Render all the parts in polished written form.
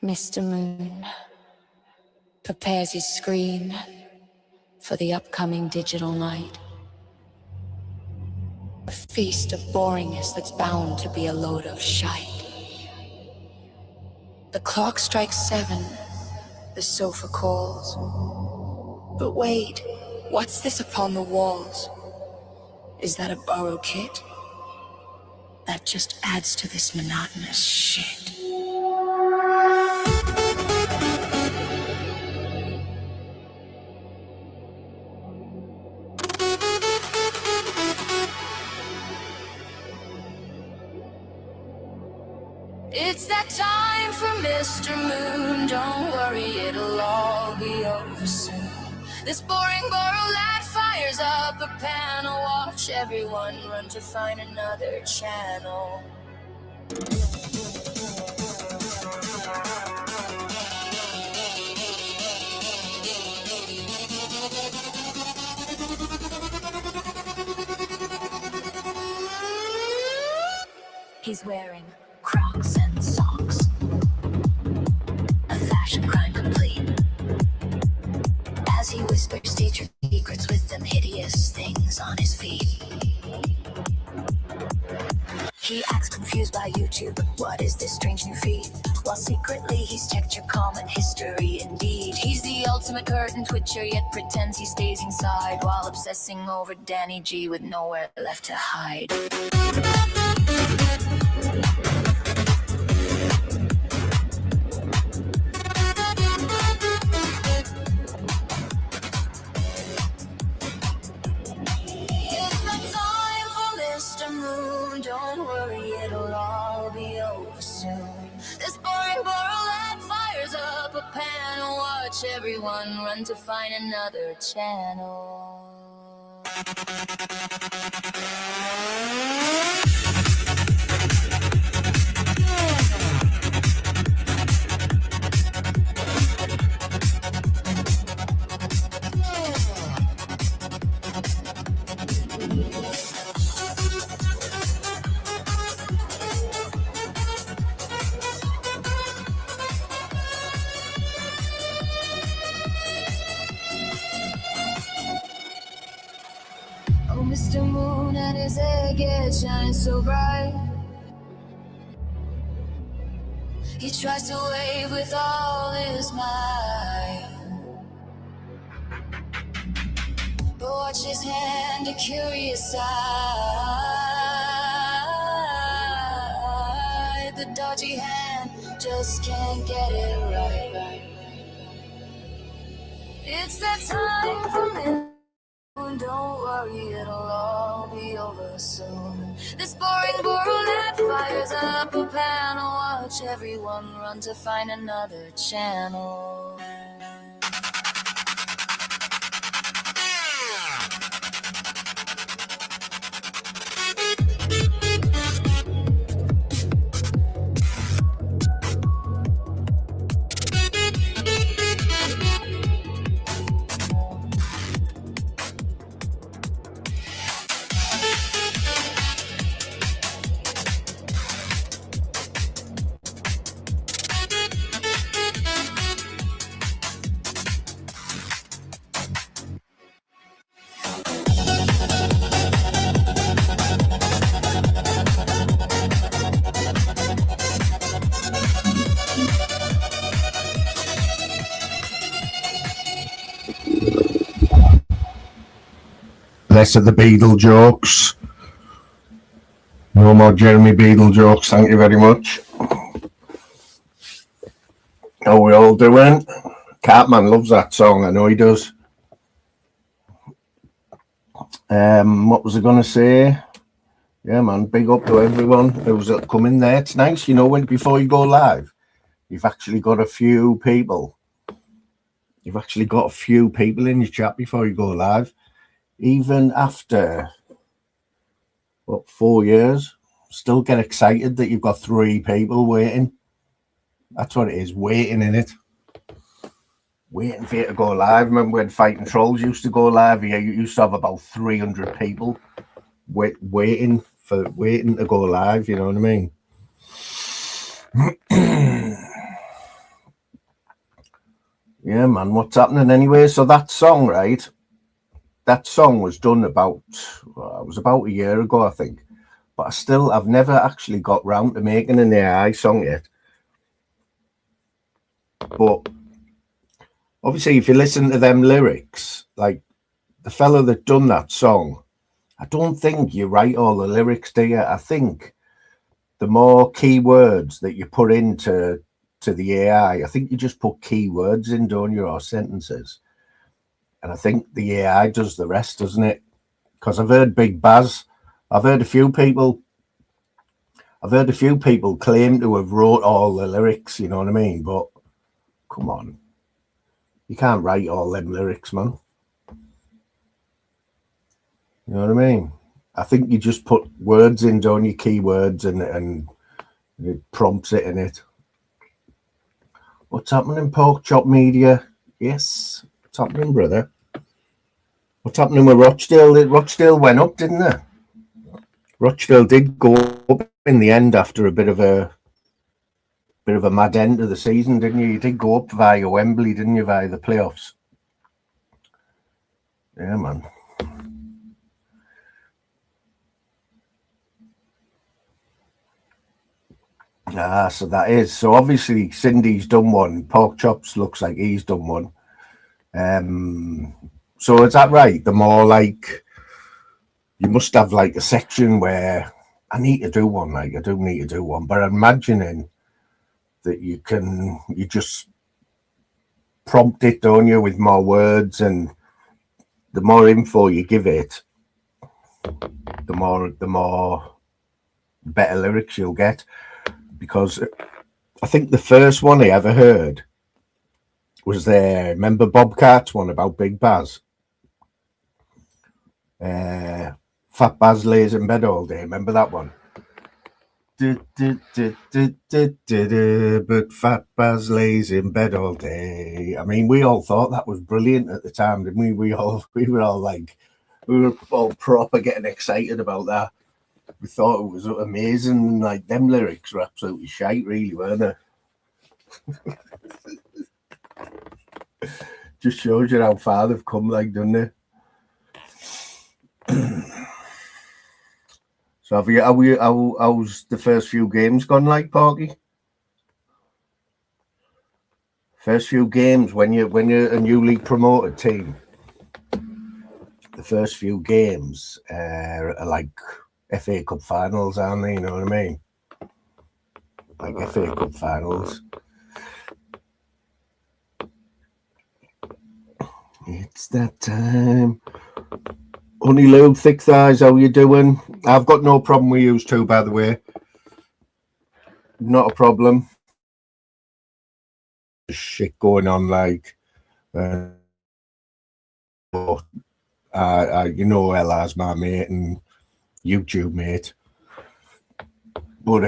Mr. Moon prepares his screen for the upcoming digital night. A feast of boringness that's bound to be a load of shite. The clock strikes 7, the sofa calls. But wait, what's this upon the walls? Is that a borrow kit? That just adds to this monotonous shit. It's that time for Mr. Moon. Don't worry, it'll all be over soon. This boring borrow lad fires up a panel. Watch everyone run to find another channel. He's wearing Crocs and socks, a fashion crime complete, as he whispers teacher secrets with them hideous things on his feet. He acts confused by YouTube, what is this strange new feed? While secretly he's checked your comment history indeed. He's the ultimate curtain twitcher, yet pretends he stays inside, while obsessing over Danny G with nowhere left to hide. Don't worry, it'll all be over soon. This boring borrow lad fires up a panel. Watch everyone run to find another channel. Mr. Moon and his egg shines so bright. He tries to wave with all his might, but watch his hand, a curious eye. The dodgy hand just can't get it right. It's that time for me. Don't worry, it'll all be over soon. This boring borrow lad fires up a panel. Watch everyone run to find another channel. Less of the Beadle jokes. No more Jeremy Beadle jokes, thank you very much. How we all doing? Cartman loves that song, I know he does. What was I going to say? Yeah, man, big up to everyone who's coming there. It's nice, you know, when before you go live, you've actually got a few people. You've actually got a few people in your chat before you go live. Even after, what, 4 years, still get excited that you've got 3 people waiting. That's what it is, waiting, innit? Waiting for you to go live. Remember when Fighting Trolls used to go live? Yeah, you used to have about 300 people waiting to go live, you know what I mean? Yeah, man, what's happening anyway? So that song, right? That song was done about, well, it was about a year ago, I think. But I've never actually got round to making an AI song yet. But obviously, if you listen to them lyrics, like the fella that done that song, I don't think you write all the lyrics, do you? I think the more keywords that you put into the AI, I think you just put keywords in, don't you, or sentences. And I think the AI does the rest, doesn't it? Because I've heard Big Baz, I've heard a few people claim to have wrote all the lyrics, you know what I mean? But come on, you can't write all them lyrics, man. You know what I mean? I think you just put words in, don't you, keywords, and it prompts it in it. What's happening, Pork Chop Media? Yes, what's happening, brother? What's happening with Rochdale? Rochdale went up, didn't they? Rochdale did go up in the end after a bit of a mad end of the season, didn't you? You did go up via Wembley, didn't you, via the playoffs? Yeah, man. Ah, so that is. So obviously Cindy's done one. Pork Chops looks like he's done one. So is that right? The more like you must have like a section where I need to do one, like I do need to do one, but I'm imagining that you just prompt it, don't you, with more words, and the more info you give it, the more better lyrics you'll get. Because I think the first one I ever heard was remember Bobcats one about Big Baz? Fat Baz lays in bed all day. Remember that one? But Fat Baz lays in bed all day. I mean, we all thought that was brilliant at the time, didn't we? We were all proper getting excited about that. We thought it was amazing. Like, them lyrics were absolutely shite, really, weren't they? Just shows you how far they've come, like, doesn't it? So how's the first few games gone, like, Porky? First few games when you're a newly promoted team. The first few games are like FA Cup finals, aren't they? You know what I mean? Like FA Cup finals. It's that time. Honey Lou, thick thighs, how you doing? I've got no problem with you too, by the way. Not a problem. Shit going on, like, you know, Ella's my mate and YouTube mate. But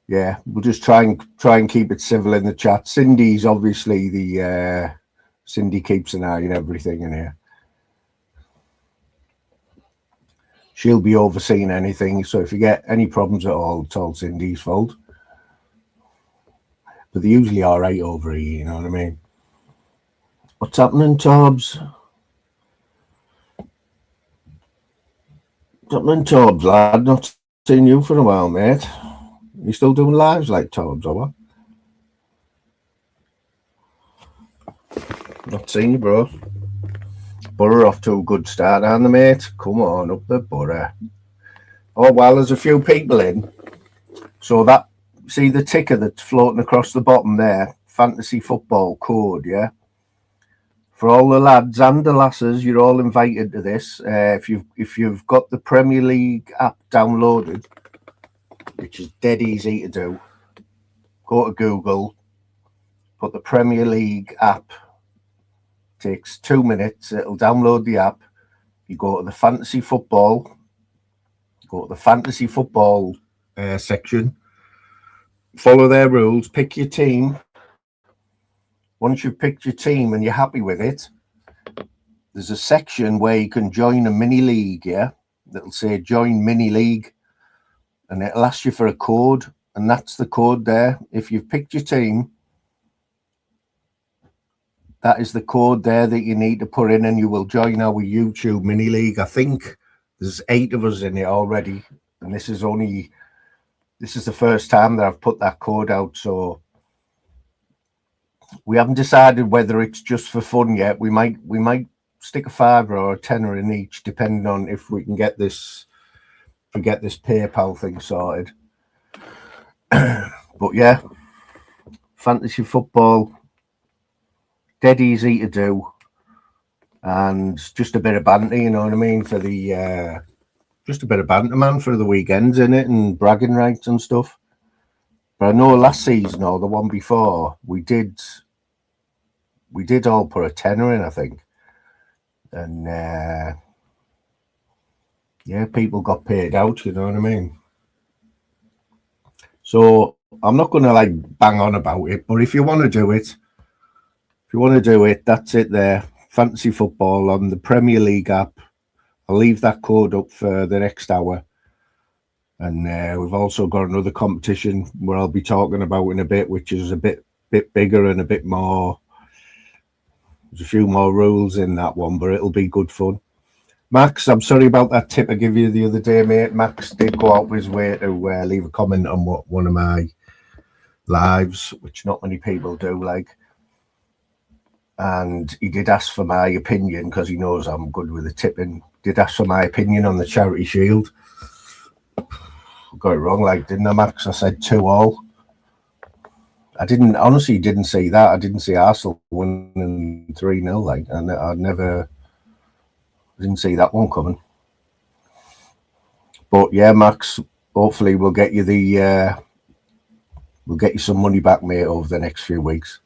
yeah, we'll just try and keep it civil in the chat. Cindy's obviously Cindy keeps an eye on everything in here. She'll be overseeing anything, so if you get any problems at all, it's all Cindy's fault. But they're usually all right over here, you know what I mean? What's happening, Tobbs? What's happening, Tobbs, lad? Not seen you for a while, mate. You still doing lives like Tobbs, or what? Not seen you, bro. Borough off to a good start, aren't they, mate? Come on, up the Borough. Oh, well, there's a few people in. So that, see the ticker that's floating across the bottom there? Fantasy football code, yeah? For all the lads and the lasses, you're all invited to this. If you've got the Premier League app downloaded, which is dead easy to do, go to Google, put the Premier League app. Takes 2 minutes. It'll download the app. You go to the fantasy football. Section. Follow their rules. Pick your team. Once you've picked your team and you're happy with it, there's a section where you can join a mini league. Yeah, that'll say join mini league, and it'll ask you for a code, and that's the code there. If you've picked your team, that is the code there that you need to put in, and you will join our YouTube mini league. I think there's 8 of us in it already, and this is the first time that I've put that code out, so we haven't decided whether it's just for fun yet. We might stick a £5 or a £10 in each, depending on if we can get this PayPal thing sorted. But yeah, fantasy football, dead easy to do, and just a bit of banter, you know what I mean, for the just a bit of banter, man, for the weekends in it, and bragging rights and stuff. But I know last season or the one before, we did all put a £10 in, I think, and yeah, people got paid out, you know what I mean. So I'm not going to like bang on about it, but if you want to do it, that's it there. Fantasy football on the Premier League app. I'll leave that code up for the next hour. And we've also got another competition where I'll be talking about in a bit, which is a bit bigger and a bit more. There's a few more rules in that one, but it'll be good fun. Max, I'm sorry about that tip I gave you the other day, mate. Max did go out of his way to leave a comment on one of my lives, which not many people do, like. And he did ask for my opinion because he knows I'm good with the tipping. Did ask for my opinion on the Charity Shield. Got it wrong, like, didn't I, Max? I said 2-2. I honestly didn't see that. I didn't see Arsenal winning 3-0, like, and I didn't see that one coming. But yeah, Max, hopefully we'll get you some money back, mate, over the next few weeks.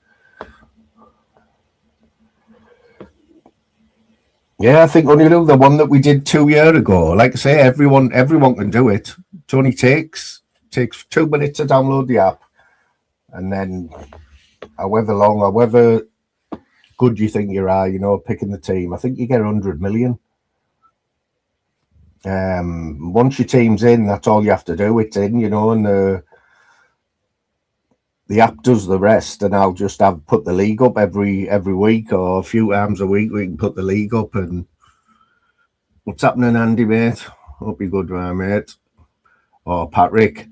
Yeah, I think only the one that we did 2 years ago. Like I say, everyone can do it. It only takes 2 minutes to download the app, and then however good you think you are, you know, picking the team. I think you get 100 million. Once your team's in, that's all you have to do. It's in, you know, and the app does the rest, and I'll just put the league up every week or a few times a week. We can put the league up. And what's happening, Andy, mate? Hope you're good, mate. Or Patrick,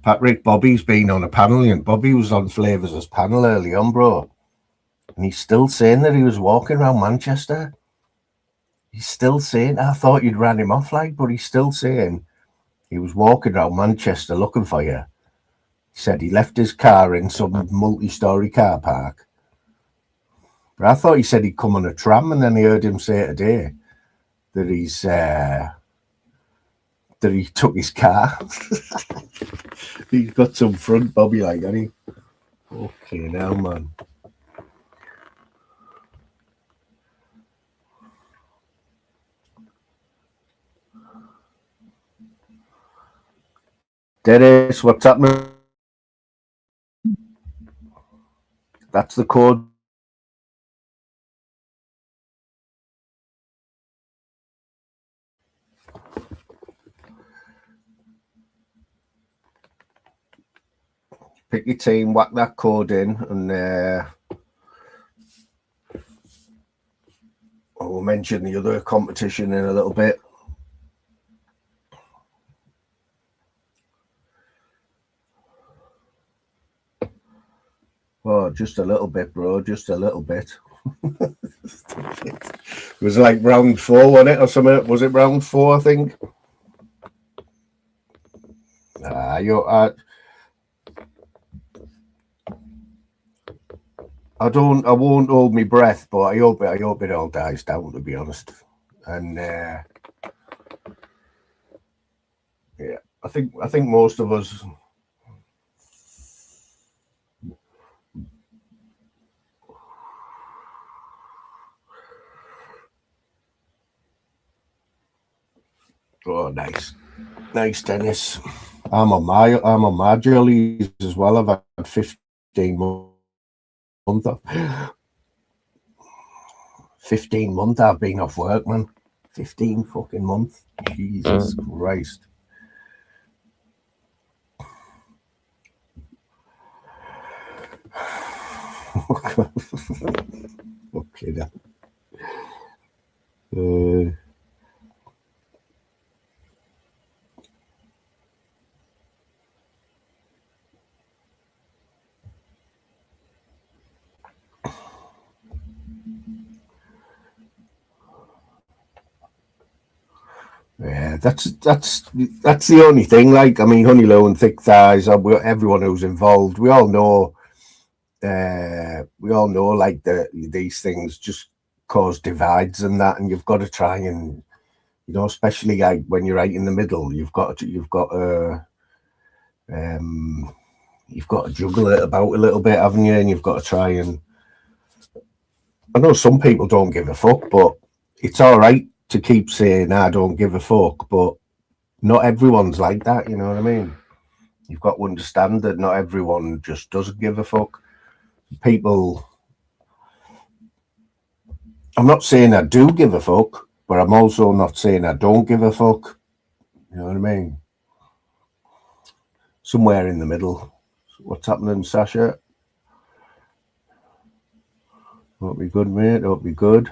Bobby's been on a panel, and Bobby was on Flavors' panel early on, bro. And he's still saying that he was walking around Manchester. He's still saying, I thought you'd ran him off, like, but he's still saying he was walking around Manchester looking for you. He said he left his car in some multi-story car park. But I thought he said he'd come on a tram, and then I heard him say today that he took his car. He's got some front, Bobby, like, hasn't he? Okay, now, man. Dennis, what's happening? That's the code. Pick your team, whack that code in, and we'll mention the other competition in a little bit. Oh, just a little bit, bro. Just a little bit. It was like round 4, wasn't it, or something? Was it round 4? I think. I won't hold my breath, but I hope it all dies down, to be honest. And yeah, I think most of us. Oh, nice, Dennis. I'm on my jollies as well. I've had 15 months off. 15 months I've been off work, man. 15 fucking months. Jesus Christ. Okay, then. Yeah, that's the only thing. Like, I mean, Honey Low and Thick Thighs. Everyone who's involved, we all know. Like these things just cause divides and that, and you've got to try and especially like when you're right in the middle, you've got to juggle it about a little bit, haven't you? And you've got to try and. I know some people don't give a fuck, but it's all right to keep saying I don't give a fuck, but not everyone's like that. You know what I mean? You've got to understand that not everyone just doesn't give a fuck. People. I'm not saying I do give a fuck, but I'm also not saying I don't give a fuck. You know what I mean? Somewhere in the middle. What's happening, Sasha? Hope be good, mate. Hope be good.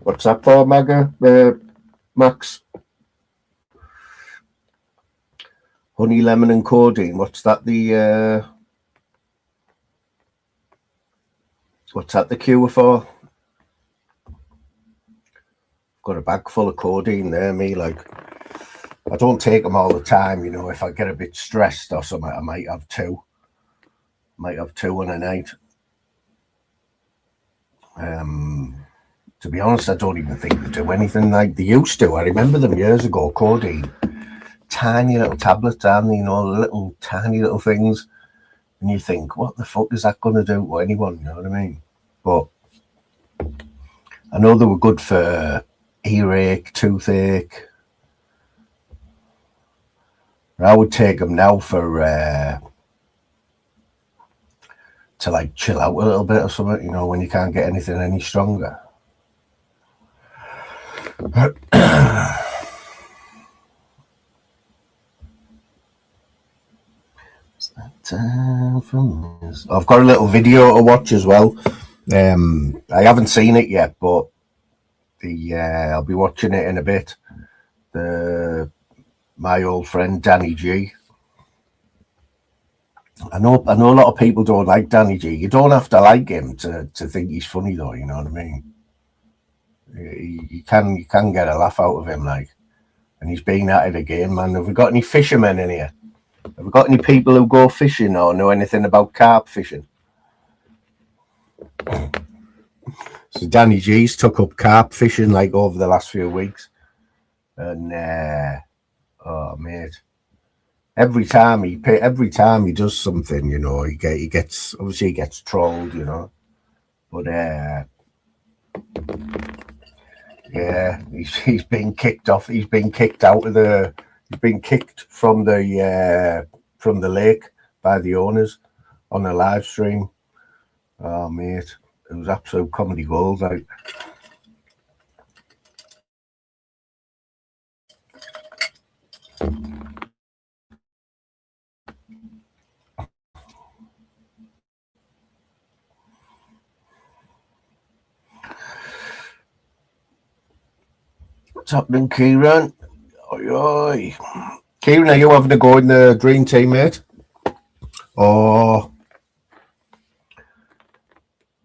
What's that for, Max? Honey, lemon, and codeine. What's that? What's that the cure for? Got a bag full of codeine there, me. Like, I don't take them all the time. If I get a bit stressed or something, I might have two. On a night. To be honest, I don't even think they do anything like they used to. I remember them years ago, codeine. Tiny little tablets, and little tiny little things. And you think, what the fuck is that going to do to anyone? You know what I mean? But I know they were good for earache, toothache. I would take them now for to like chill out a little bit or something, when you can't get anything any stronger. I've got a little video to watch as well. I haven't seen it yet, but I'll be watching it in a bit. My old friend Danny G. I know a lot of people don't like Danny G. You don't have to like him to think he's funny, though. You know what I mean? You can get a laugh out of him, like. And he's been at it again, man. Have we got any fishermen in here? Have we got any people who go fishing or know anything about carp fishing? So Danny G's took up carp fishing like over the last few weeks, and oh mate, every time he does something, he gets trolled, but yeah, he's been kicked off. He's been kicked out of the. He's been kicked from the lake by the owners on a live stream. Oh mate, it was absolute comedy gold. Like, what's happening, Kieran? Oi. Kieran, are you having a go in the dream team, mate? Oh,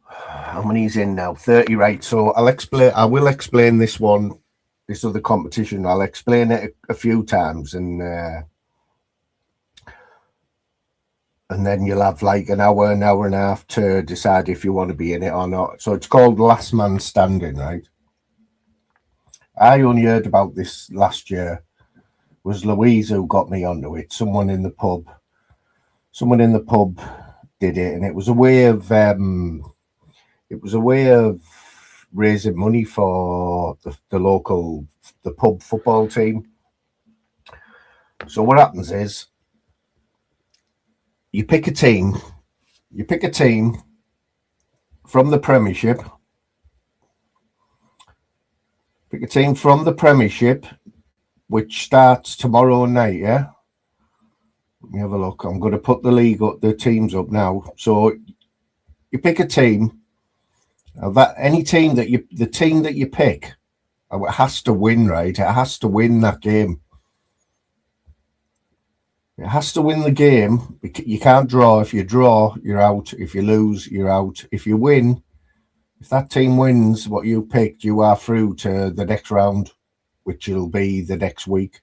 how many's in now? 30, right? So I will explain this other competition. I'll explain it a few times, and then you'll have like an hour and a half to decide if you want to be in it or not. So it's called Last Man Standing, right? I only heard about this last year. It was Louise who got me onto it. Someone in the pub did it, and it was a way of raising money for the local pub football team. So what happens is you pick a team from the Premiership, Pick a team from the Premiership, which starts tomorrow night, yeah? Let me have a look. I'm going to put the league up, the teams up now. So you pick a team. That any team that the team that you pick, it has to win, right? It has to win that game. It has to win the game. You can't draw. If you draw, you're out. If you lose, you're out. If you win, if that team wins what you picked, you are through to the next round, which will be the next week.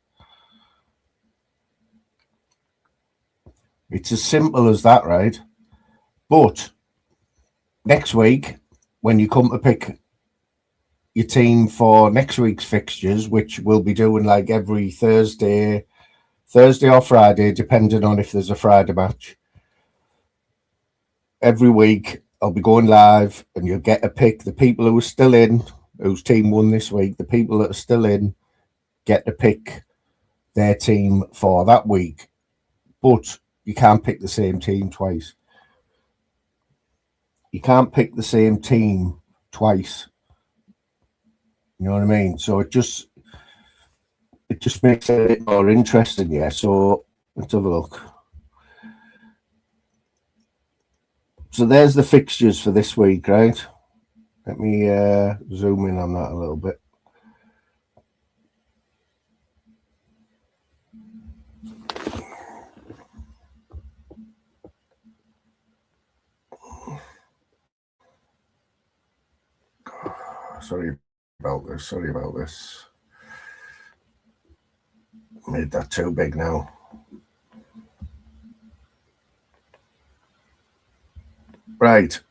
It's as simple as that, right? But next week, when you come to pick your team for next week's fixtures, which we'll be doing like every Thursday or Friday, depending on if there's a Friday match. Every week, I'll be going live and you'll get to pick the people who are still in, whose team won this week. The people that are still in get to pick their team for that week. But you can't pick the same team twice. You can't pick the same team twice. You know what I mean? So it just makes it a bit more interesting, yeah. So let's have a look. So there's the fixtures for this week, right? Let me zoom in on that a little bit. Sorry about this. Made that too big now. Right.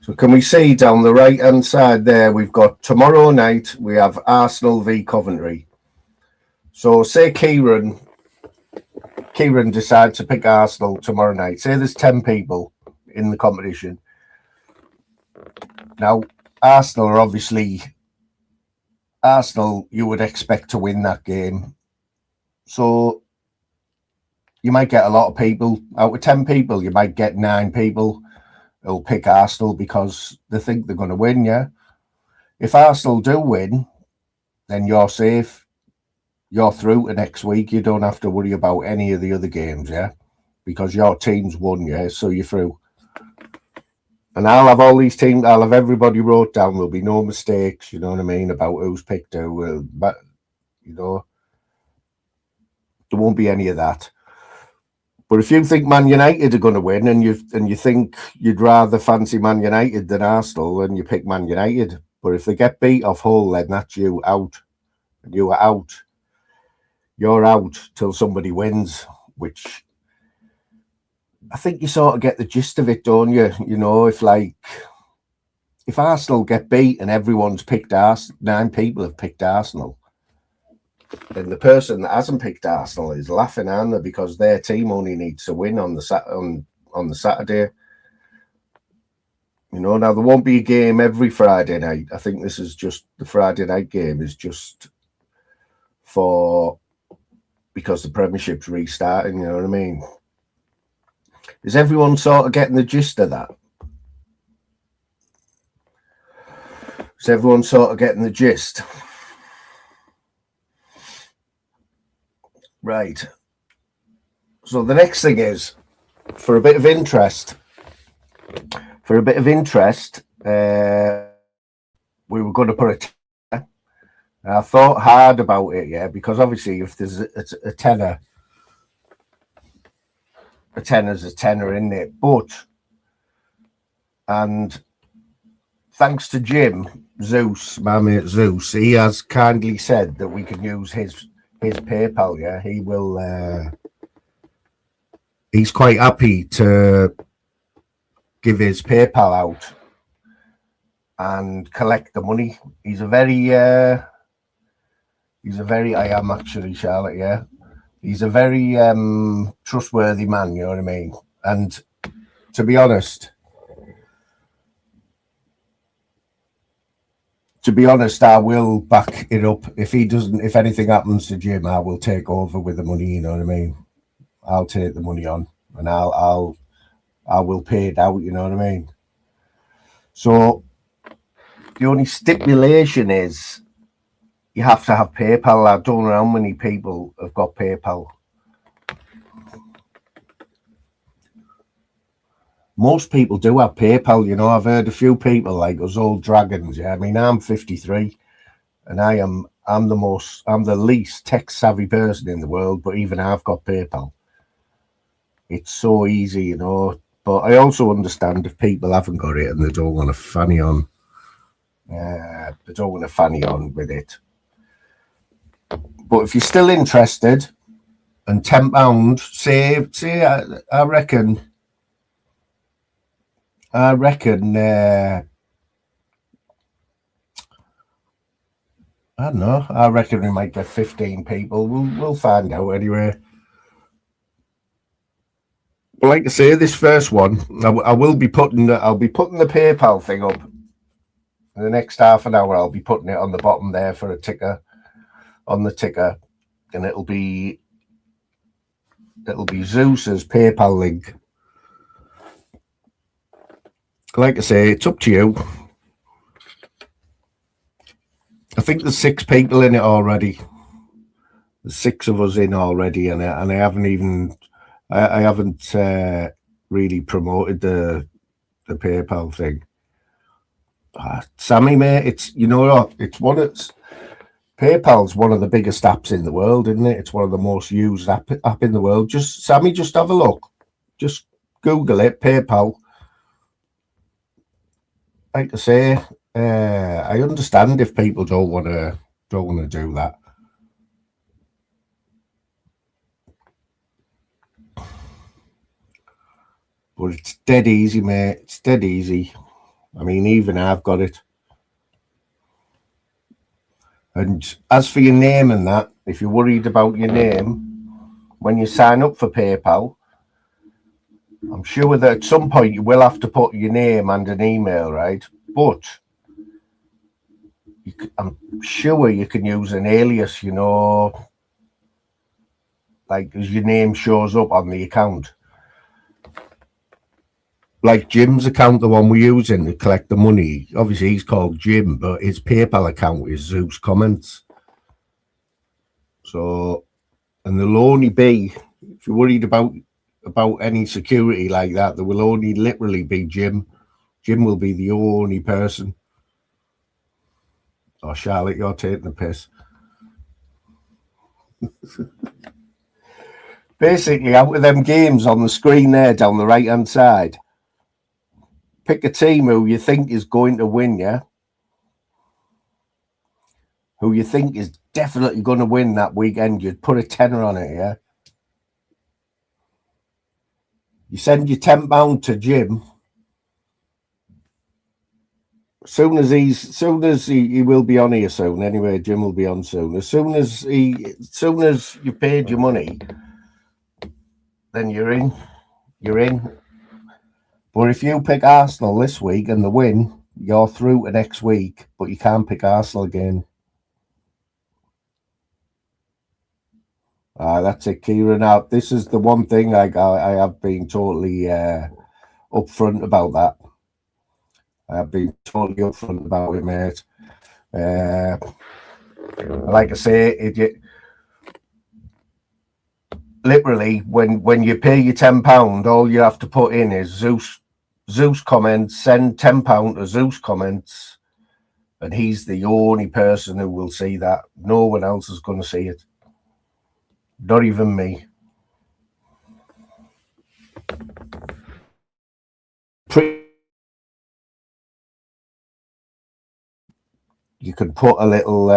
So can we see down the right hand side there, we've got tomorrow night, we have Arsenal v Coventry. So say Kieran decides to pick Arsenal tomorrow night. Say there's 10 people in the competition. Now, Arsenal, you would expect to win that game. So you might get a lot of people. Out of 10 people, you might get 9 people who'll pick Arsenal because they think they're going to win, yeah? If Arsenal do win, then you're safe. You're through to next week. You don't have to worry about any of the other games, yeah? Because your team's won, yeah? So you're through. And I'll have all these teams, I'll have everybody wrote down. There'll be no mistakes, you know what I mean, about who's picked who. But, you know, there won't be any of that. But if you think Man United are going to win and you think you'd rather fancy Man United than Arsenal, then you pick Man United. But if they get beat off Hull, then that's you out. And you are out. You're out till somebody wins, which I think you sort of get the gist of it, don't you? You know, if Arsenal get beat and everyone's picked Arsenal, 9 people have picked Arsenal, then the person that hasn't picked Arsenal is laughing, aren't they? Because their team only needs to win on the Saturday. You know, now there won't be a game every Friday night. I think this is just the Friday night game is just because the Premiership's restarting. You know what I mean? Is everyone sort of getting the gist of that? Is everyone sort of getting the gist? Right. So the next thing is, for a bit of interest, we were going to put a I thought hard about it, yeah, because obviously if there's a tenner, a tenner's a tenner, isn't it? And thanks to Jim Zeus, my mate Zeus, he has kindly said that we can use his PayPal. Yeah, he will. He's quite happy to give his PayPal out and collect the money. He's a very. I am actually, Charlotte. Yeah. He's a very trustworthy man, you know what I mean? And to be honest, I will back it up. If anything happens to Jim, I will take over with the money, you know what I mean? I'll take the money on and I will pay it out, you know what I mean? So The only stipulation is you have to have PayPal. I don't know how many people have got PayPal. Most people do have PayPal, you know. I've heard a few people like us old dragons. Yeah, I mean, I'm 53, and I'm the least tech savvy person in the world. But even I've got PayPal. It's so easy, you know. But I also understand if people haven't got it and they don't want to fanny on. They don't want to fanny on with it. But if you're still interested, and £10, say, I reckon. I don't know. I reckon we might get 15 people. We'll find out anyway. But like I say, this first one, I will be putting. I'll be putting the PayPal thing up. In the next half an hour, I'll be putting it on the bottom there for a ticker, on the ticker, and it'll be Zeus's PayPal link. Like I say, it's up to you. I think there's 6 people in it already. There's 6 of us in already, and I haven't even I haven't really promoted the PayPal thing. Sammy, mate, it's, you know what? PayPal's one of the biggest apps in the world, isn't it? It's one of the most used app in the world. Sammy, just have a look. Just Google it, PayPal. Like I say, I understand if people don't want to do that. But it's dead easy, mate. It's dead easy. I mean, even I've got it. And as for your name and that, if you're worried about your name, when you sign up for PayPal, I'm sure that at some point you will have to put your name and an email, right? But I'm sure you can use an alias, you know, like as your name shows up on the account. Like Jim's account, the one we're using to collect the money, obviously he's called Jim, but his PayPal account is Zeus Comments. So, and there'll only be, if you're worried about any security like that, there will only literally be Jim. Jim will be the only person. Oh, Charlotte, you're taking the piss. Basically, out of them games on the screen there down the right-hand side, pick a team who you think is going to win, yeah? Who you think is definitely going to win that weekend. You'd put a tenner on it, yeah? You send your £10 to Jim. Soon as he will be on here soon. Anyway, Jim will be on soon. As soon as you paid your money, then you're in. You're in. But if you pick Arsenal this week and the win, you're through to next week. But you can't pick Arsenal again. That's it, Kieran. Now, this is the one thing I have been totally upfront about that. I've been totally upfront about it, mate. Like I say, literally when you pay your £10, all you have to put in is Zeus Comments. Send £10 to Zeus Comments, and he's the only person who will see that. No one else is going to see it. Not even me. You can put a little,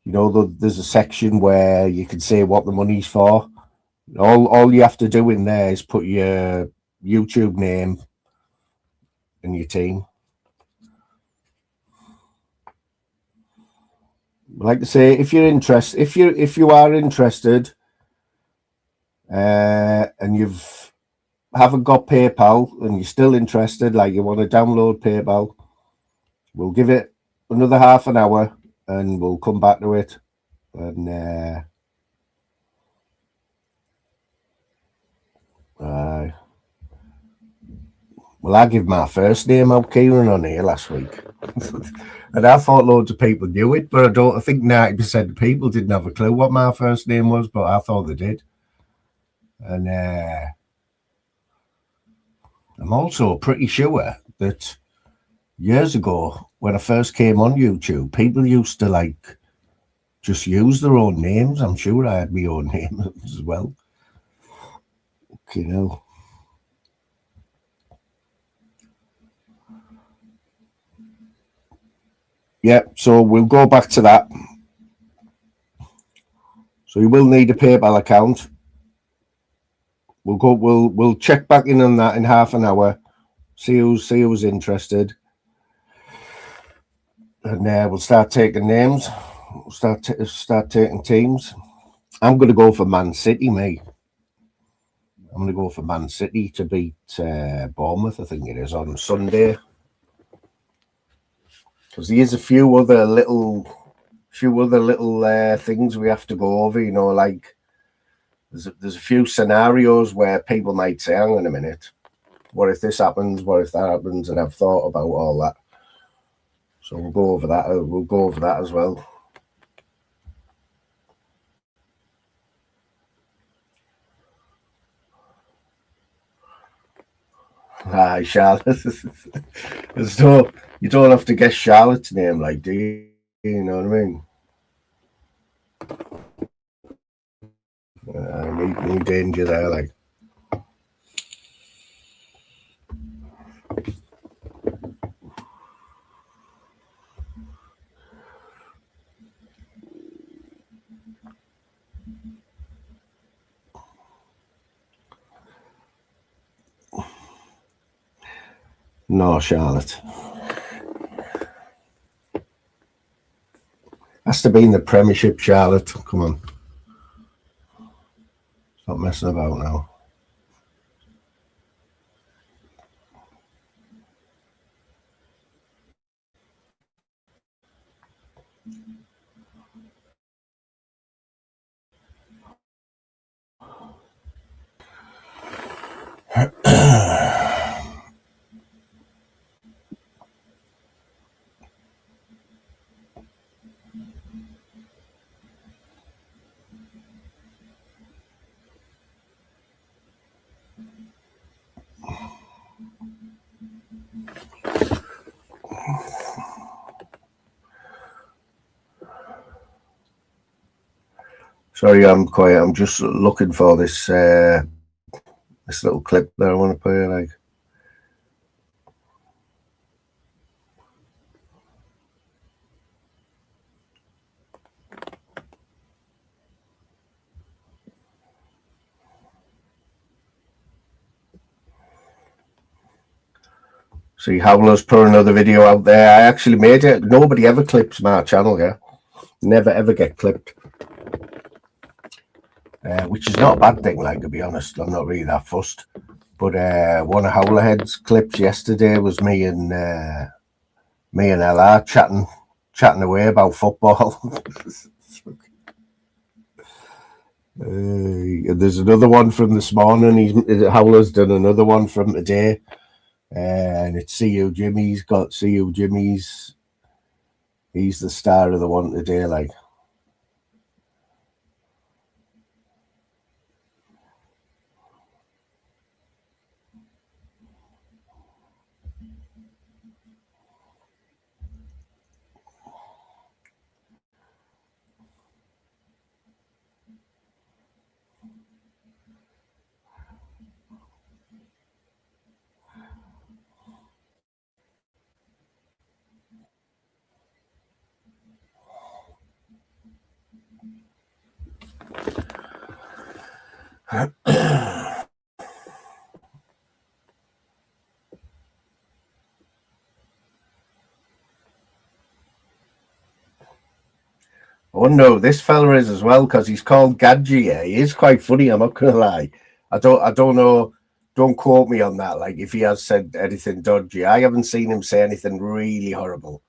you know, there's a section where you can say what the money's for. All you have to do in there is put your YouTube name and your team. Like I say, if you're interested, if you are interested, and haven't got PayPal and you're still interested, like you want to download PayPal, we'll give it another half an hour and we'll come back to it. And Well, I gave my first name out, Kieran, on here last week. And I thought loads of people knew it, but I think 90% of people didn't have a clue what my first name was, but I thought they did. And I'm also pretty sure that years ago, when I first came on YouTube, people used to like just use their own names. I'm sure I had my own name as well. You know. Yeah, so we'll go back to that. So you will need a PayPal account. We'll check back in on that in half an hour. See who's interested, and we'll start taking names. We'll start taking teams. I'm going to go for Man City, mate. I'm going to go for Man City to beat Bournemouth. I think it is on Sunday. Because there's a few other little things we have to go over. You know, like there's a few scenarios where people might say, "Hang on a minute, what if this happens? What if that happens?" And I've thought about all that. So we'll go over that. We'll go over that as well. Hi, Charlotte. So you don't have to guess Charlotte's name, like, do you? You know what I mean? No danger there, like. No, Charlotte. Has to be in the Premiership, Charlotte. Come on. Stop messing about now. Sorry, I'm quiet. I'm just looking for this this little clip that I want to play. Like, see, Howler's put another video out there. I actually made it. Nobody ever clips my channel, yeah. Never ever get clipped. Which is not a bad thing, like, to be honest. I'm not really that fussed. But one of Howlerhead's clips yesterday was me and LR chatting away about football. There's another one from this morning. Howler's done another one from today. And it's CU Jimmy's got CU Jimmy's. He's the star of the one today, like. Oh no, this fella is as well, because he's called Gadji. Yeah, he is quite funny. I'm not gonna lie. I don't know. Don't quote me on that. Like, if he has said anything dodgy, I haven't seen him say anything really horrible.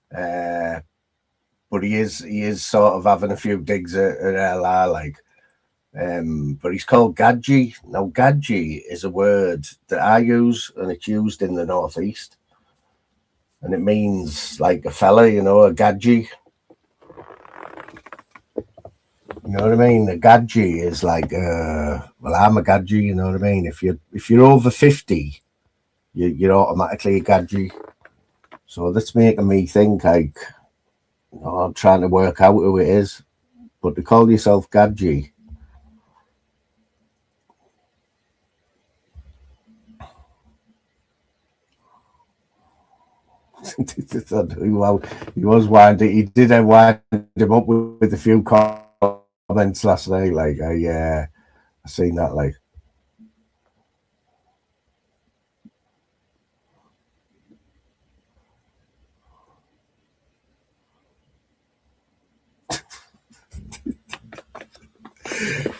But he is sort of having a few digs at LR, like. But he's called Gadgie. Now, Gadgie is a word that I use, and it's used in the northeast, and it means like a fella, you know, a Gadgie. You know what I mean? A Gadgie is like, well, I'm a Gadgie. You know what I mean? If you're over 50, you're automatically a Gadgie. So that's making me think like, you know, I'm trying to work out who it is. But to call yourself Gadgie. Well, he was winding. He did wind him up with a few comments last night. Like, I seen that. Like,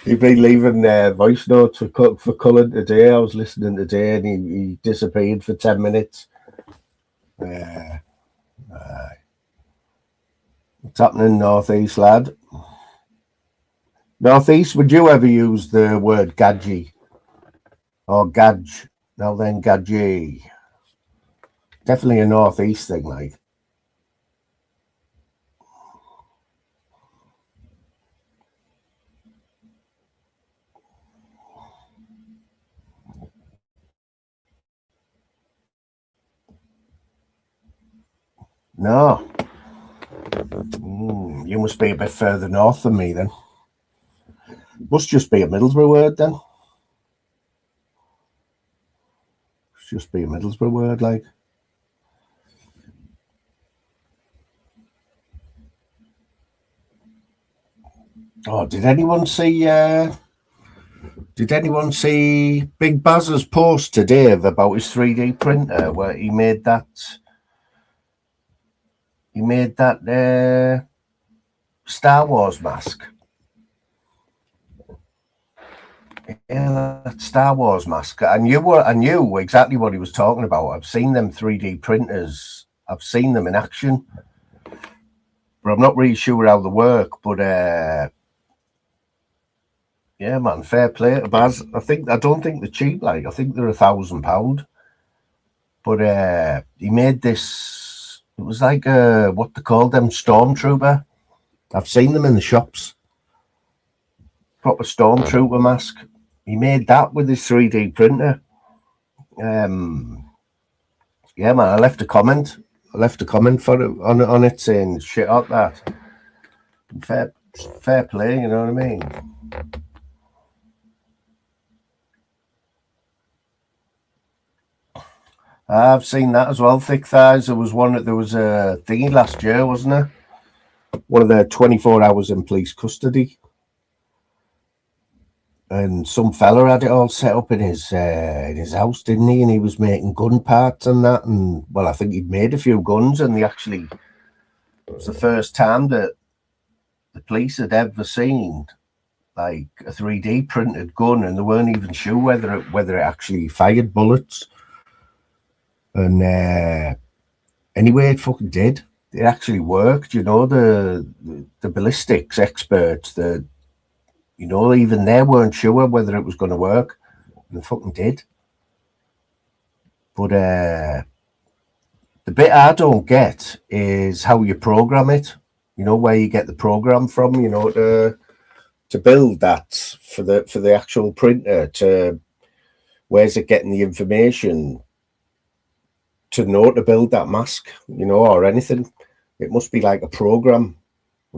he'd been leaving voice notes for Cullen today. I was listening today, and he disappeared for 10 minutes. What's happening, Northeast lad? Northeast, would you ever use the word Gadgie or Gadge? Now then, Gadgie. Definitely a Northeast thing, like. No. You must be a bit further north than me then. Must just be a Middlesbrough word then. Must just be a Middlesbrough word, like. Oh, did anyone see Big Baz's post today about his 3D printer where he made that Star Wars mask? Yeah, that Star Wars mask. I knew exactly what he was talking about. I've seen them 3D printers. I've seen them in action, but I'm not really sure how they work. But yeah, man, fair play to Baz. I don't think they're cheap. Like, I think they're £1,000. But he made this. It was like what they call them, Stormtrooper. I've seen them in the shops. Proper Stormtrooper mask. He made that with his 3D printer. Yeah, man. I left a comment. For it, on it saying shit like that. Fair play. You know what I mean? I've seen that as well. Thick thighs. There was a thingy last year, wasn't there? One of their 24 hours in police custody, and some fella had it all set up in his house, didn't he? And he was making gun parts and that. And well, I think he'd made a few guns, and it was the first time that the police had ever seen like a 3D printed gun, and they weren't even sure whether it actually fired bullets. And anyway, it fucking did. It actually worked. You know, the ballistics experts, even they weren't sure whether it was going to work, and it fucking did. But the bit I don't get is how you program it. You know, where you get the program from. You know, to build that for the actual printer. Where's it getting the information to know to build that mask, you know, or anything? It must be like a program.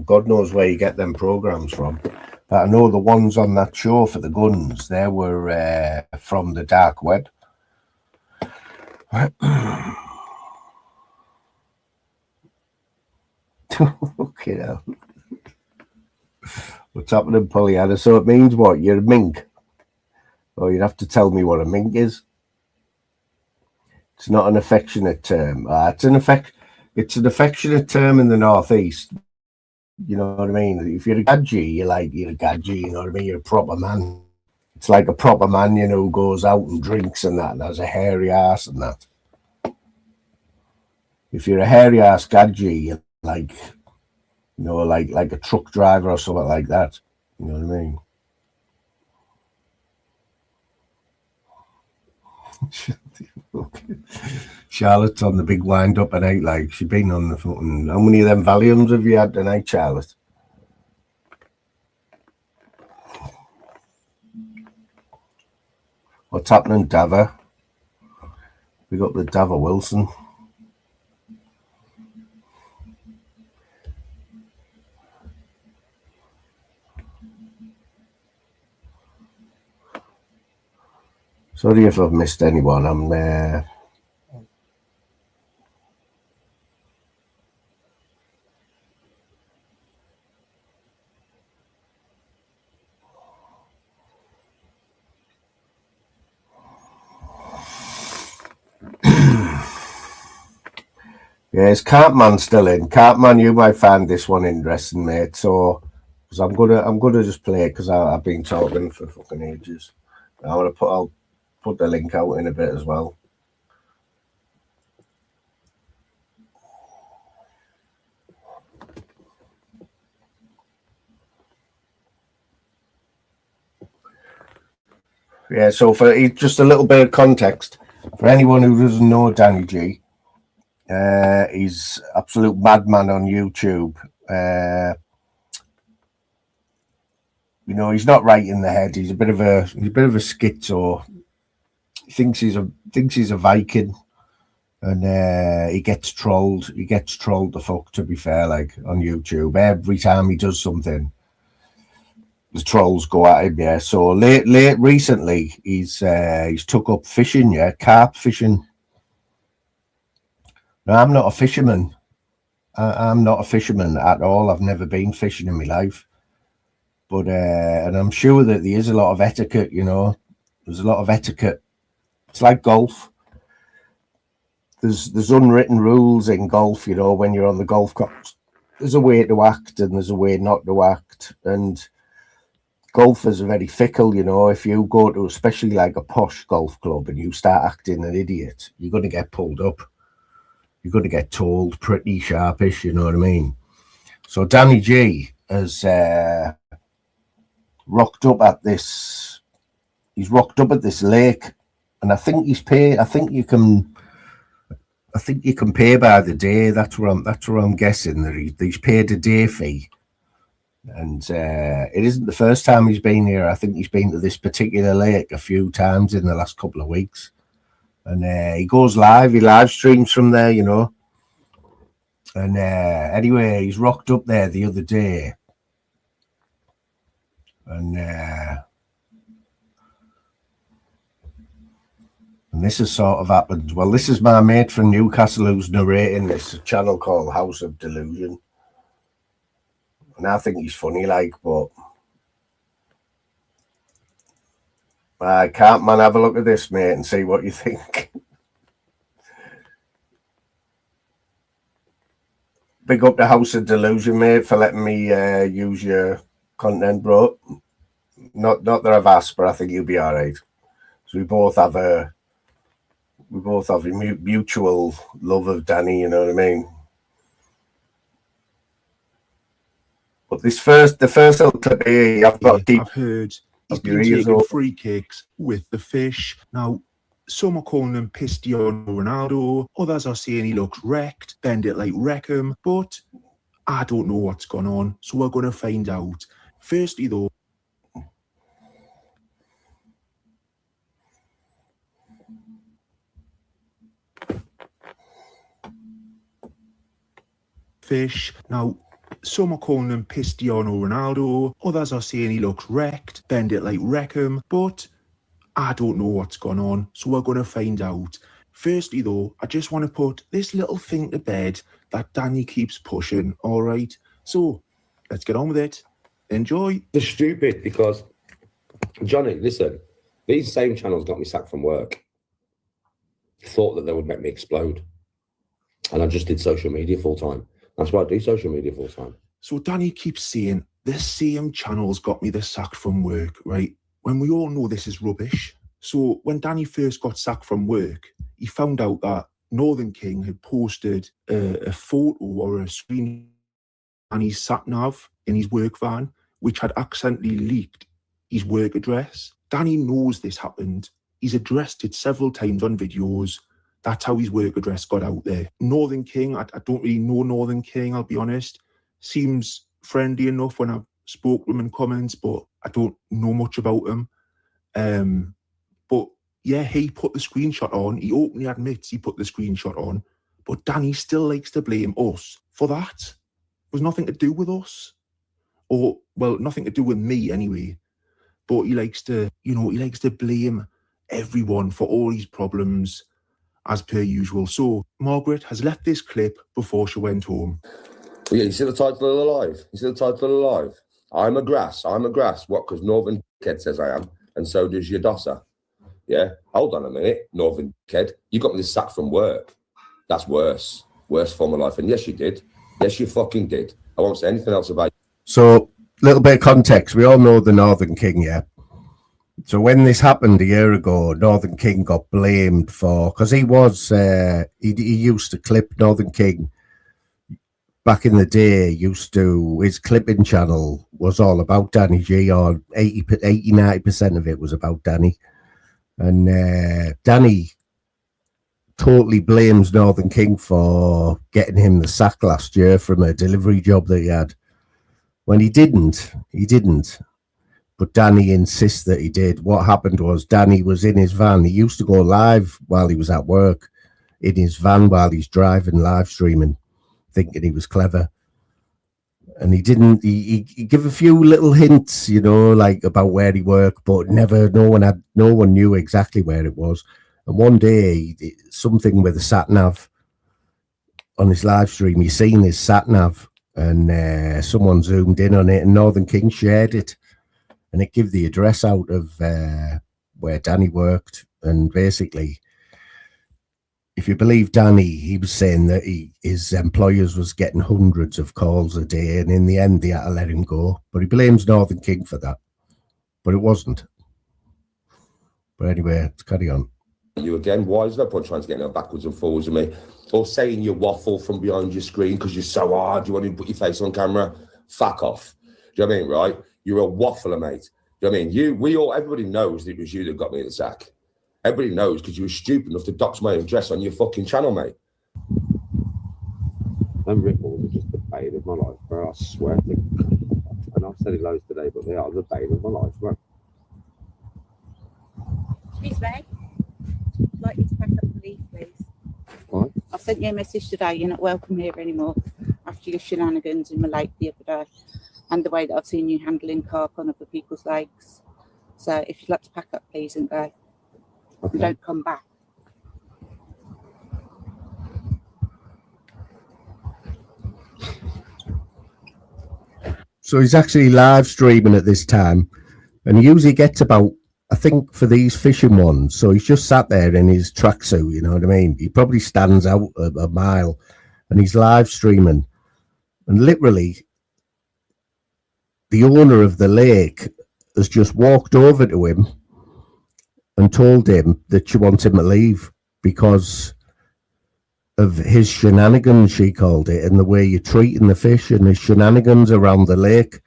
God knows where you get them programs from. But I know the ones on that show for the guns, they were from the dark web. Okay, now. What's happening, Pollyanna? So it means what? You're a mink? Oh, you'd have to tell me what a mink is. It's not an affectionate term. It's an affectionate term in the northeast. You know what I mean? If you're a gadgie, you're a gadgie. You know what I mean? You're a proper man. It's like a proper man, you know, who goes out and drinks and that, and has a hairy ass and that. If you're a hairy ass gadgie, you're like, you know, like a truck driver or something like that. You know what I mean? Charlotte's on the big wind up tonight, like she's been on the fucking. How many of them Valiums have you had tonight, Charlotte? What's happening, Dava? We got the Dava Wilson. Sorry if I've missed anyone. I'm yeah, is Cartman still in? Cartman, you might find this one interesting, mate. So, because I'm gonna just play it because I've been talking for fucking ages. I'll put the link out in a bit as well. Yeah, so for just a little bit of context, for anyone who doesn't know Danny G, he's absolute madman on YouTube. You know, he's not right in the head. He's a bit of a schizo. He thinks he's a Viking, and he gets trolled. He gets trolled the fuck, to be fair, like on YouTube. Every time he does something, the trolls go at him. Yeah. So recently, he's took up fishing. Yeah, carp fishing. No, I'm not a fisherman. I'm not a fisherman at all. I've never been fishing in my life. But and I'm sure that there is a lot of etiquette, you know. There's a lot of etiquette. It's like golf. There's unwritten rules in golf, you know, when you're on the golf course. There's a way to act and there's a way not to act. And golfers are very fickle, you know. If you go to especially like a posh golf club and you start acting an idiot, you're going to get pulled up. You're going to get told pretty sharpish, you know what I mean? So Danny G has rocked up at this. He's rocked up at this lake, and I think he's paid. I think you can pay by the day. That's what I'm guessing, that he's paid a day fee. And it isn't the first time he's been here. I think he's been to this particular lake a few times in the last couple of weeks. And he goes live. He live streams from there, you know. And anyway, he's rocked up there the other day. And this has sort of happened. Well, this is my mate from Newcastle who's narrating this channel called House of Delusion. And I think he's funny, like, but I can't, man. Have a look at this, mate, and see what you think. Big up the House of Delusion, mate, for letting me use your content, bro. Not that I've asked, but I think you'll be all right. So we both have a mutual love of Danny, you know what I mean? But the first little clip here, I've heard he's been taking free kicks with the fish. Now, some are calling him Cristiano Ronaldo, others are saying he looks wrecked, bend it like Wreckham, but I don't know what's gone on, so we're going to find out. Firstly, though, fish. Now, some are calling him Cristiano Ronaldo, others are saying he looks wrecked, bend it like Wreckham, but I don't know what's gone on, so we're going to find out. Firstly, though, I just want to put this little thing to bed that Danny keeps pushing, all right? So, let's get on with it. Enjoy. It's stupid because, Johnny, listen, these same channels got me sacked from work. Thought that they would make me explode. And I just did social media full time. That's why I do social media full time. So Danny keeps saying, the same channels got me the sack from work, right? When we all know this is rubbish. So when Danny first got sacked from work, he found out that Northern King had posted a photo or a screen on his sat-nav in his work van, which had accidentally leaked his work address. Danny knows this happened. He's addressed it several times on videos. That's how his work address got out there. Northern King, I don't really know Northern King, I'll be honest. Seems friendly enough when I've spoke to him in comments, but I don't know much about him. But yeah, he put the screenshot on. He openly admits he put the screenshot on. But Danny still likes to blame us for that. It was nothing to do with us. Or, well, nothing to do with me anyway. But he likes to, he likes to blame everyone for all his problems, as per usual. So Margaret has left this clip before she went home. Well, yeah, you see the title of the live? You see the title of the live? I'm a grass. What? Because Northern Kid says I am, and so does your dosser. Yeah? Hold on a minute, Northern Kid. You got me this sack from work. That's worse. Worse form of life. And yes, you did. Yes, you fucking did. I won't say anything else about you. So, little bit of context. We all know the Northern King, yeah? So when this happened a year ago, Northern King got blamed for, because he was, he used to clip Northern King. Back in the day, his clipping channel was all about Danny G, or 80-90% of it was about Danny. And Danny totally blames Northern King for getting him the sack last year from a delivery job that he had. When he didn't. But Danny insists that he did. What happened was Danny was in his van. He used to go live while he was at work, in his van while he's driving, live streaming, thinking he was clever. And he didn't. He gave a few little hints, like about where he worked, but no one knew exactly where it was. And one day, something with a sat nav on his live stream, he seen his sat nav, and someone zoomed in on it, and Northern King shared it. And it gave the address out of where Danny worked. And basically, if you believe Danny, he was saying that his employers was getting hundreds of calls a day. And in the end, they had to let him go. But he blames Northern King for that. But it wasn't. But anyway, let's carry on. You again, why is no point trying to get backwards and forwards with me? Or saying you waffle from behind your screen because you're so hard, you want to put your face on camera? Fuck off. Do you know what I mean, right? You're a waffler, mate. Do you know what I mean? Everybody knows that it was you that got me in the sack. Everybody knows because you were stupid enough to dox my address on your fucking channel, mate. Them ripples are just the bane of my life, bro. I swear to God. And I've said it loads today, but they are the bane of my life, bro. Excuse me. I'd like you to pack up and leave, please. What? I sent you a message today. You're not welcome here anymore after your shenanigans in my lake the other day. And the way that I've seen you handling carp on other people's lakes. So if you'd like to pack up, please, and go. Okay. And don't come back. So he's actually live streaming at this time. And he usually gets about, I think, for these fishing ones. So he's just sat there in his tracksuit, you know what I mean? He probably stands out a mile. And he's live streaming. And literally, the owner of the lake has just walked over to him and told him that she wants him to leave because of his shenanigans, she called it, and the way you're treating the fish and his shenanigans around the lake.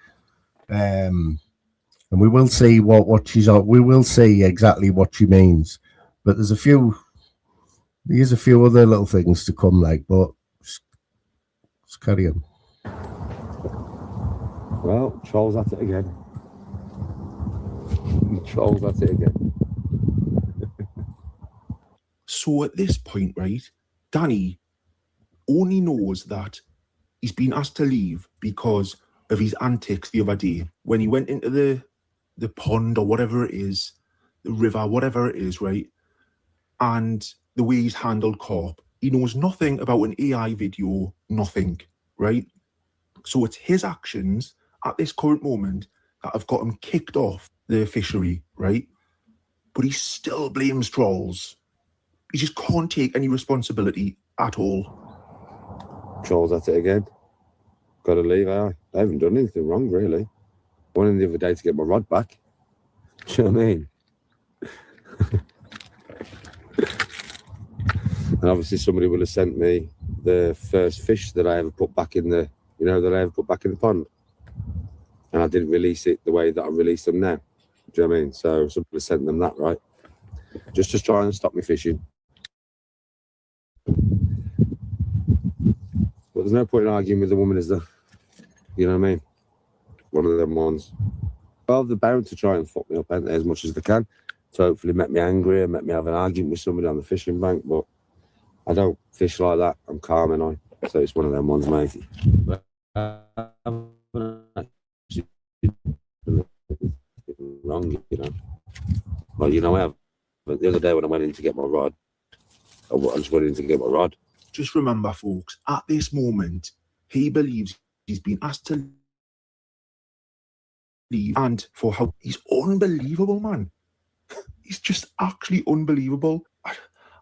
And we will see what she's on. We will see exactly what she means. But there's a few other little things to come, but let's carry on. Well, Charles at it again. Charles at it again. So at this point, right, Danny only knows that he's been asked to leave because of his antics the other day when he went into the pond or whatever it is, the river, whatever it is, right? And the way he's handled carp. He knows nothing about an AI video, nothing, right? So it's his actions at this current moment that have got him kicked off the fishery, right? But he still blames trolls. He just can't take any responsibility at all. Trolls at it again. Got to leave, I haven't done anything wrong, really. I went in the other day to get my rod back. Do you know what I mean? And obviously somebody will have sent me the first fish that I ever put back in the, that I ever put back in the pond. And I didn't release it the way that I released them now. Do you know what I mean? So somebody sent them that, right? just to try and stop me fishing. But there's no point in arguing with the woman, is there? You know what I mean? One of them ones. Well, they're bound to try and fuck me up, ain't they, as much as they can. So hopefully make me angry and make me have an argument with somebody on the fishing bank. But I don't fish like that. I'm calm, and I. So it's one of them ones, mate. But, wrong, you know. Well, you know, but the other day when I went in to get my rod, I just went in to get my rod. Just remember, folks, at this moment, he believes he's been asked to leave, and for how he's unbelievable, man. He's just actually unbelievable.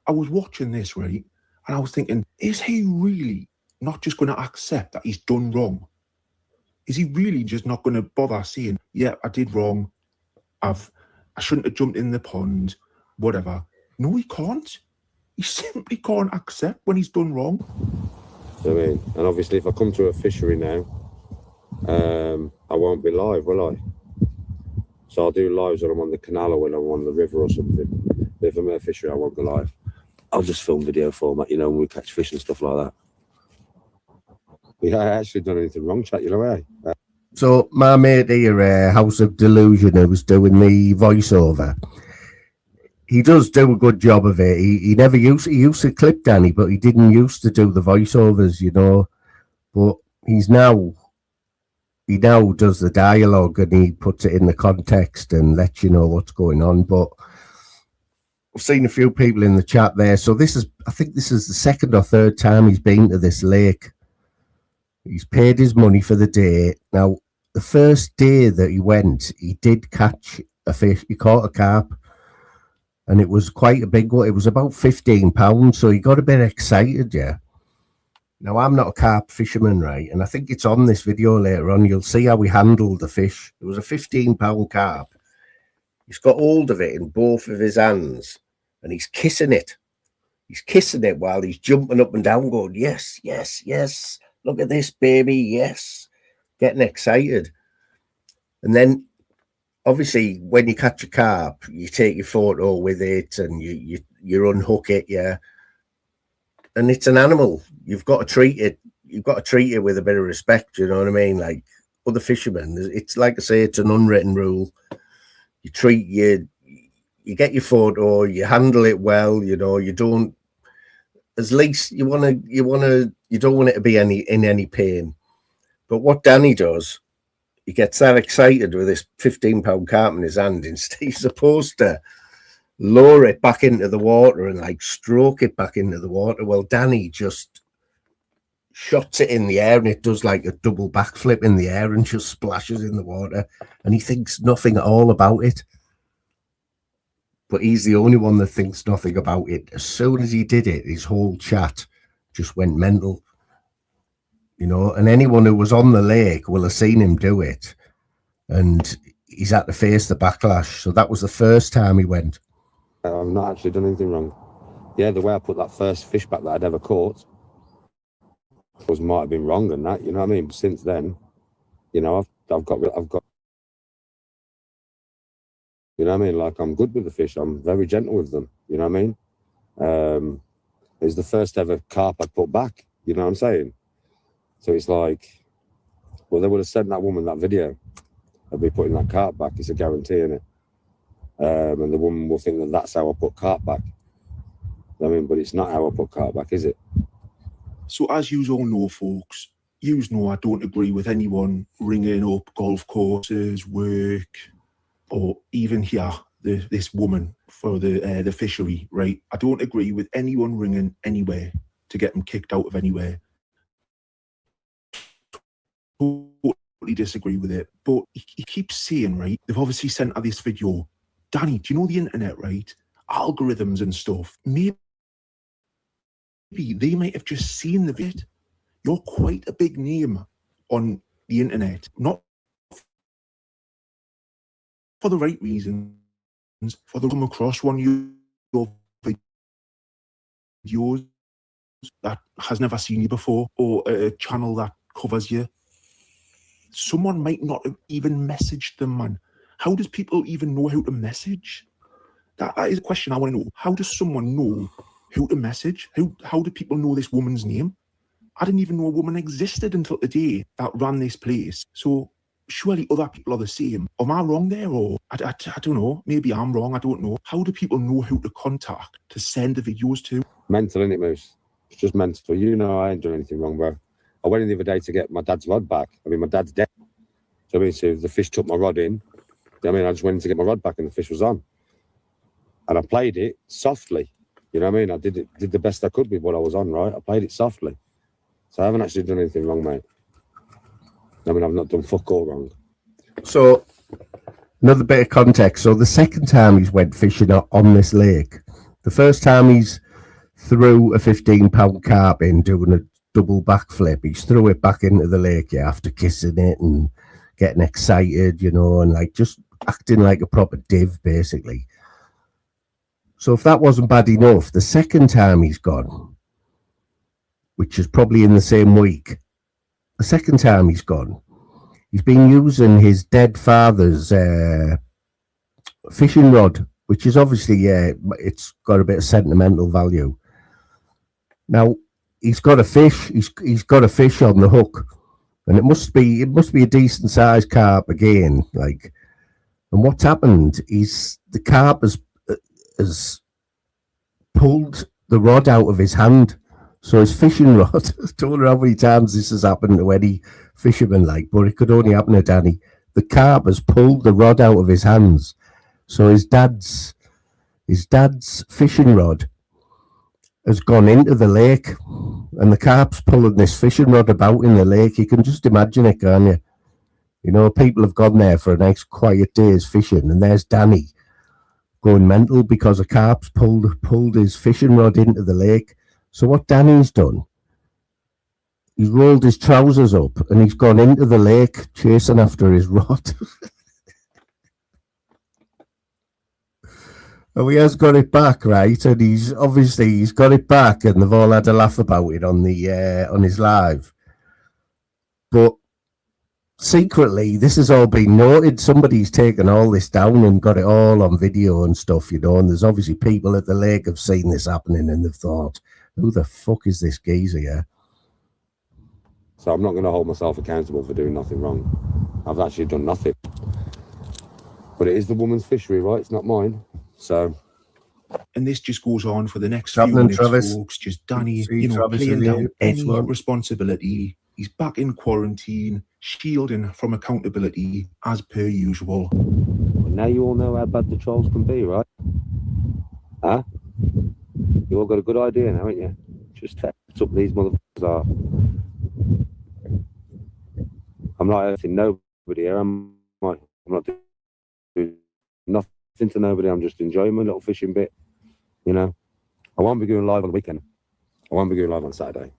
I was watching this, right, and I was thinking, is he really not just going to accept that he's done wrong? Is he really just not going to bother saying, yeah, I did wrong, I shouldn't have jumped in the pond, whatever? No, he can't. He simply can't accept when he's done wrong. I mean, and obviously if I come to a fishery now, I won't be live, will I? So I'll do lives when I'm on the canal or when I'm on the river or something. But if I'm at a fishery, I won't go live. I'll just film video format, you know, when we catch fish and stuff like that. Yeah, I actually done anything wrong, chat, you know, eh? So my mate here, House of Delusion, who was doing the voiceover, he does do a good job of it. He never used to clip Danny, but he didn't used to do the voiceovers, you know. But he now does the dialogue, and he puts it in the context and lets you know what's going on. But I've seen a few people in the chat there. So I think this is the second or third time he's been to this lake. He's paid his money for the day. Now, the first day that he went, he did catch a fish. He caught a carp, and it was quite a big one. It was about 15 pounds, so he got a bit excited, yeah. Now, I'm not a carp fisherman, right? And I think it's on this video later on. You'll see how we handled the fish. It was a 15-pound carp. He's got hold of it in both of his hands, and he's kissing it. He's kissing it while he's jumping up and down, going, yes, yes, yes. Look at this, baby, yes. Getting excited. And then, obviously, when you catch a carp, you take your photo with it and you unhook it, yeah. And it's an animal. You've got to treat it. You've got to treat it with a bit of respect, you know what I mean? Like other fishermen, it's like I say, it's an unwritten rule. You treat you get your photo, you handle it well, you know, you don't, as least you don't want it to be in any pain. But what Danny does, he gets that excited with this 15-pound carp in his hand. Instead, he's supposed to lower it back into the water and like stroke it back into the water. Well, Danny just shots it in the air, and it does like a double backflip in the air and just splashes in the water, and he thinks nothing at all about it. But he's the only one that thinks nothing about it. As soon as he did it, his whole chat just went mental. You know, and anyone who was on the lake will have seen him do it. And he's had to face the backlash. So that was the first time he went. I've not actually done anything wrong. Yeah, the way I put that first fish back that I'd ever caught might have been wrong and that, you know what I mean? But since then, you know, I've got, you know what I mean? Like, I'm good with the fish. I'm very gentle with them, you know what I mean? It was the first ever carp I put back, you know what I'm saying? So it's like, well, they would have sent that woman that video of me putting that carp back. It's a guarantee, innit? And the woman will think that that's how I put carp back. I mean, but it's not how I put carp back, is it? So as you all know, folks, you know I don't agree with anyone ringing up golf courses, work, or even here, this woman for the fishery, right? I don't agree with anyone ringing anywhere to get them kicked out of anywhere. Totally disagree with it. But he keeps saying, right, they've obviously sent out this video. Danny, do you know the internet, right? Algorithms and stuff. Maybe they might have just seen the video. You're quite a big name on the internet. Not for the right reasons, for the come across one your videos that has never seen you before, or a channel that covers you. Someone might not have even messaged them, man. How does people even know how to message? That is a question I want to know. How does someone know who to message? How do people know this woman's name? I didn't even know a woman existed until today that ran this place. So surely other people are the same. Am I wrong there? Or I don't know. Maybe I'm wrong. I don't know. How do people know who to contact to send the videos to? Mental, innit, Moose? It's just mental. You know I ain't doing anything wrong, bro. I went in the other day to get my dad's rod back. I mean, my dad's dead. So I mean, so the fish took my rod in. I mean, I just went in to get my rod back and the fish was on. And I played it softly. You know what I mean? I did the best I could with what I was on, right? I played it softly. So I haven't actually done anything wrong, mate. I mean, I've not done fuck all wrong. So, another bit of context. So, the second time he's went fishing on this lake, the first time he's threw a 15-pound carp in doing a double backflip, he's threw it back into the lake, yeah, after kissing it and getting excited, you know, and like just acting like a proper div, basically. So, if that wasn't bad enough, the second time he's gone, which is probably in the same week, the second time he's gone, he's been using his dead father's fishing rod, which is obviously, it's got a bit of sentimental value. Now, he's got a fish, he's got a fish on the hook, and it must be a decent sized carp again, like, and what's happened is the carp has pulled the rod out of his hand. So his fishing rod, I don't know how many times this has happened to any fisherman, like, but it could only happen to Danny. The carp has pulled the rod out of his hands. So his dad's fishing rod has gone into the lake, and the carp's pulling this fishing rod about in the lake. You can just imagine it, can't you? You know, people have gone there for a nice quiet day's fishing, and there's Danny going mental because a carp's pulled his fishing rod into the lake. So what Danny's done, he's rolled his trousers up and he's gone into the lake chasing after his rod. And he has got it back, right? And he's got it back, and they've all had a laugh about it on his live. But secretly, this has all been noted. Somebody's taken all this down and got it all on video and stuff, you know. And there's obviously people at the lake have seen this happening and they've thought, who the fuck is this geezer, yeah? So I'm not going to hold myself accountable for doing nothing wrong. I've actually done nothing. But it is the woman's fishery, right? It's not mine. So... And this just goes on for the next few minutes, folks. Just Danny, playing down any responsibility. He's back in quarantine, shielding from accountability as per usual. Well, now you all know how bad the trolls can be, right? Huh? You all got a good idea now, haven't you? Just text up these motherfuckers are. I'm not hurting nobody here, am I? I'm not doing nothing to nobody. I'm just enjoying my little fishing bit. You know, I won't be going live on the weekend. I won't be going live on Saturday.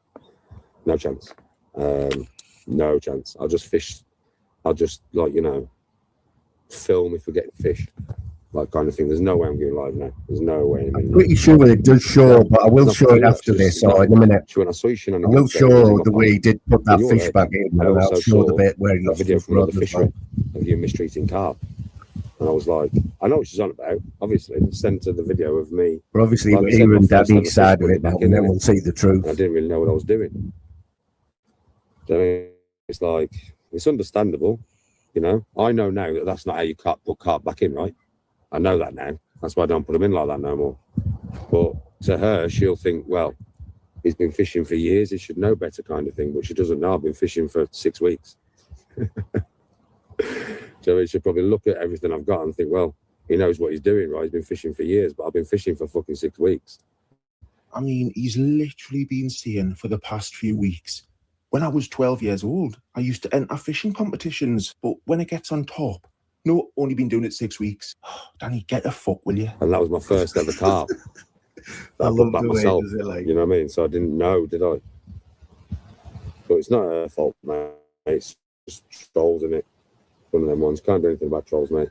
No chance. No chance. I'll just fish. I'll just, like, you know, film if we get fish. Like, kind of thing. There's no way I'm going live now. There's no way. I'm pretty sure it does show, but I will show it after this or in a minute. When I saw you I will show the way he did put that fish back in, and I'll show the bit where he lost video his from another rod as fishery well. of you mistreating carp. And I was like, I know what she's on about, obviously. Sent her the video of me. But obviously, Like I we're said, hearing my first Daddy's ever side of fish it now, back and in, then innit? we'll see the truth. And I didn't really know what I was doing. Do you know what I mean? It's like, it's understandable, you know. I know now that that's not how you put carp back in, right? I know that now. That's why I don't put them in like that no more. But to her, she'll think, well, he's been fishing for years. He should know better, kind of thing. But she doesn't know. I've been fishing for 6 weeks. So he should probably look at everything I've got and think, well, he knows what he's doing, right? He's been fishing for years, but I've been fishing for fucking 6 weeks. I mean, he's literally been saying for the past few weeks, when I was 12 years old, I used to enter fishing competitions, but when it gets on top, no, only been doing it 6 weeks. Danny, get a fuck, will you? And that was my first ever carp. I put back myself, you know what I mean? So I didn't know, did I? But it's not her fault, mate. It's just trolls, isn't it? One of them ones. Can't do anything about trolls, mate.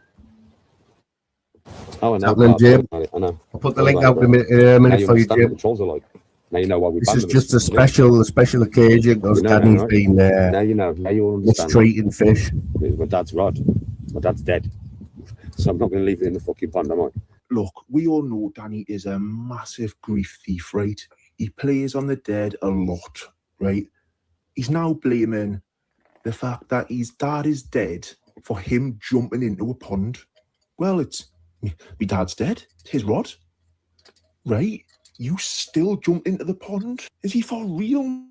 Oh, I know. Jim. I know. I'll put the link out in a minute for you, Jim. What the trolls are like. Now you know why we This banned is them. just a special occasion because You know, Danny's right? been Now you know. Now you all understand. mistreating fish. It was my dad's rod. My dad's dead. So I'm not going to leave it in the fucking pond, am I? look, we all know Danny is a massive grief thief, right? He plays on the dead a lot, right? He's now blaming the fact that his dad is dead for him jumping into a pond. Well, it's my dad's dead. It's his rod, right? You still jumped into the pond? Is he for real?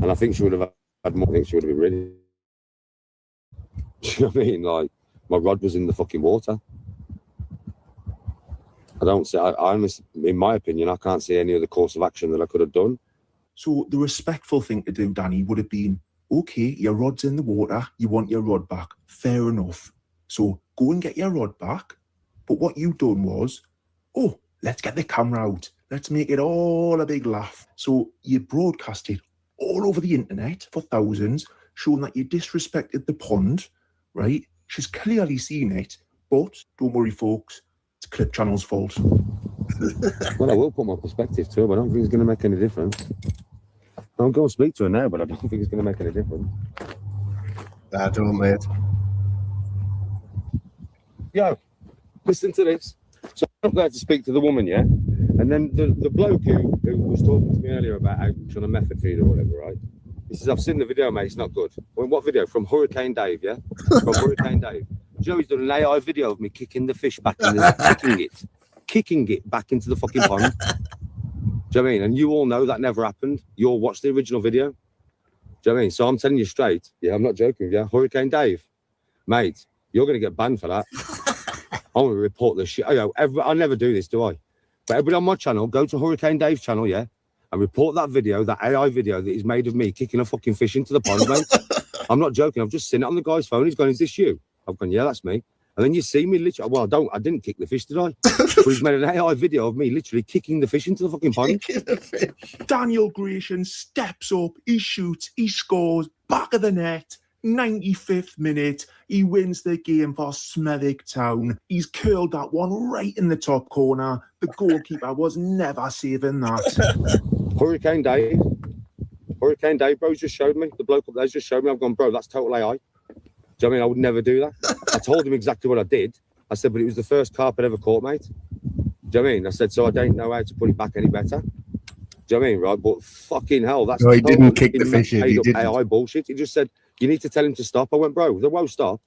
And I think she would have had more. I think she would have been really. Do you know what I mean? Like, my rod was in the fucking water. I don't see. In my opinion, I can't see any other course of action that I could have done. So the respectful thing to do, Danny, would have been, okay, your rod's in the water, you want your rod back. Fair enough. So go and get your rod back. But what you done was, oh, let's get the camera out. Let's make it all a big laugh. So you broadcast it all over the internet for thousands, showing that you disrespected the pond, right? She's clearly seen it, but don't worry, folks, it's Clip Channel's fault. Well, I will put my perspective to her, but I don't think it's going to make any difference. I'll go and speak to her now, but I don't think it's going to make any difference. I don't, mate. Yo, listen to this. So I'm glad to speak to the woman, yeah? And then the bloke who was talking to me earlier about how she's on a method feed or whatever, right? He says, I've seen the video, mate, it's not good. Well, what video? From Hurricane Dave, yeah? From Hurricane Dave. Do you know he's done an AI video of me kicking the fish back in the... kicking it back into the fucking pond. Do you know what I mean? And you all know that never happened. You all watched the original video. Do you know what I mean? So I'm telling you straight, yeah, I'm not joking, yeah? Hurricane Dave, mate, you're going to get banned for that. I'm going to report this shit. I never do this, do I? But everybody on my channel, go to Hurricane Dave's channel, yeah? And report that video, that AI video that is made of me kicking a fucking fish into the pond, mate. I'm not joking. I've just seen it on the guy's phone. He's gone, is this you? I've gone, yeah, that's me. And then you see me literally, well, I didn't kick the fish, did I? But he's made an AI video of me literally kicking the fish into the fucking pond. Daniel Grayson steps up, he shoots, he scores, back of the net, 95th minute, he wins the game for Smethwick Town. He's curled that one right in the top corner. The goalkeeper was never saving that. Hurricane Dave, bro's just showed me. The bloke up there's just showed me. I've gone, bro, that's total AI. Do you know what I mean? I would never do that. I told him exactly what I did. I said, but it was the first carp I'd ever caught, mate. Do you know what I mean? I said, so I don't know how to put it back any better. Do you know what I mean? Right? But fucking hell, that's... No, he didn't kick the fish in. He didn't. AI bullshit. He just said, you need to tell him to stop. I went, bro, they won't stop.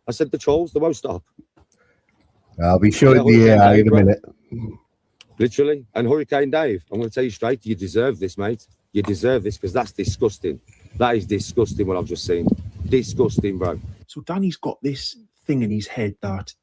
I said, the trolls, they won't stop. I'll be showing the AI in a minute. Literally. And Hurricane Dave, I'm going to tell you straight, you deserve this, mate. You deserve this because that's disgusting. That is disgusting what I've just seen. Disgusting, bro. So Danny's got this thing in his head that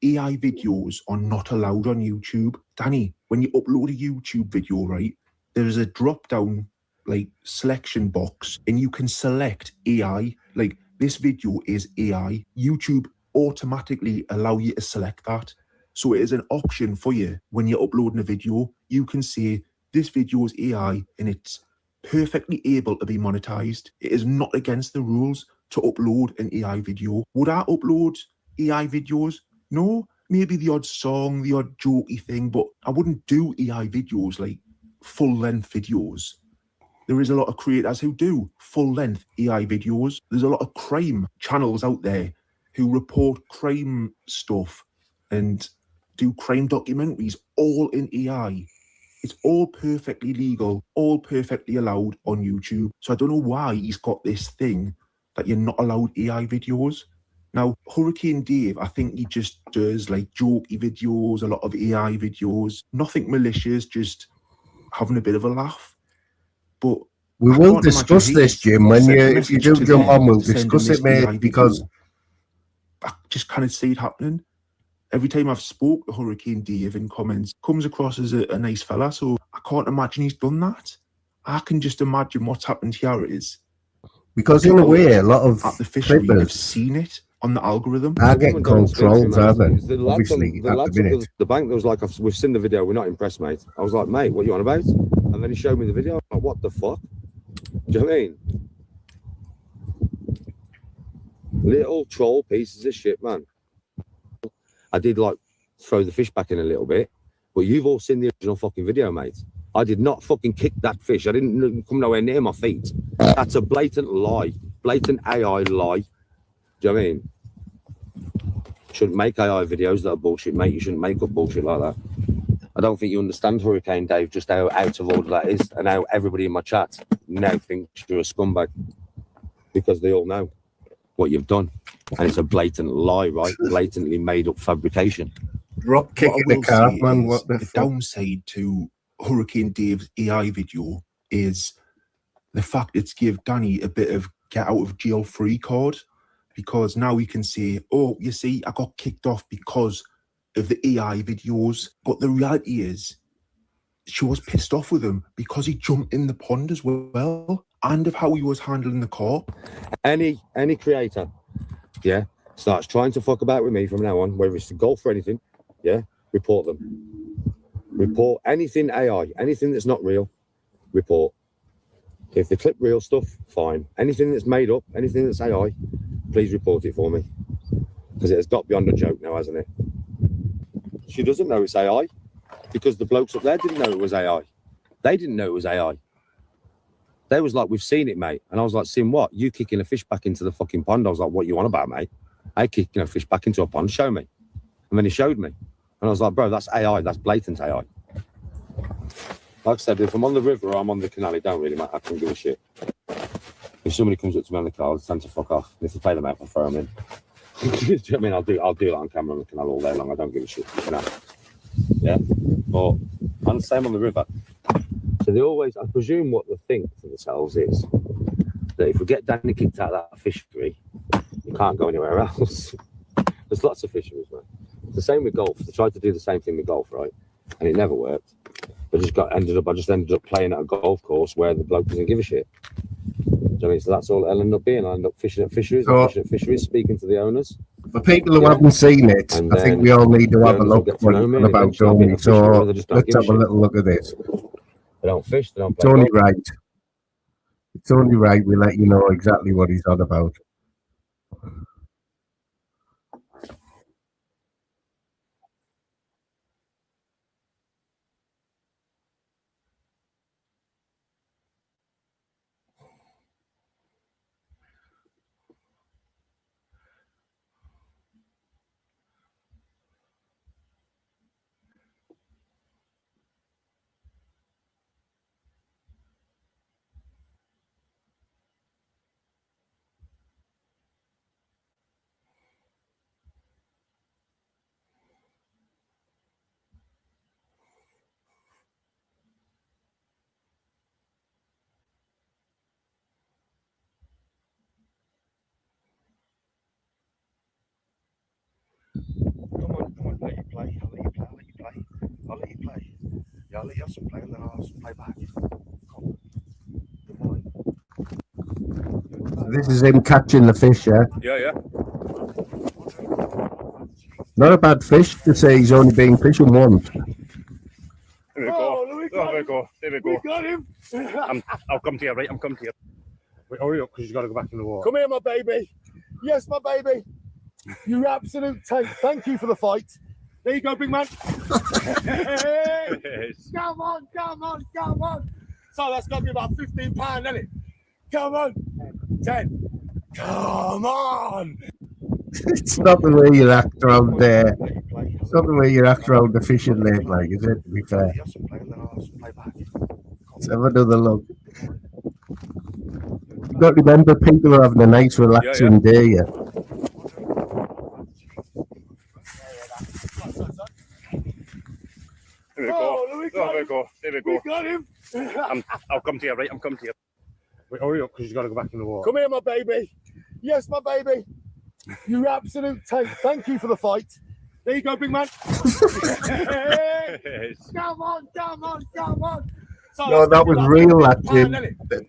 AI videos are not allowed on YouTube. Danny, when you upload a YouTube video, right, there's a drop-down like selection box and you can select AI. Like, this video is AI. YouTube automatically allow you to select that. So it is an option for you when you're uploading a video. You can say, this video is AI and it's perfectly able to be monetized. It is not against the rules to upload an AI video. Would I upload AI videos? No, maybe the odd song, the odd jokey thing, but I wouldn't do AI videos like full-length videos. There is a lot of creators who do full-length AI videos. There's a lot of crime channels out there who report crime stuff and do crime documentaries all in AI. It's all perfectly legal, all perfectly allowed on YouTube. So I don't know why he's got this thing that you're not allowed AI videos. Now, Hurricane Dave, I think he just does like jokey videos, a lot of AI videos, nothing malicious, just having a bit of a laugh. But we will discuss this, Jim, when if you do jump on, we'll discuss it, mate, because I just kind of see it happening. Every time I've spoke to Hurricane Dave in comments, comes across as a nice fella, so I can't imagine he's done that. I can just imagine what's happened here is... Because in a way, a lot of at the fishery have seen it on the algorithm. I get controlled, haven't they? Obviously, the bank that was like, we've seen the video, we're not impressed, mate. I was like, mate, what are you on about? And then he showed me the video. I'm like, what the fuck? Do you know what I mean? Little troll pieces of shit, man. I did like throw the fish back in a little bit, but you've all seen the original fucking video, mate. I did not fucking kick that fish. I didn't come nowhere near my feet. That's a blatant lie, blatant AI lie. Do you know what I mean? Shouldn't make AI videos that are bullshit, mate. You shouldn't make up bullshit like that. I don't think you understand, Hurricane Dave, just how out of order that is, and how everybody in my chat now thinks you're a scumbag because they all know what you've done, and it's a blatant lie, right? Blatantly made up fabrication. Drop What I kicking the will car, say man. is What the the fuck? downside to Hurricane Dave's AI video is the fact it's give Danny a bit of get out of jail free card, because now he can say, oh, you see, I got kicked off because of the AI videos. But the reality is, she was pissed off with him because he jumped in the pond as well, and of how he was handling the car. Any creator, yeah, starts trying to fuck about with me from now on, whether it's to golf or anything, yeah, report them. Report anything AI, anything that's not real, report. If they clip real stuff, fine. Anything that's made up, anything that's AI, please report it for me. Because it has got beyond a joke now, hasn't it? She doesn't know it's AI because the blokes up there didn't know it was AI. They didn't know it was AI. They was like, we've seen it, mate. And I was like, seen what? You kicking a fish back into the fucking pond. I was like, what you on about, mate? I kicking a fish back into a pond. Show me. And then he showed me. And I was like, bro, that's AI. That's blatant AI. Like I said, if I'm on the river or I'm on the canal, it don't really matter. I can give a shit. If somebody comes up to me on the car, it's time to fuck off. If they pay them out, I'll throw them in. Do you know what I mean? I'll do that on camera on the canal all day long. I don't give a shit. You know? Yeah? But I'm the same on the river. So they always, I presume what they think to themselves is that if we get Danny kicked out of that fishery, you can't go anywhere else. There's lots of fisheries, man. It's the same with golf. They tried to do the same thing with golf, right? And it never worked. I just ended up playing at a golf course where the bloke doesn't give a shit. Do you know what I mean? So that's all it'll end up being. I end up fishing at fisheries, speaking to the owners. For people who Yeah. haven't seen it, And I think then we all need to the have a owners will look get at to what know it's me, all and about, eventually I'll Tony. be a fishery So where they just don't let's give a have a shit. little look at this. They don't fish, they don't It's play only golf. right. It's only right we let you know exactly what he's on about. Come on, let you play. I'll let you play. Yeah, I'll let you have some play and then I'll have some play back. So this is him catching the fish, yeah? Yeah. Not a bad fish to say he's only been fishing once. There we go. There we go. We got him. I'll come to you, right? I'm coming to you. Wait, hurry up, because you've got to go back in the water. Come here, my baby. Yes, my baby. You absolute tank. Thank you for the fight. There you go, big man. Come on. So that's got to be about £15, isn't it? Come on. 10. Come on. It's not the way you act around there. It's not the way you act around the fishing lake, like, is it? To be fair. Let's have another look. You've got to remember, people are having a nice, relaxing day, yeah. There we go. We got him. I'll come to you, right? I'm coming to you. Wait, hurry up, because you've got to go back in the water. Come here, my baby. Yes, my baby. You absolute tank. Thank you for the fight. There you go, big man. Come on. So No, that was real, that, Jim.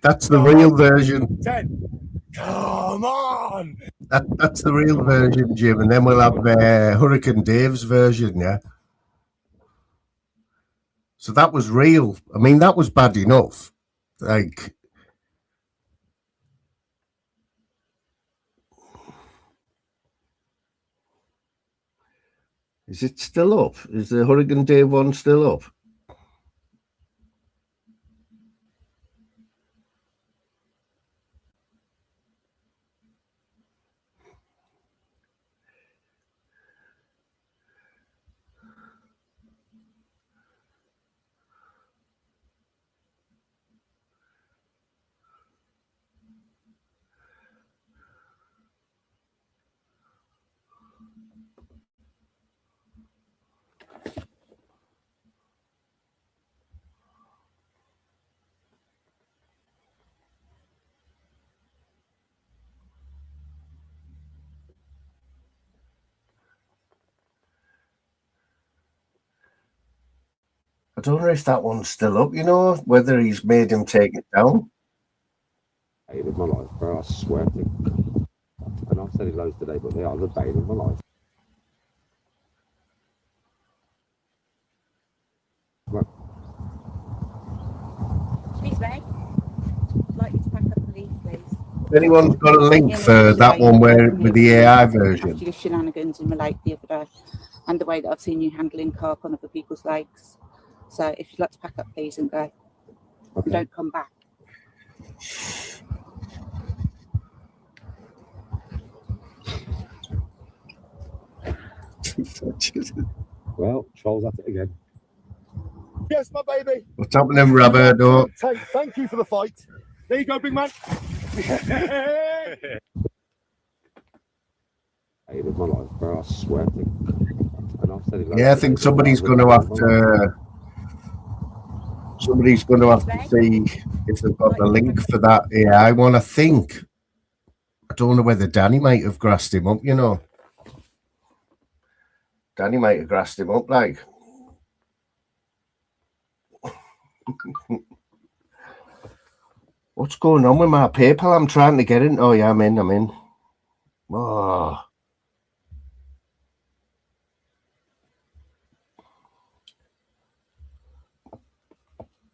That's the real version. 10. Come on. That's the real version, Jim. And then we'll have Hurricane Dave's version, yeah? So that was real. I mean, that was bad enough. Like, Is it still up? Is the Hurricane Dave one still up? I don't know if that one's still up, you know, whether he's made him take it down. Bane of my life, bro. I swear to God. And I've said it loads today, but they are the bane of my life. Right. Excuse me. I'd like you to pack up the leaf, please. Anyone's got a link for that one where with the AI version? After your shenanigans in the lake the other day, and the way that I've seen you handling carp on other people's lakes. So if you'd like to pack up, please, and go. Okay. And don't come back. Well, Charles at it again. Yes, my baby. What's happening, Roberto? Thank you for the fight. There you go, big man. Bane of my life, bro. I swear to God. And I've said it loads Yeah, I today, think but somebody's they are going the to bane have of my life. to. Somebody's going to have to see if they've got the link for that AI one. I think. I don't know whether Danny might have grassed him up, you know. Danny might have grassed him up, like. What's going on with my PayPal? I'm trying to get in. Oh, yeah, I'm in. Oh.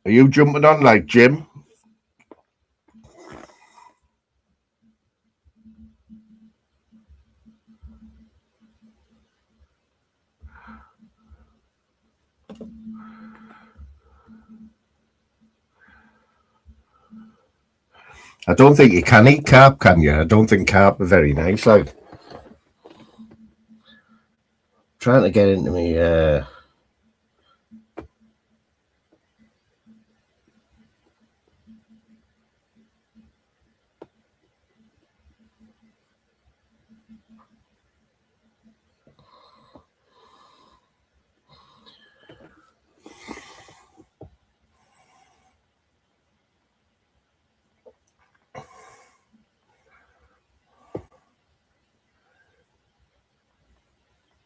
Are you jumping on like Jim? I don't think you can eat carp, can you? I don't think carp are very nice. Like, trying to get into me.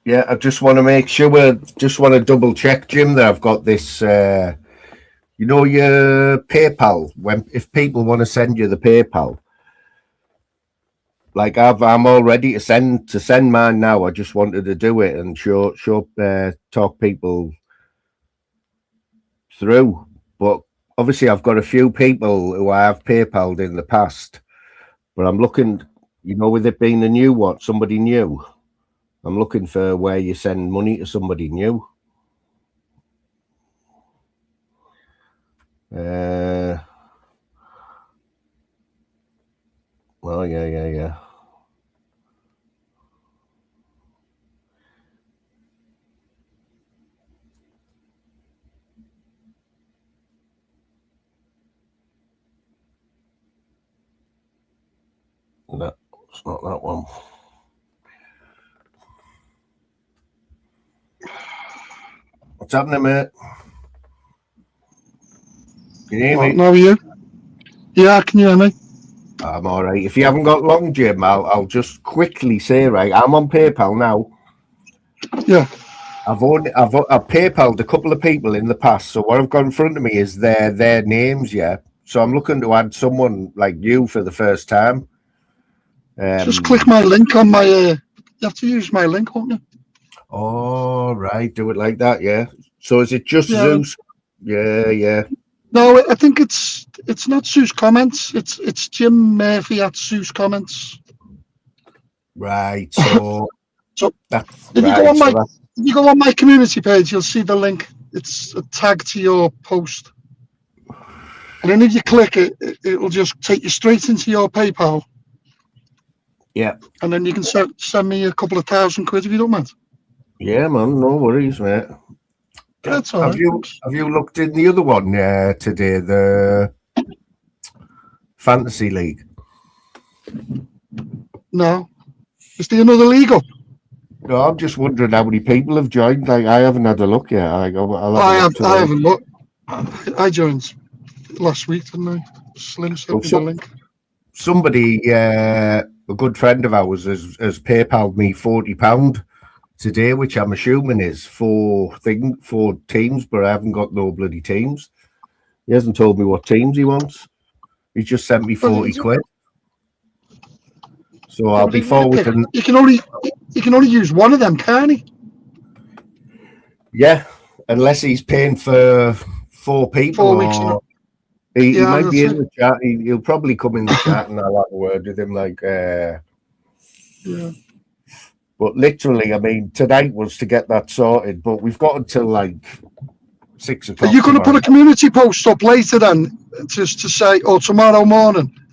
Yeah, I just want to make sure just want to double check, Jim, that I've got this. You know, your PayPal. If people want to send you the PayPal, like I'm all ready to send mine now. I just wanted to do it and talk people through. But obviously, I've got a few people who I have PayPal'd in the past. But I'm looking, you know, with it being a new one, somebody new. I'm looking for where you send money to somebody new. Well, yeah. No, it's not that one. What's happening, mate? Can you hear me? Now you? Yeah, can you hear me? I'm all right. If you haven't got long, Jim, I'll just quickly say, right, I'm on PayPal now. Yeah. I've PayPal'd a couple of people in the past, so what I've got in front of me is their names, yeah. So I'm looking to add someone like you for the first time. Just click my link on my. You have to use my link, won't you? Oh, right. Do it like that, yeah. So is it just Yeah. Zeus? Yeah. No, I think it's not Zeus Comments. It's Jim Murphy at Zeus Comments. Right. So So that's if right. you go on So my that's you go on my community page, you'll see the link. It's a tag to your post. And then if you click it, it'll just take you straight into your PayPal. Yeah. And then you can send me a couple of £1,000 if you don't mind. Yeah, man, no worries, mate. That's all Have right. you looked in the other one today, the Fantasy League? No. Is there another league up? No, I'm just wondering how many people have joined. Like, I haven't had a look yet. I haven't looked. I joined last week, didn't I? Slim sent me the link. Somebody, a good friend of ours, has PayPal'd me £40 today, which I'm assuming is for teams, but I haven't got no bloody teams. He hasn't told me what teams he wants. He's just sent me 40 quid. So I'll be forwarding. You can only use one of them, can't he? Yeah, unless he's paying for 4 people. 4 weeks. He might be in the chat. He'll probably come in the chat and I'll have a word with him. Yeah. But literally, I mean, tonight was to get that sorted, but we've got until like 6 o'clock. Are you going to put a community post up later then, just to say, or tomorrow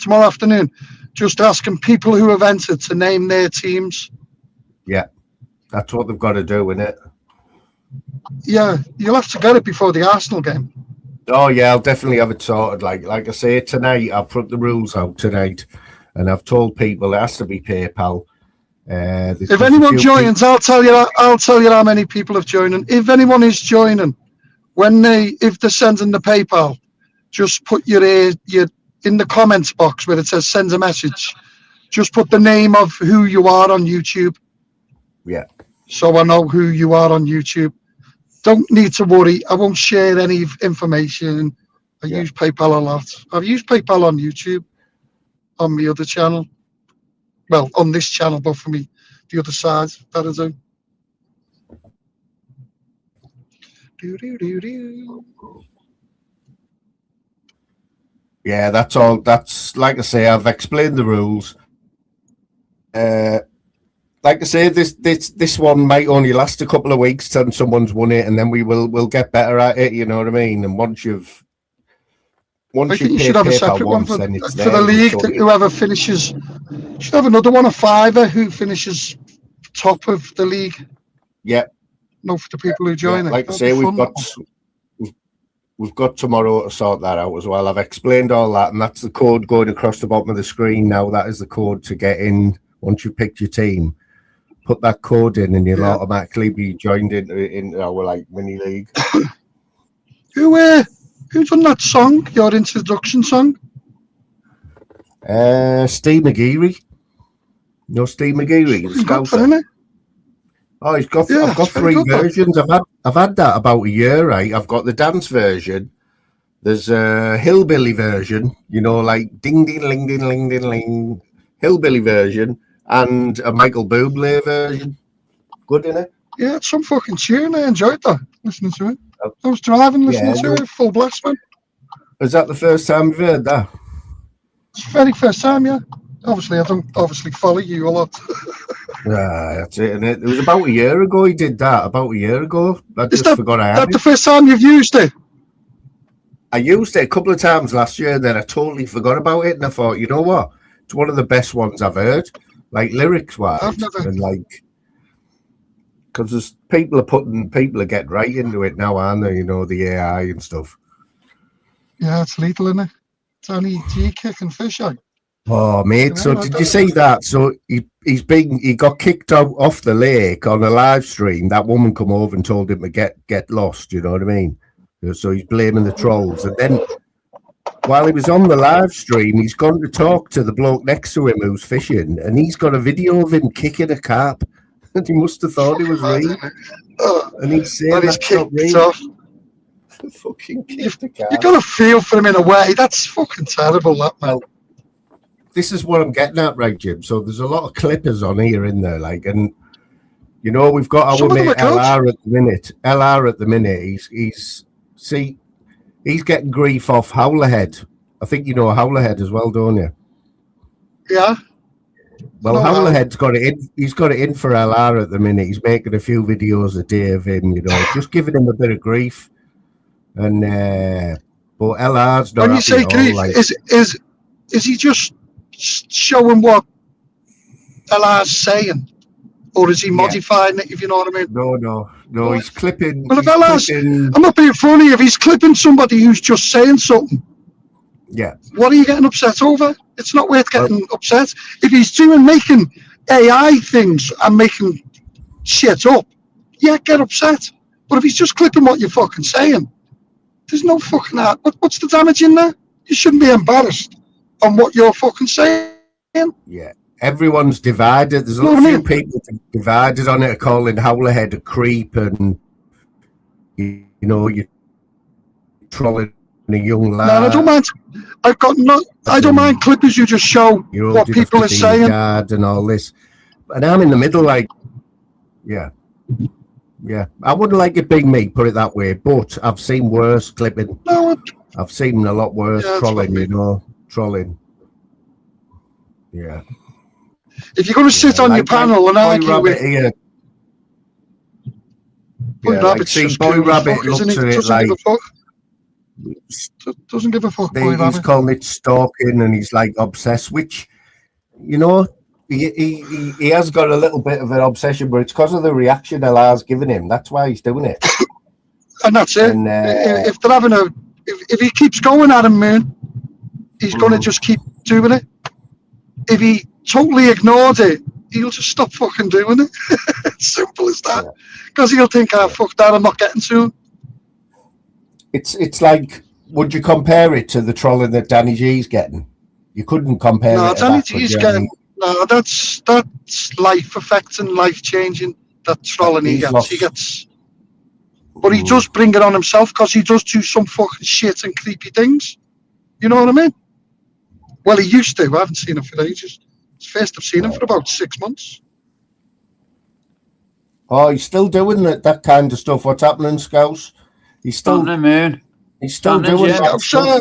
afternoon, just asking people who have entered to name their teams? Yeah, that's what they've got to do, isn't it? Yeah, you'll have to get it before the Arsenal game. Oh yeah, I'll definitely have it sorted. Like I say, tonight I'll put the rules out tonight, and I've told people it has to be PayPal. If anyone joins, I'll tell you how many people have joined. And if anyone is joining, if they're sending the PayPal, just put your in the comments box where it says send a message. Just put the name of who you are on YouTube. Yeah. So I know who you are on YouTube. Don't need to worry. I won't share any information. I use PayPal a lot. I've used PayPal on YouTube, on my other channel. Well, on this channel, but for me, the other side that I do. Yeah, that's all. That's like I say, I've explained the rules. Like I say, this one might only last a couple of weeks till someone's won it, and then we'll get better at it. You know what I mean? And once you should have a separate one for the league. Whoever finishes, should have another one, a fiver who finishes top of the league. Yeah. No, for the people who join it. Like I say, we've got tomorrow to sort that out as well. I've explained all that, and that's the code going across the bottom of the screen now. That is the code to get in once you picked your team. Put that code in, and you'll automatically be joined into our like mini league. Who done that song? Your introduction song? Steve McGeary. No, Steve McGeary. Oh, I've got 3 versions. I've had that about a year, right? I've got the dance version. There's a hillbilly version, like ding ding ling ding ling ding ling, hillbilly version, and a Michael Bublé version. Good, innit? Yeah, it's some fucking tune. I enjoyed that, listening to it. I was driving, listening to it, full blast, man. Is that the first time you've heard that? It's the very first time, yeah. Obviously, I don't follow you a lot. That's it, innit? It was about a year ago he did that. About a year ago. I just forgot I had it. Is that the first time you've used it? I used it a couple of times last year, then I totally forgot about it, and I thought, you know what? It's one of the best ones I've heard, like lyrics-wise. I've never... And like... Because people are getting right into it now, aren't they? The AI and stuff. Yeah, it's lethal, isn't it? It's only G-kicking fish out. Oh, mate! So did you see that? So he got kicked out off the lake on a live stream. That woman come over and told him to get lost. You know what I mean? So he's blaming the trolls. And then while he was on the live stream, he's gone to talk to the bloke next to him who's fishing, and he's got a video of him kicking a carp. And he must have thought it was real. And he's saying that's not real. Fucking kicked a carp. You got to feel for him in a way. That's fucking terrible, that, man. This is what I'm getting at, right, Jim? So there's a lot of clippers on here in there, like, and we've got our mate LR at the minute. LR at the minute, he's getting grief off Howlerhead. I think you know Howlerhead as well, don't you? Yeah. Well, No, Howlerhead's got it in. He's got it in for LR at the minute. He's making a few videos a day of him, just giving him a bit of grief. And but LR's not. When you say grief, is he just showing what LR's saying, or is he modifying it? If you know what I mean? No. He's clipping. Well, if LR's, I'm not being funny. If he's clipping somebody who's just saying something, yeah. What are you getting upset over? It's not worth getting upset. If he's making AI things and making shit up, yeah, get upset. But if he's just clipping what you're fucking saying, there's no fucking art. What's the damage in there? You shouldn't be embarrassed on what you're fucking saying. Yeah, everyone's divided. There's a few people divided on it, calling Howlerhead a creep, and you're trolling a young lad. No, I don't mind. I don't mind clippers. You just show what people are saying and all this. And I'm in the middle, like, yeah. I wouldn't like it being me, put it that way. But I've seen worse clipping. No, I've seen a lot worse trolling. Trolling. Yeah. If you're going to sit on your panel and argue with Boy Rabbit looks at it like doesn't give a fuck. He's calling it stalking, and he's like obsessed, which he has got a little bit of an obsession, but it's because of the reaction LR's giving him. That's why he's doing it. And that's it. And, if they're having if he keeps going at him, Moon, he's going to just keep doing it. If he totally ignored it, he'll just stop fucking doing it. Simple as that. Because he'll think, fuck that, I'm not getting to him. It's like, would you compare it to the trolling that Danny G's getting? You couldn't compare it to Danny G's getting... No, that's life affecting, life changing. That trolling he gets. But he does bring it on himself because he does do some fucking shit and creepy things. You know what I mean? Well, he used to. I haven't seen him for ages. It's first I've seen him for about 6 months. Oh, he's still doing that kind of stuff. What's happening, Scouse? He's still man. He's still doing that stuff.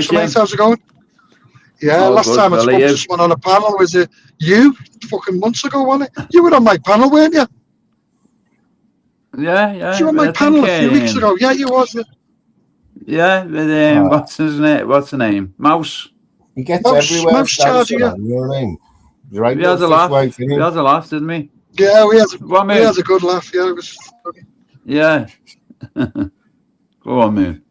Scouse, how's it going? Yeah, last time I spoke to someone on a panel, was it you? Fucking months ago, wasn't it? You were on my panel, weren't you? Yeah. You were on my panel a few weeks ago. Yeah, you was. Yeah, with what's his name? What's the name? Mouse. He gets everywhere. Mouse charger, you know what I mean? Right. We had a laugh. We had a laugh, didn't we? Yeah, we had a good laugh. Yeah, it was funny. Yeah. Go on, man.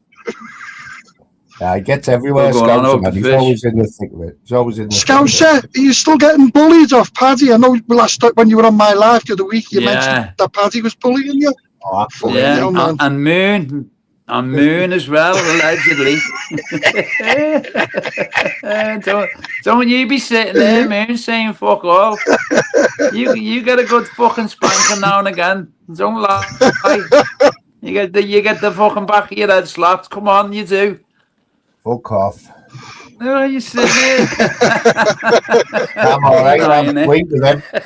Yeah, he gets everywhere. Scouser, he's always in the thick of it. He's always in the Scouser, are you still getting bullied off Paddy? I know last when you were on my live the other week, you mentioned that Paddy was bullying you. Oh, yeah, and Moon as well, allegedly. don't you be sitting there, Moon, saying fuck all. You get a good fucking spanking now and again. Don't lie. You get the fucking back of your head slapped. Come on, you do. Fuck off. No, you sit here. I'm all right.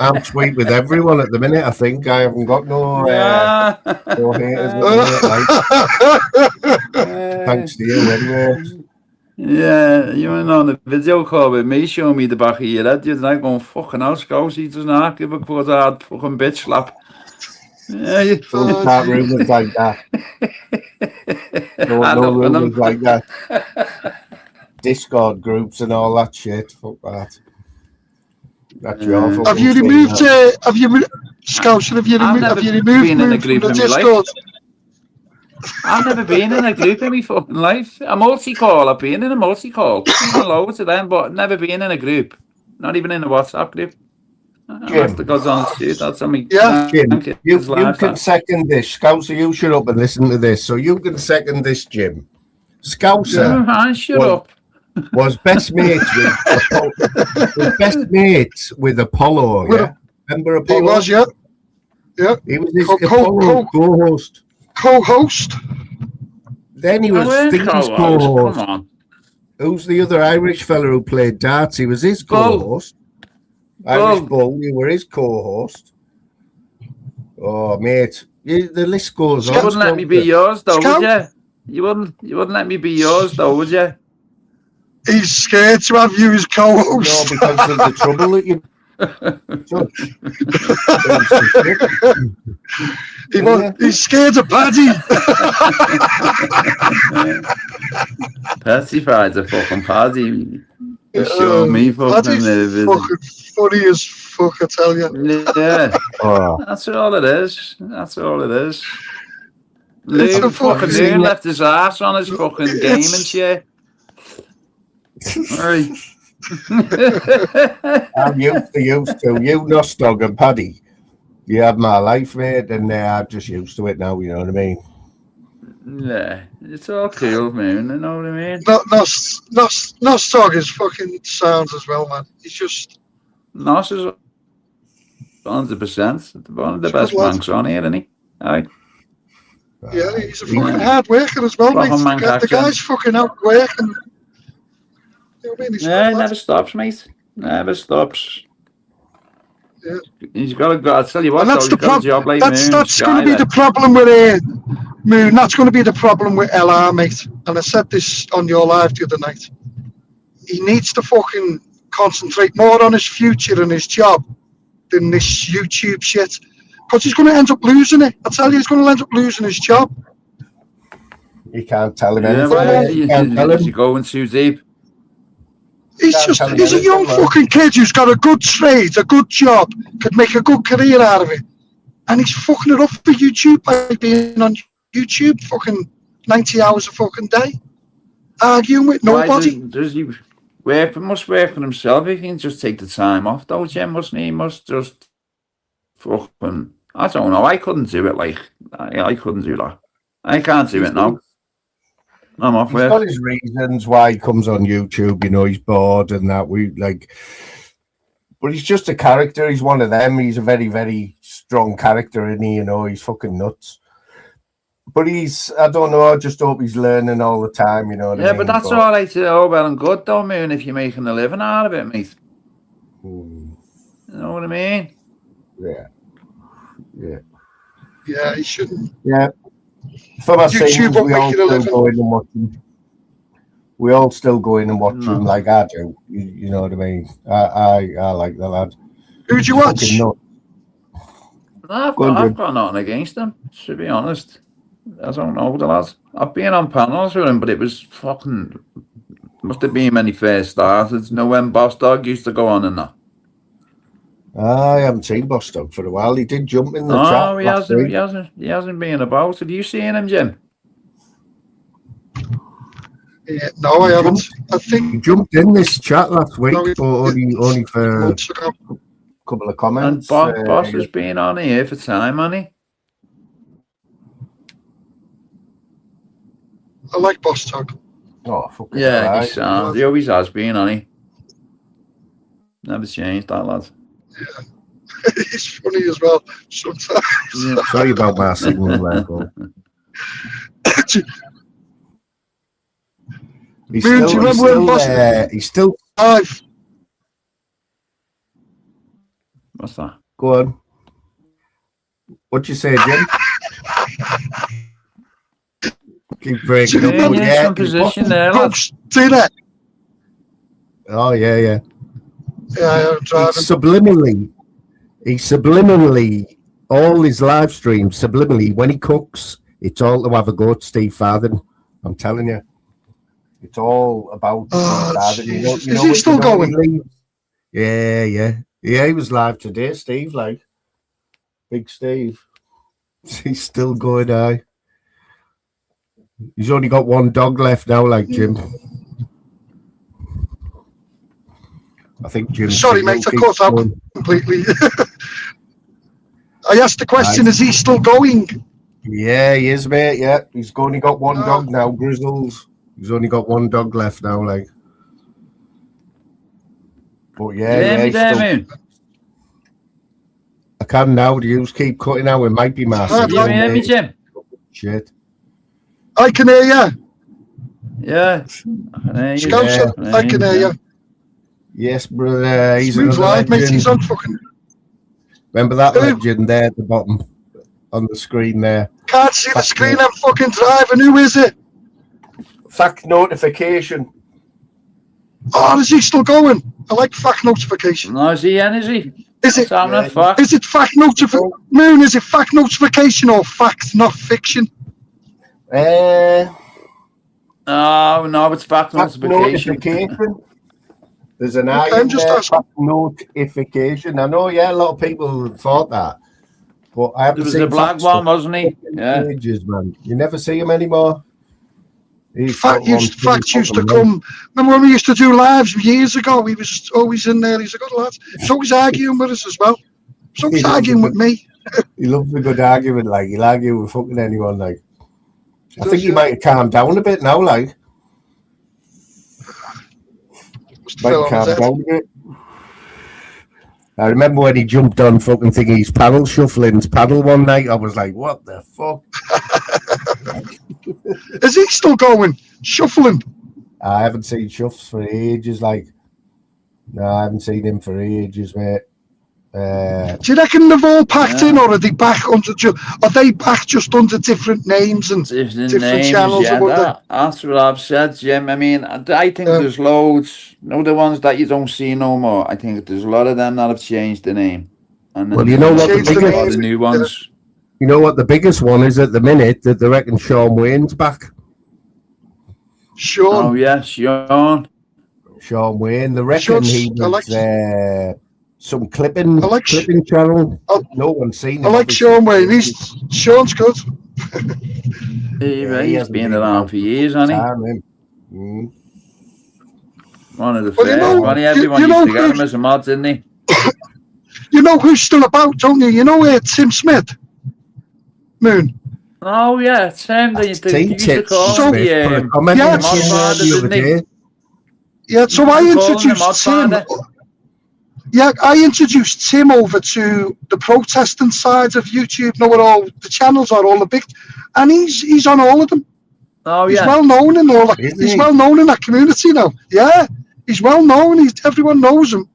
I'm sweet with everyone at the minute. I think I haven't got no haters. Thanks to you, anyway. Yeah, you went on a video call with me, showing me the back of your head. You're like going, fucking hell, Scouse, he does not give a quarter hard fucking bitch slap. Yeah, you can't rumours like that. No rumours like that. Discord groups and all that shit. Fuck that. That's your fucking Have you removed? Scouser, have you removed in a group from the Discord? I've never been in a group in my fucking life. A multi-call. I've been in a multi-call. Loads of them, but never been in a group. Not even in a WhatsApp group. Jim, goes on the street. That's something. Yeah, Jim, you can second this. Scouser, you shut up and listen to this. So you can second this, Jim. Scouser, shut up. Was best mates with Apollo. Yeah, remember Apollo? He was, yeah. He was his Apollo co-host. Then he was Sting's co-host. Come on. Who's the other Irish fella who played darts? He was his co-host. Irish Bull, you were his co-host. Oh, mate, the list goes on. You wouldn't let me be yours, though, would you? You wouldn't let me be yours, though, would you? He's scared to have you as No, co-host. because of the trouble that you He's scared of Paddy. Pacified's a fucking party. Show me fucking Paddy's nervous. fucking funny as fuck, I tell you. Yeah, Oh, that's all it is. That's all it is. It's Lou a fucking fucking- Lou left his ass on his fucking It's- gaming chair. Right. I'm used to you, Nostog and Paddy. You had my life, mate, and I'm just used to it now. You know what I mean? Yeah, it's all cool, man. You know what I mean? Nostog is fucking sounds as well, man. He's just Nos is 100%. One of the He's best good lad. monks on here, isn't he? Aye. yeah, he's a fucking hard worker as well, mate. Fucking man The action. guy's fucking out working. You know what I mean? He's Yeah, good he lad. never stops, mate. Never stops. Yeah. He's got to. I'll tell you what, And though, that's he's the got a job like That's Moon, going to be the Skyler. problem with Moon. That's going to be the problem with LR, mate. And I said this on your live the other night. He needs to fucking concentrate more on his future and his job than this YouTube shit. Because he's going to end up losing it. I tell you, he's going to end up losing his job. You can't tell him Yeah, anything. well, You can't tell you him. going too deep. He's Can't just, tell him he's a anything, young man. fucking kid who's got a good trade, a good job, could make a good career out of it. And he's fucking it up for YouTube by being on YouTube fucking 90 hours a fucking day. Arguing with Why nobody. does he work? Must work for himself. He can just take the time off, though, Jim, mustn't he? He must just fucking. I don't know. I couldn't do it. Like I couldn't do that. I can't do it now. I'm off He's got work. his reasons why he comes on YouTube. You know, he's bored and that. But he's just a character. He's one of them. He's a very, very strong character, isn't he? You know, he's fucking nuts. But I don't know. I just hope he's learning all the time. You know what I Yeah, mean? but that's all right. Oh, well and good, though, Moon. If you're making a living out of it, mate. Mm, You know what I mean? yeah. Yeah. Yeah, he shouldn't. Yeah. For my YouTube sins, won't we make all it a still living. go in and watch him. We all still go in and watch No. him like I do. You know what I mean? I like the lad. Who'd you watch? Fucking nuts. I've Go on, Jim. got nothing against him, to be honest. I don't know the lads. I've been on panels with him, but it was fucking. Must have been when he first started. You know when Boss Dog used to go on and that. I haven't seen Boss Dog for a while. He did jump in the Oh, chat. he last hasn't. week. He hasn't been about. Have you seen him, Jim? Yeah, no, I haven't. I He think jumped in this chat last week, No, he- but only for a months ago. couple of And comments. Boss has been on here for time, hasn't he? I like Boss Tog. Oh, fucking Yeah, right. he's sound. He always has been, hasn't he? Never changed that, lad. He's funny as well sometimes. Yeah. Sorry about my signal there, Paul. He's Moon, do you still, remember when Boss- he's still, I've What's that? go on. What'd you say, Jim? Keep breaking Yeah, up. you're but in yeah, some position there, lad. folks do that. Oh, yeah, yeah. Yeah, I'm driving. He subliminally, all his live streams, subliminally, when he cooks, it's all to have a go at Steve Farthing. I'm telling you. It's all about Oh, Steve Farthing. Jesus. Is he still going? leaves. Yeah, yeah. Yeah, he was live today, Steve, like. Big Steve. He's still going, aye. He's only got one dog left now, like Jim. I think Jim. Sorry, mate, I cut out completely. I asked the question, is he still going? Yeah, he is, mate. Yeah, he's only got one Oh. dog now, Grizzles. He's only got one dog left now, like. But yeah, me he's there, still, Moon. I can now. The use keep cutting out. It might be my Oh, signal, You hear me, mate. Jim? Shit. I can hear you. Yeah. I can hear you. Scouser, I can hear you. Yes, brother. He's Smooth another live, mate. He's legend. on fucking. Remember that Who? legend there at the bottom on the screen there. Can't see the Fuck screen. me. I'm fucking driving. Who is it? Fact notification. Oh, is he still going? I like fact notification. No, is he in, is he? Is What's it? happening? Fuck. Is it fact notification? Moon, is it fact notification or fact, not fiction? Oh, no, it's fact Fact notification. notification. There's an eye I'm in just there, asking. fact notification. I know, yeah, a lot of people thought that, but I haven't There was seen a black fact one, wasn't he? in Yeah. ages, man. You never see him anymore. He's Fact got one used to fucking come. Remember when we used to do lives years ago? He was always in there. He's a good lad. He's always arguing with us as well. He's always He loves arguing a with me. He loves a good argument, like he'll argue with fucking anyone. Like, I Does think he he? might have calmed down a bit now. Like, Must might fell have on his calmed head. down a bit. I remember when he jumped on fucking thingy's paddle, shuffling's paddle one night. I was like, what the fuck? Is he still going? Shuffling? I haven't seen Shuffs for ages. Like, no, I haven't seen him for ages, mate. Do you reckon they've all packed in, or are they back under? Are they back just under different names and Different different names, channels? yeah, Or what that's what I've said, Jim. I mean, I think there's loads. You know, the ones that you don't see no more. I think there's a lot of them that have changed the name. And then Well, you know what the Changed the a biggest, lot of name. new ones. you know what the biggest one is at the minute, that they reckon Sean Wayne's back. Sean? Oh, yeah, Sean. Sean Wayne, they reckon Sean's- he I was like- some clipping I like- clipping channel. I- No one's seen him. I like obviously. Sean Wayne. Sean's good. Yeah, he He's hasn't been been around around for years, hasn't he? Time, him. Mm. One of the Well, you first. know- One, you- everyone you used know to get who's- him as a mod, didn't he? You know who's still about, don't you? You know Tim Smith? Moon. Oh, yeah, it's him. They used to call So- him Smith put a the, comment yeah, in Mod the Father, other didn't he? day. Yeah, so I Call him the Mod introduced Tim. Father. Yeah, I introduced Tim over to the protesting side of YouTube. Know what all the channels are, all the big, and he's on all of them. Oh, He's yeah. well known in all that. Is He's he? well known in that community now. Yeah, he's well known. Everyone knows him,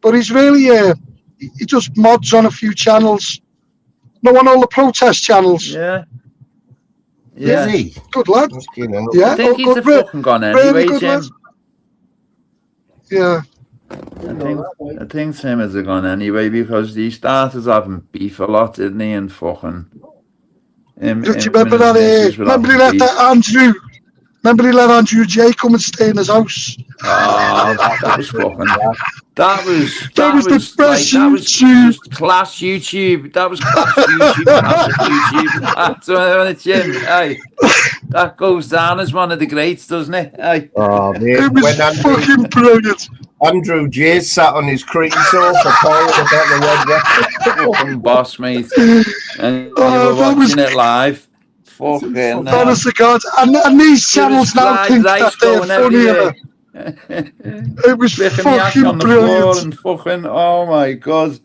but he's really he just mods on a few channels. No, on all the protest channels. Yeah. Yeah. Is he? Good lad. Fucking hell. Yeah, I think he's good, a fucking gone really anyway, good Jim. lad. Yeah. I think Tim is a gone anyway because he started having beef a lot, didn't he? And fucking. Do you remember that? Remember he let that Andrew? Remember he let Andrew J come and stay in his house? Oh, that was fucking. That was the best that was YouTube. just class YouTube. That was class YouTube. Classic YouTube. That's what it's Jim. Hey, that goes down as one of the greats, doesn't it? Hey. Oh, mate. It was When fucking brilliant. Andrew J sat on his cream sofa pouring about the red wine. Fucking boss, mate. And you Oh, were that was- watching it live. Fucking. Honest to God. And these channels now fried think rice that they're going funnier. everywhere. It was Flicking the ash fucking on the floor brilliant. and fucking. Oh my god!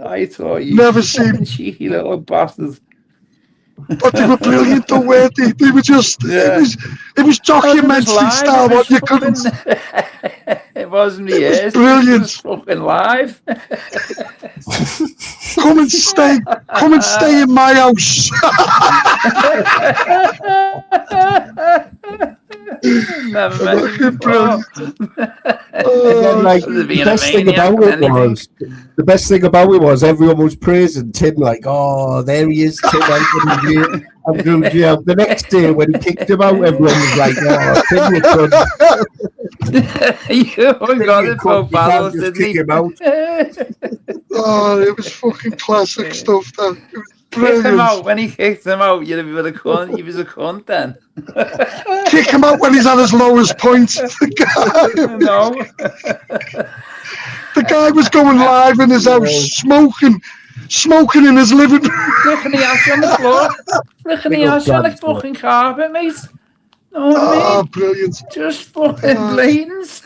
I thought you Never fucking seen- cheeky little bastards. But they were brilliant though, weren't they? They were just, Yeah. it was documentary Live, style, it what was you couldn't. fucking- It wasn't the It was ass, brilliant. It was fucking live. Come and stay in my house. Never met him Fucking before. And then, like, Should have the been a best thing maniac about or it anything. was, the best thing about it was everyone was praising Tim, like, oh, there he is, Tim Anthony J. Andrew J. The next day when he kicked him out, everyone was like, oh, Tim, you couldn't, You got you it for can't battles, just didn't kick he? him out. Oh, it was fucking classic stuff. That it was Kick him brilliant. out. When he kicked him out, you'd have been a cunt. He was a cunt then. Kick him out when he's at his lowest point. The No. guy was going live in his house, smoking in his living room. Flicking the ash on the floor. Flicking the Big up ash on the plans for it. fucking carpet, mate. Know what I Oh, mean? brilliant. Just fucking blatants.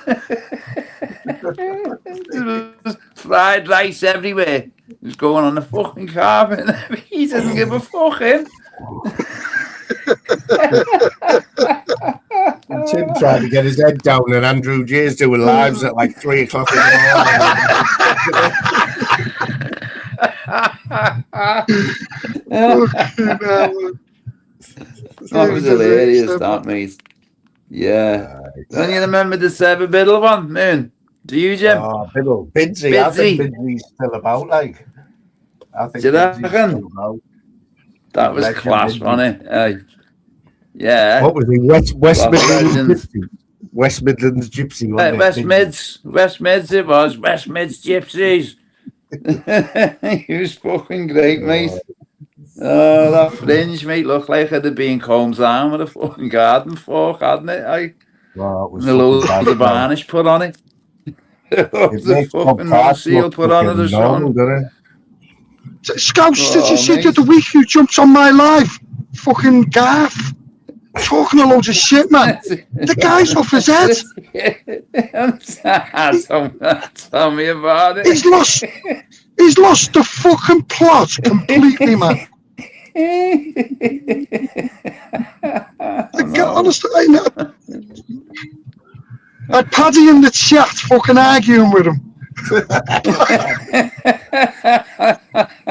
There was fried rice everywhere. It was going on the fucking carpet. He didn't give a fuck, him. And Tim tried to get his head down, and Andrew J's doing lives at like 3 o'clock in the Fucking hell. That was hilarious, that, mate. Yeah. Don't you remember the Seven Biddle one, Moon? Do you, Jim? Oh, Bidsy. I think Bidsy's still about, like. I think Do you Bidsy's reckon? still about. That was Legend, class, Bidsy. wasn't it? Yeah. What was he? West Well, Midlands legends. Gypsy. West Midlands Gypsy, wasn't it? West Mids it was. West Mids Gypsies. He was fucking great, mate. Oh, that fringe, mate, looked like it had been combed down with a fucking garden fork, hadn't it? Well, it was And a load fucking of bad, varnish put on it. It The makes fucking Bob nose Clark seal look put on it or fucking normal, something. doesn't it? Scouts, did Oh, you see mate. the other week you jumped on my live? Fucking Garth. Talking a load of shit, man. The guy's off his head. Tell me about it. He's lost the fucking plot completely, man. Honestly, I had Paddy in the chat fucking arguing with him.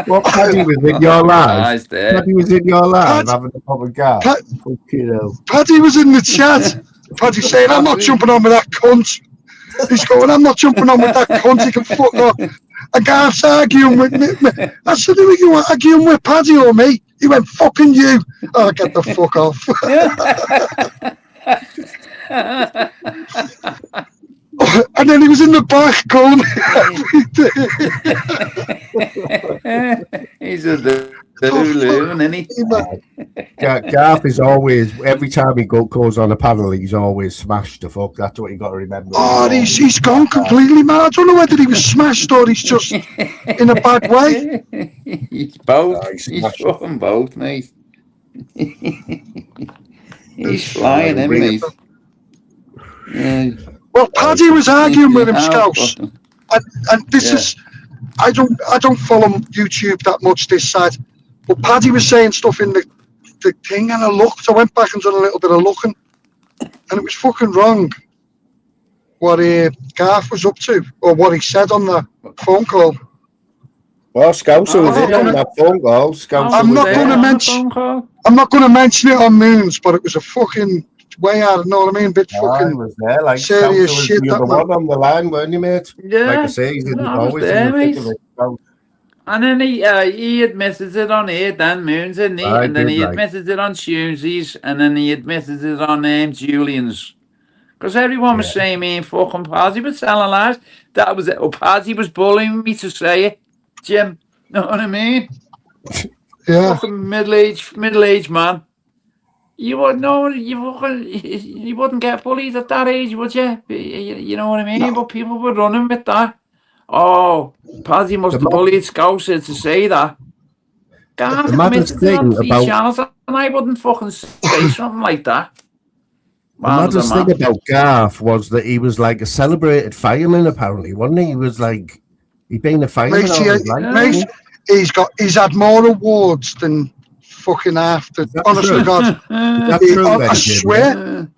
What Paddy was in your life? Nice there. Paddy was in your life Pad- having a pop of gas. Pad- Fucking hell. Paddy was in the chat. Paddy saying, I'm not jumping on with that cunt. He's going, I'm not jumping on with that cunt. He can fuck off. A guy's arguing with me. I said, who are you arguing with, Paddy or me? He went, fucking you. Oh, get the fuck off. And then he was in the back going, He's a Delulu, isn't he? Garth is always, every time he goes on a panel, he's always smashed the fuck. That's what you got to remember. oh, he's gone completely mad. I don't know whether he was smashed or he's just in a bad way. He's both. Oh, he's He's smashed. fucking both, mate. He's flying, isn't he? Yeah. Well, Paddy was arguing with him, Oh, Scouts. And this Yeah. is, I don't follow YouTube that much this side, but Paddy was saying stuff in the thing, and I went back and done a little bit of looking, and it was fucking wrong what Garth was up to, or what he said on the phone call. Well, Scouser was Oh, in on that phone call. Scouser I'm was not there. gonna on the mention- phone call? I'm not going to mention it on Moons, but it was a fucking way out, know what I mean? Bit I fucking was there, like serious Scouser was shit, the other that one on the line, weren't you, mate? Yeah. Like I say, he's No, I was always there, in the thick mate. of it. Scouser. And then he admitted it on here, Dan Moons, didn't he? I And then did, he like- admitted it on Tuesdays, and then he admitted it on Julian's. Because everyone was saying me and fucking Paddy was telling lies. That was it. Oh, Paddy was bullying me to say it, Jim. Know what I mean? yeah. Fucking middle-aged man. You wouldn't know. You wouldn't get bullied at that age, would you? You know what I mean? No. But people were running with that. Oh, Paddy must have The bullied Scouser to say that. God, The maddest admitted it on thing 3 about- channels, and I wouldn't fucking say something like that. The maddest thing about Garth was that he was like a celebrated fireman, apparently, wasn't he? He was like, he'd been a fireman Mate, all his life. yeah. Mate, he's had more awards than fucking half the, that honest true? to God. That's true, I then, Jim, swear,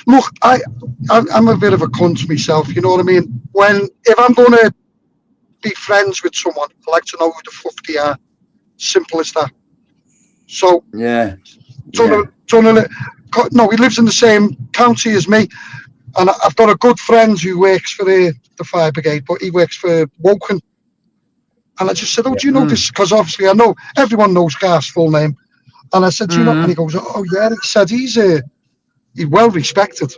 look, I'm a bit of a cunt myself, you know what I mean? If I'm going to be friends with someone, I like to know who the fuck they are. Simple as that. So, Yeah. no, he lives in the same county as me, and I've got a good friend who works for the fire brigade, but he works for Woking. And I just said, oh, do you know this? Because obviously I know, everyone knows Garth's full name. And I said, do you know? And he goes, oh, yeah. He said, he's well respected.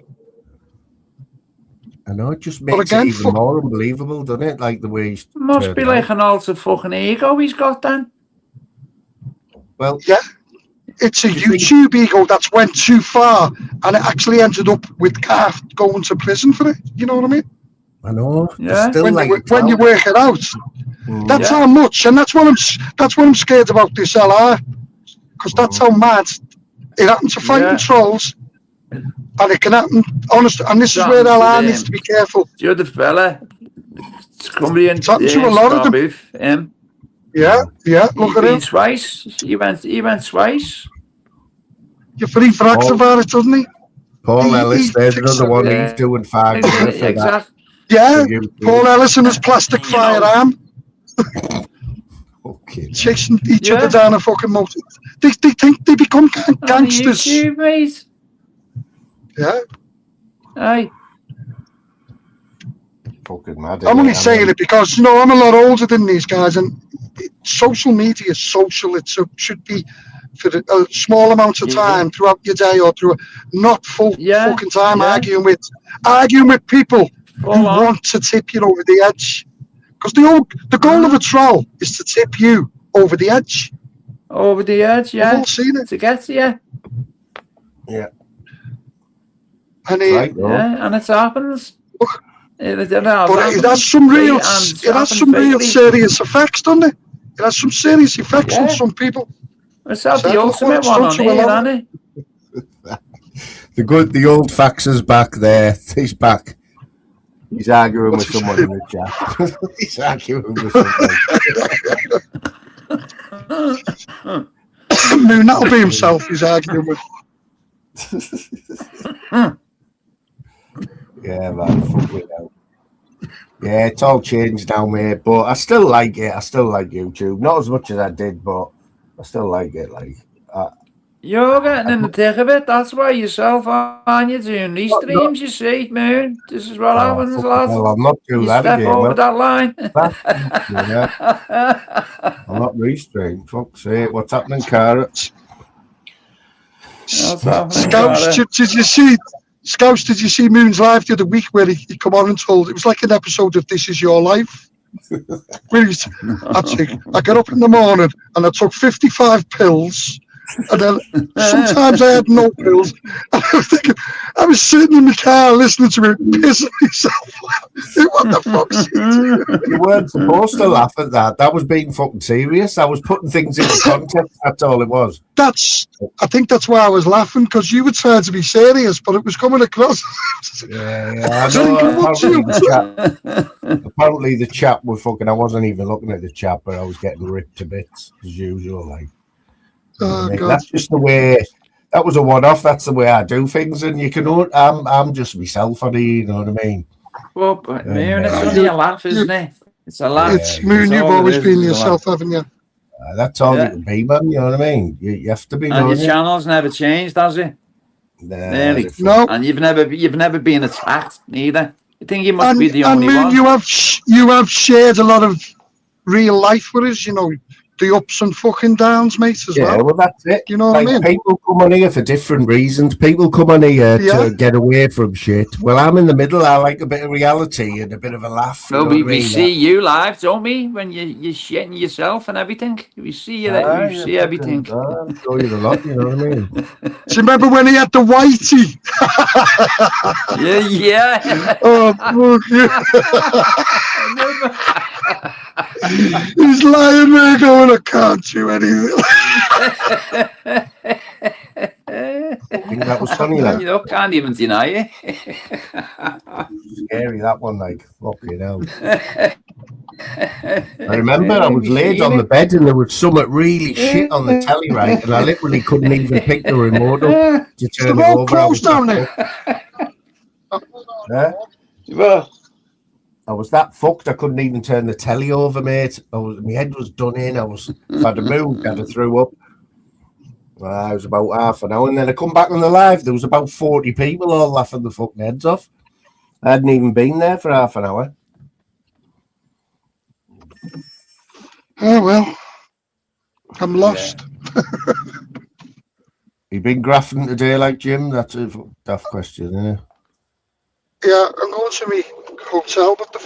I know, it just But makes again, it even more unbelievable, doesn't it? Like the way he's Must turned be out. like an altered fucking ego he's got then. Well, Yeah. It's a Do you think- YouTube ego that's went too far, and it actually ended up with Garth going to prison for it. You know what I mean? I know. Yeah. There's still When, like when you work it out, that's how much, and that's what I'm scared about this LR, because that's how mad it happened to fighting Yeah. trolls, and it can happen. Honest, and this is That where happens to LR them. needs to be careful. The other fella, Cumbrian, It's happened to a lot of them. Booth, him. Yeah, look He's at been him. twice. He went twice. You're free for acts Oh. about it, doesn't he? Paul Ellis, there's Ticks another one. Yeah. He's doing 5 grand for that. Exactly. Yeah, For you. Paul Ellis and his plastic You know. firearm Okay. chasing each Yeah. other down a fucking motor. They think they become On gangsters. YouTube, mate. Yeah. Aye. Fucking mad. I'm innit? only I saying mean, it because, I'm a lot older than these guys, and social media is social. It should be for a small amount of time throughout your day, or through not full Yeah, fucking time yeah. arguing with people who Full on. want to tip you over the edge. Because the goal of a troll is to tip you over the edge. Over the edge, We've yeah. all seen it. To get to you. yeah, And right. No? Yeah, and it happens. but it has some real, serious effects, doesn't it? It has some serious effects on some people. It's not So the look what ultimate it's one done on to a here, lot isn't it? The old faxer's back there. He's back. He's arguing with someone in the chat. He's arguing with someone. Moon, that'll be himself he's arguing with. Yeah, man. Fucking hell. Yeah, it's all changed now, mate. But I still like it. I still like YouTube. Not as much as I did, but I still like it. Like, You're getting in the thick of it. That's why yourself on you doing these streams, you see, Moon. This is what happens, fucking lads. hell, I'm not doing You that step again. over man. that line. Yeah. I'm not restreamed. Fuck's sake. What's happening, Carrot? What's happening, Scouts, Cara? did you see Moon's live the other week where he come on and told, it was like an episode of This Is Your Life. Where I got up in the morning and I took 55 pills. And then sometimes I had no pills. And I was thinking, I was sitting in the car listening to him pissing myself. What the fuck's You weren't supposed to laugh at that. That was being fucking serious. I was putting things into context. That's all it was. I think that's why I was laughing, because you were trying to be serious, but it was coming across. Yeah, I know. Apparently the chat was fucking. I wasn't even looking at the chat, but I was getting ripped to bits as usual. Like, Oh, God. that's just the way. That was a one-off. That's the way I do things, and you can. I'm just myself, honey. You know what I mean? Well, but Moon, it's only a laugh, isn't it? It's a laugh. It's Moon, you've always been yourself, haven't you? That's all you can be, man. You know what I mean? You have to be. And your channel's never changed, has it? Nearly. No. And you've never been attacked neither. I think you must be the and only Moon, one. you have shared a lot of real life with us, the ups and fucking downs, mate, as well. Yeah, well, that's it. You know what I mean? People come on here for different reasons. People come on here to get away from shit. Well, I'm in the middle. I like a bit of reality and a bit of a laugh. No, we see you live, don't we? When you're shitting yourself and everything. We see you. We see everything. I'm sure you're a lot, you know what I mean? Do you remember when he had the whitey? Yeah. Oh, fuck yeah. He's lying there going, I can't do anything. I think that was funny, like. You can't even deny it. Scary, that one, like, fucking hell. I remember I was laid on the bed and there was something really shit on the telly, right? And I literally couldn't even pick the remote up to turn it over. Closed down there. Yeah? I was that fucked. I couldn't even turn the telly over, mate. My head was done in. If I'd have moved, I'd have threw up. I was about half an hour, and then I come back on the live. There was about 40 people all laughing the fucking heads off. I hadn't even been there for half an hour. Oh well, I'm lost. You been graphing today, like Jim? That's a daft question, isn't it? Yeah, I'm going to my hotel, but the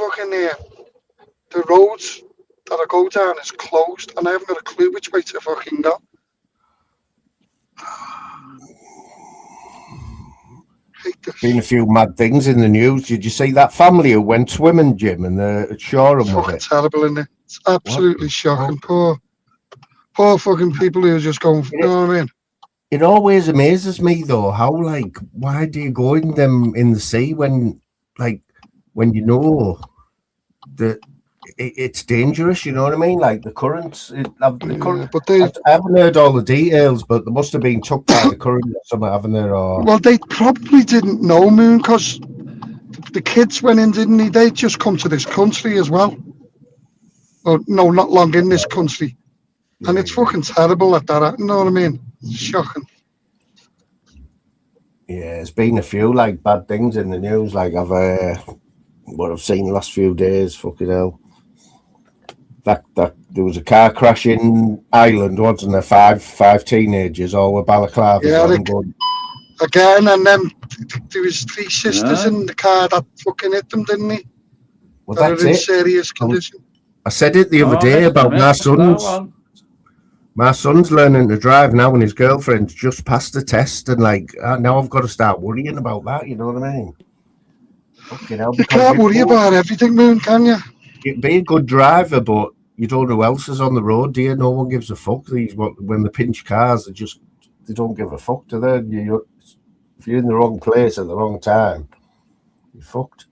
road that I go down is closed, and I haven't got a clue which way to fucking go. Been a few mad things in the news. Did you see that family who went swimming, Jim, and at Shoreham with it? Terrible, isn't it? It's absolutely shocking. Poor fucking people who are just going. You know what I mean? It always amazes me though how, like, why do you go in the sea when you know that it's dangerous? You know what I mean? Like the currents. I haven't heard all the details, but they must have been took by the current or something, haven't they? Well, they probably didn't know, Moon, because the kids went in, didn't they? They just come to this country as well. Well, no, not long in this country, and it's fucking terrible at that. You know what I mean? It's shocking. Yeah, there's been a few like bad things in the news. Like what I've seen the last few days. Fucking hell. That there was a car crash in Ireland, wasn't there? Five teenagers, all with balaclavas Yeah, on. Again, and then there was 3 sisters Yeah. in the car that fucking hit them, didn't he? Well, That that's are in it. serious condition. I said it the other Oh, day missed about it, my missed that sons. one. My son's learning to drive now, and his girlfriend's just passed the test, and like now I've got to start worrying about that. You know what I mean? Fucking hell, You because can't worry before- about everything, Moon, can you? You'd be a good driver, but you don't know who else is on the road, do you? No one gives a fuck. When they pinch cars, they don't give a fuck, do they? If you're in the wrong place at the wrong time, you're fucked.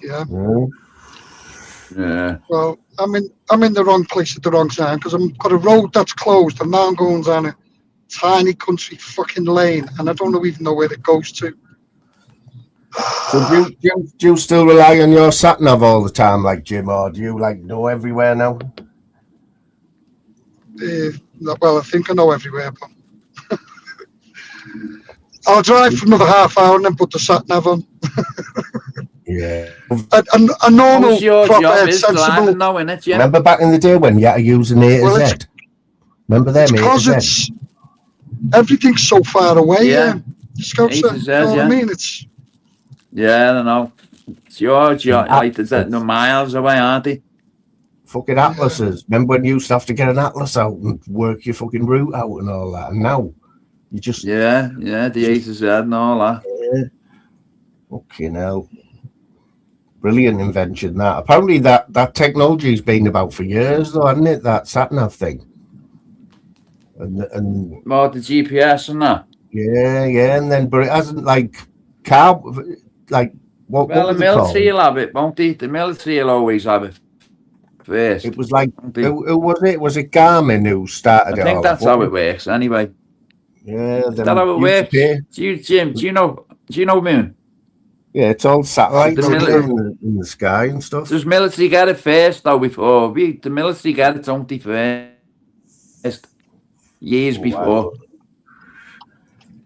Yeah. Yeah. Well, I'm in the wrong place at the wrong time because I've got a road that's closed and now I'm going down a tiny country fucking lane and I don't even know where it goes to. So do you still rely on your sat nav all the time, like Jim, or do you like know everywhere now? Well, I think I know everywhere, but I'll drive for another half hour and then put the sat nav on. Yeah. A normal, What's your proper, job is sensible. driving now, innit, yeah? Remember back in the day when you had to use an A to Well, Z? Remember them A to Because Z? it's everything's so far away. Yeah. Scouts, A to you Z, know what I yeah. mean? It's Yeah, I don't know. It's your job, like, there's no miles away, aren't they? Fucking atlases. Remember when you used to have to get an atlas out and work your fucking route out and all that? And now you just Yeah, the A to Z and all that. fucking hell. Brilliant invention that. Apparently that technology's been about for years though, hasn't it? That sat nav thing. And More the GPS and that. yeah, and then but it hasn't like car like what Well, were the they called? military will have it, won't they? The military will always have it first. It was like won't they? who was it? Was it Garmin who started I it think all? that's how it works anyway. Yeah, Is that how it works? Do you, Jim, do you know Moon? Yeah, it's all satellites The in the sky and stuff. Does military get it first though before? The military get it, don't they, first? Years before.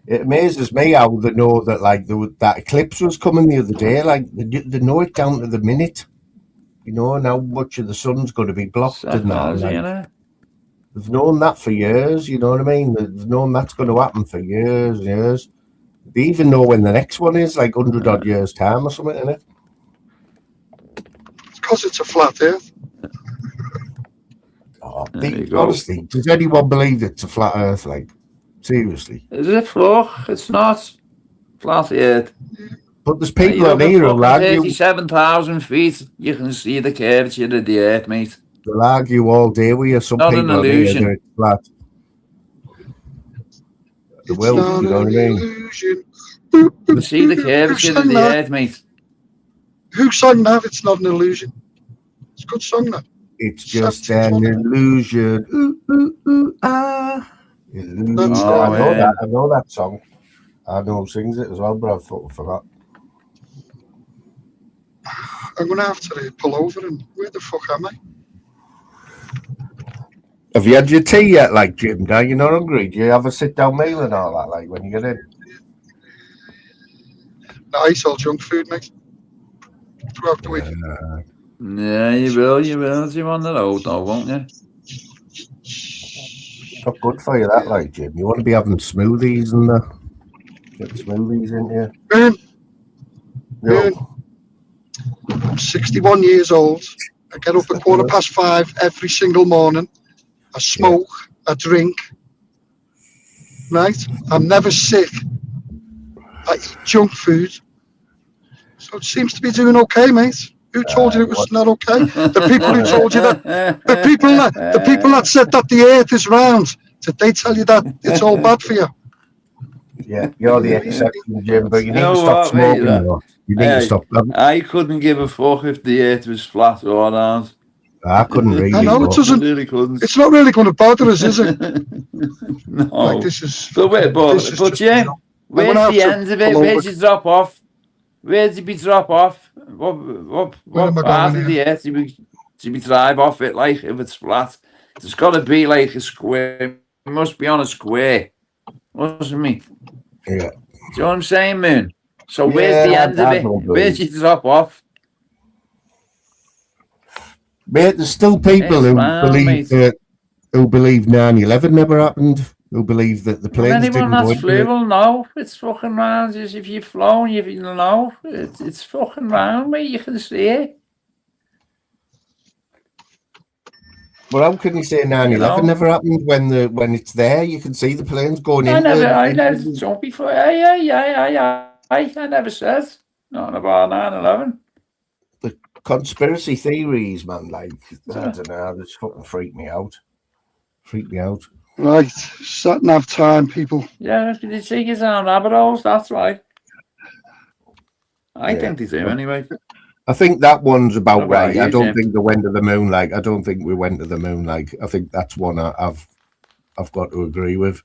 It amazes me how they know that like that eclipse was coming the other day. Like they know it down to the minute. You know, and how much of the sun's going to be blocked and that. Technology, Like, innit? they've known that for years, you know what I mean? They've known that's going to happen for years and years. They even know when the next one is, like 100 odd years' time or something, innit? It's because it's a flat Earth. Oh, There you go. honestly, does anyone believe it's a flat Earth? Like, seriously. Is it floor? It's not. Flat Earth. But there's people You're on here who'll argue, 37,000 feet. You can see the curvature of the Earth, mate. they'll argue all day with you. Some Not people an on here illusion. that it's flat. They will, not you know what I an mean? illusion. You see the curvature of the Earth, mate. Who sang that? It's not an illusion. It's a good song, that. It's just an illusion. Ooh, ooh, ooh, ah. Illusion. That's I know that song. I know who sings it as well, but I forgot. I'm going to have to pull over and where the fuck am I? Have you had your tea yet, like Jim? Are you not hungry? Do you have a sit-down meal and all that, like when you get in? No, I eat all junk food, mate. Throughout the week. Yeah, you will. You on the road, though, won't you? Not good for you, that, like Jim. You want to be having smoothies and get smoothies in here. Moon, I'm 61 years old. I get up at 5:15 every single morning. I smoke, I drink. Right? I'm never sick. I eat junk food. So it seems to be doing okay, mate. Who told you it was not okay? The people who told you that, the people that said that the earth is round, did they tell you that it's all bad for you? Yeah, you're the exception, Jim, but you need know to stop what, mate, smoking. Though. You need to Hey, stop. I couldn't give a fuck if the Earth was flat or not. I couldn't really. I know it but- I doesn't. really couldn't. It's not really going to bother us, is it? No. Like this is. But wait, this is but just, yeah, you know, where's gonna have the to end of it? pull Where's over. it drop off? Where's it be drop off? What am I part going of the Earth do we drive off it? Like if it's flat, there's got to be like a square. It must be on a square. wasn't me? Yeah. Do you know what I'm saying, Moon? So Yeah, where's the end of I it? don't Where's your drop off? Mate, there's still people It's who fine, believe mate. that who believe 9/11 never happened. Who believe that the And planes anyone didn't go that's into flew it. will know. It's fucking round. Just if you've flown, you know. It's fucking round, mate. You can see it. Well, how can you say 9/11 You know. never happened when it's there? You can see the planes going I into never don't before. I never said nothing about 9/11. the conspiracy theories, man. Like, I Yeah. don't know, they just fucking freak me out. Freak me out. Right, sat nav time, people. Yeah, they take us down rabbit holes, that's right. I Yeah. think they do anyway. I think that one's about What about right. I you, don't Jim? think they went to the moon. Like, I don't think we went to the moon. Like, I think that's one I've got to agree with.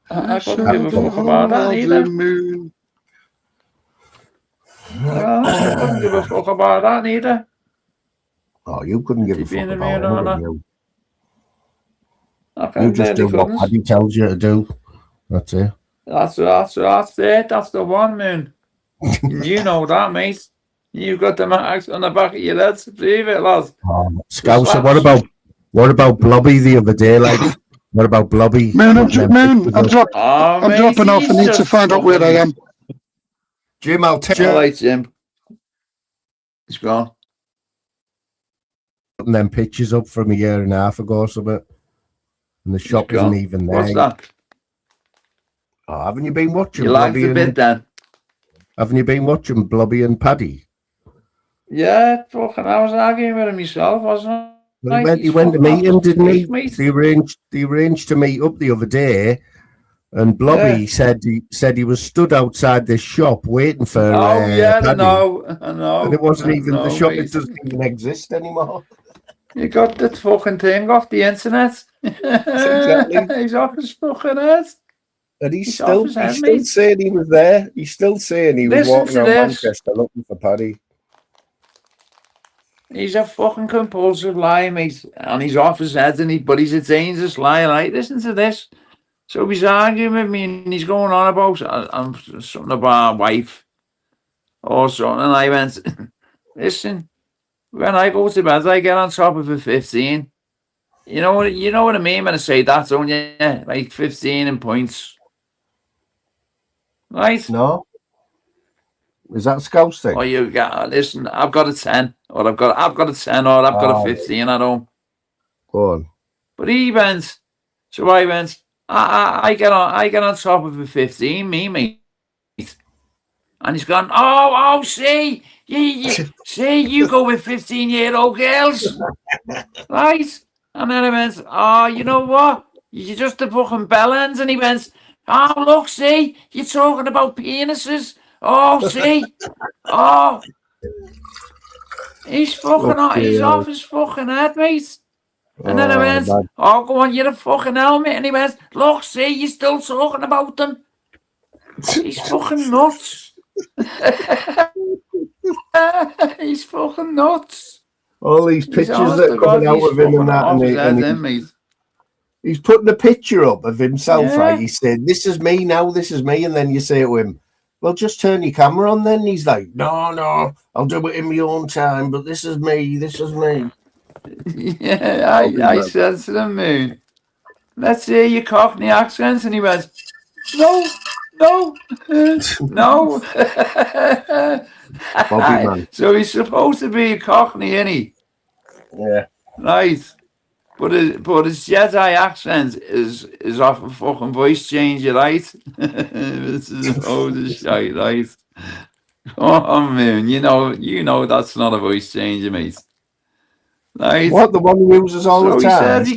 I Show couldn't give a the fuck about that whole of either. the moon. I couldn't give a fuck about that either. Oh, you couldn't give a Keep being fuck a about man or anything. not. You. I You just do really what couldn't. Paddy tells you to do. That's it. That's it. That's the one, man. You know that, mate. You got the marks on the back of your head to prove it, lad. Scouser, what about Blobby the other day? Like, what about Blobby? Moon, Putting them I'm pictures up? Oh, I'm mate, dropping off. I he's need to just find out where I am. Jim, I'll tell All you. right, Jim. He's gone. Putting them pictures up from a year and a half ago or something. And the shop gone. isn't even there. What's that? Oh, haven't you been watching You lagged Blobby a bit then. Haven't you been watching Blobby and Paddy? Yeah, fucking, I was arguing with him myself, wasn't I? Well, he went to meet him, didn't he? They arranged to meet up the other day, and Blobby said he was stood outside this shop waiting for. I Paddy. know. And it wasn't even the shop; mate. it doesn't even exist anymore. You got the fucking thing off the internet. Exactly. He's off his fucking head. And he's He's still off his head, still mate. saying he was there. He's still saying he was Listen walking to around this. Manchester looking for Paddy. He's a fucking compulsive liar, mate. And he's off his head, but he's a dangerous liar. Like, listen to this. So he's arguing with me and he's going on about something about our wife or something. And I went, listen, when I go to bed, I get on top of a 15. You know what I mean when I say that, don't you? Like 15 in points. Right? No, is that a Scouse thing? Or you got, listen, I've got a 10, or I've got a 10, or I've got a 15 at home. Go on. But he went, so I went, I get on top of a 15, me, mate. And he's gone, oh, see, you go with 15-year-old girls. Right? And then I went, oh, you know what? You're just a fucking bellends. And he went, oh, look, see, you're talking about penises. Oh, see, oh. He's fucking, he's off his fucking head, mate. And then I went, oh, go on, you're a fucking helmet. And he went, look, see, you're still talking about them. He's fucking nuts. He's fucking nuts. All these pictures that are coming out of him and that. He's putting a picture up of himself, right? He's saying, this is me now, this is me. And then you say to him, well, just turn your camera on then. He's like, no, I'll do it in my own time, but this is me, this is me. Yeah, I said to the Moon, let's hear your Cockney accents. And he went, no. No. Bobby, man. So he's supposed to be a Cockney, isn't he? Yeah. Right. But his Jedi accent is off a fucking voice changer, right? This is old shite, right? Oh, Moon, you know that's not a voice changer, mate. Right? What, the one he uses all the time? He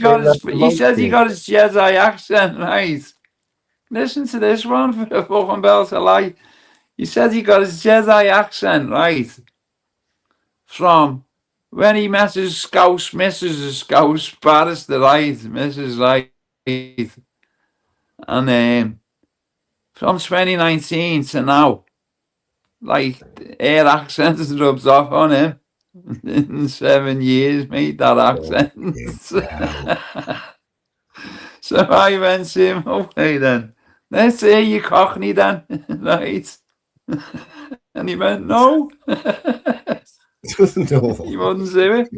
says he got his Jedi accent, right? Listen to this one for a fucking bell to lie. He says he got his Jedi accent, right? From when he met his Scouse, Mrs. Scouse barrister, right? Mrs. Right. And from 2019 to now, like, her accent has rubbed off on him. In 7 years, mate, that accent. So I went to him, okay then. Let's hear you Cockney then. Right. And he went, no. No. He wouldn't do it.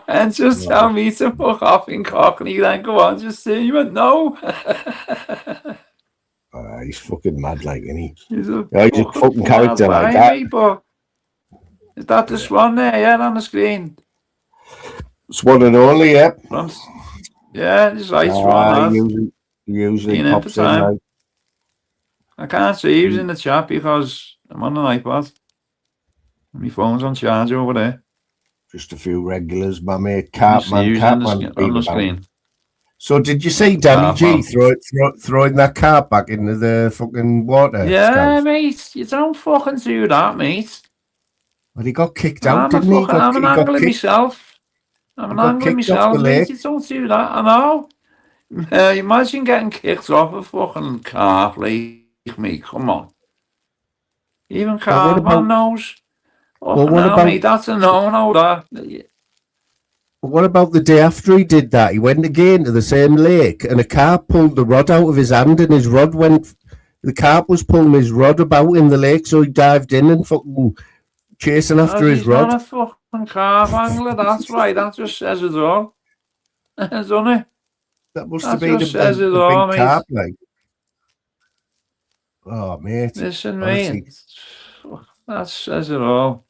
And just tell me to fuck off in Cockney then. Go on, just say. He went, no. He's fucking mad, like, isn't he? He's a He's a fucking character like mad that. guy, but is that the Swan there? Yeah, on the screen. It's one and only, yeah. Yeah, it's right Swan. Usually Been in pops for in, time. like, I can't see who's in the chat because I'm on an iPad. My phone's on charge over there. just a few regulars. My mate You see Cartman. who's on the screen. So did you see Danny G throwing that cart back into the fucking water? Yeah, Scout? mate. You don't fucking do that, mate. Well, he got kicked out, I'm didn't he? I'm an angler myself. He I'm an got angler kicked off myself, the mate. lake. You don't do that. I know. Imagine getting kicked off a fucking carp like me. Come on. Even Well, what Cartman knows. well, what about- mate? That's a no-no, that. What about the day after he did that? He went again to the same lake, and a carp pulled the rod out of his hand, and his rod went. The carp was pulling his rod about in the lake, so he dived in and fucking chasing after his He's rod. not a fucking carp angler, that's right. That just says it all. Doesn't it? That must That have been a just says it big all, mate. carp, like. Oh, mate. Listen, Honestly. mate. That says it all.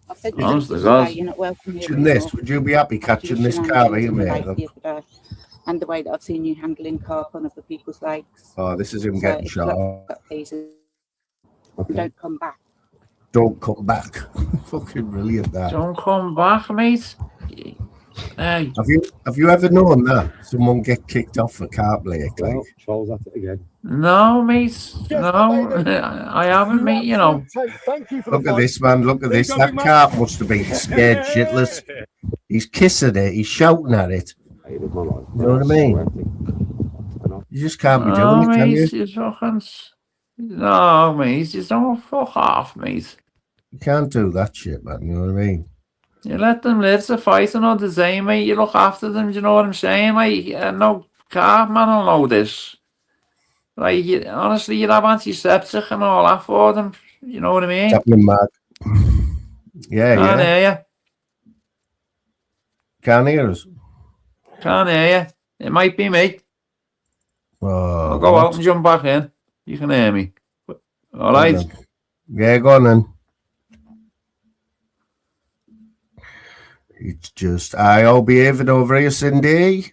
I said you Honest to today, God. you're not welcome here Catching this, anymore. would you be happy catching this carp here, mate? And the way that I've seen you handling carp on other people's lakes. Oh, this is him So getting if you shot. like off. that, please, Okay. don't come back. Don't come back. Fucking brilliant, that. Don't come back, mate. Hey, Have you ever known that someone get kicked off a carp lake? Like, Well, Charles at it again. no, mate. No, I haven't, mate, you know. Thank you for the look at fight. this, man. Look at There you this. go, That big man. carp must have been scared shitless. He's kissing it. He's shouting at it. Hated my life. You know what I mean? Sweating. You just can't be No, doing it, can you? mate, you fucking... No, mate, you don't fuck off, mate. You can't do that shit, man. You know what I mean? You let them live to fight another day, mate. You look after them, do you know what I'm saying, mate? No carp man will know this. Like, honestly, you'd have antiseptic and all that for them. You know what I mean? It's happening mad. Yeah, Can't yeah. hear you. Can't hear us. Can't hear you. It might be me. Oh, I'll go what? out and jump back in. You can hear me. All right. Yeah, go on then. It's just, I'll be behaving over here, Cindy.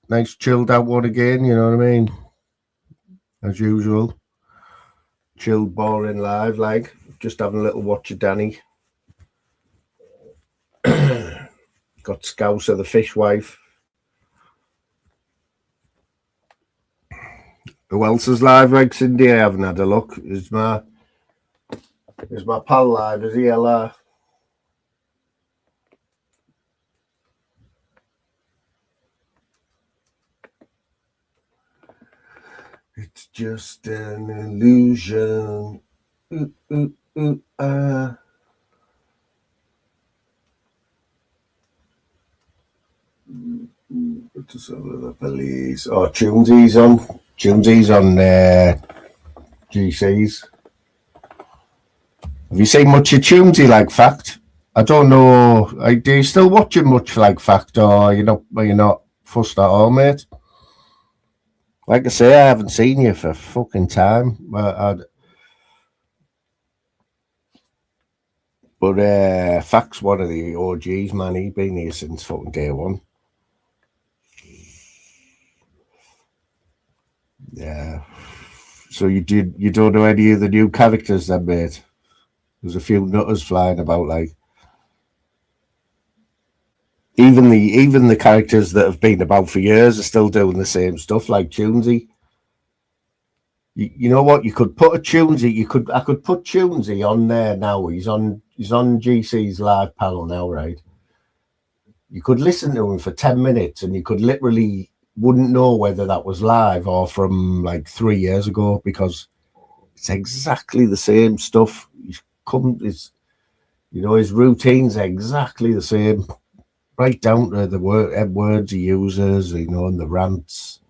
Nice chilled out one again, you know what I mean? As usual. Chilled, boring live, like. Just having a little watch of Danny. Got Scouser, the fishwife. Who else is live, like Cindy? I haven't had a look. Is my pal live? Is he Ella? It's just an illusion. The police. Oh, Tunesy's on. Tunesy's on GCs. Have you seen much of Tunesy, like fact? I don't know. Do you still watching much like fact, or you're not fussed at all, mate? Like I say, I haven't seen you for fucking time. But Fact's one of the OGs, man. He's been here since fucking day one. Yeah. So you don't know any of the new characters then, mate? There's a few nutters flying about, like. Even the characters that have been about for years are still doing the same stuff, like Tunesy. You know what? You could put a Tunesy. I could put Tunesy on there now. He's on GC's live panel now, right? You could listen to him for 10 minutes, and you could literally wouldn't know whether that was live or from like 3 years ago, because it's exactly the same stuff. His routine's exactly the same. right down to the words he uses, you know, and the rants.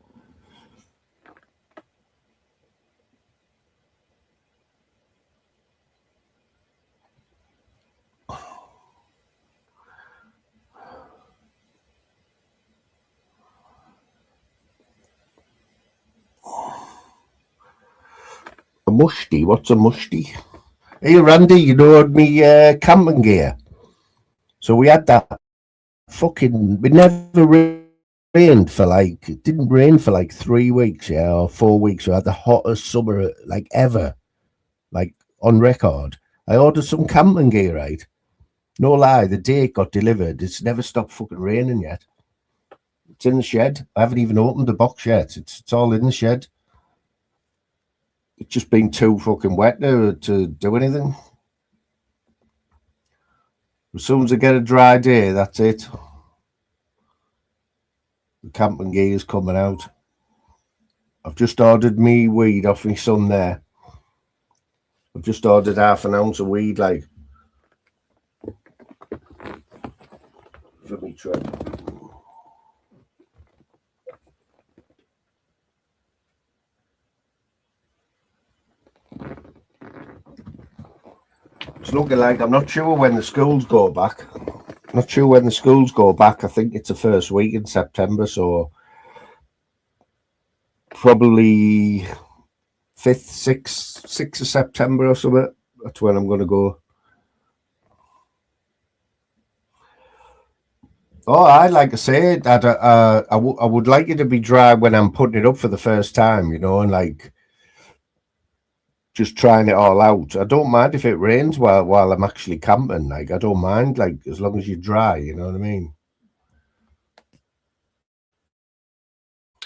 A mushti? What's a mushti? Hey, Randy, you know me camping gear. So we had that fucking. We never rained for like. It didn't rain for like 3 weeks, yeah, or 4 weeks. We had the hottest summer like ever, like on record. I ordered some camping gear, right? No lie, the day it got delivered, it's never stopped fucking raining yet. It's in the shed. I haven't even opened the box yet. It's all in the shed. It's just been too fucking wet to do anything. As soon as I get a dry day, that's it. The camping gear is coming out. I've just ordered me weed off my son there. I've just ordered 1/2 ounce of weed, like, for me trip. It's looking like, I'm not sure when the schools go back. Not sure when the schools go back. I think it's the first week in September, so probably 5th, 6th of September or something. That's when I'm going to go. Oh, I'd like to say that I would like it to be dry when I'm putting it up for the first time, you know, and like just trying it all out. I don't mind if it rains while I'm actually camping. Like, I don't mind, like, as long as you're dry, you know what I mean?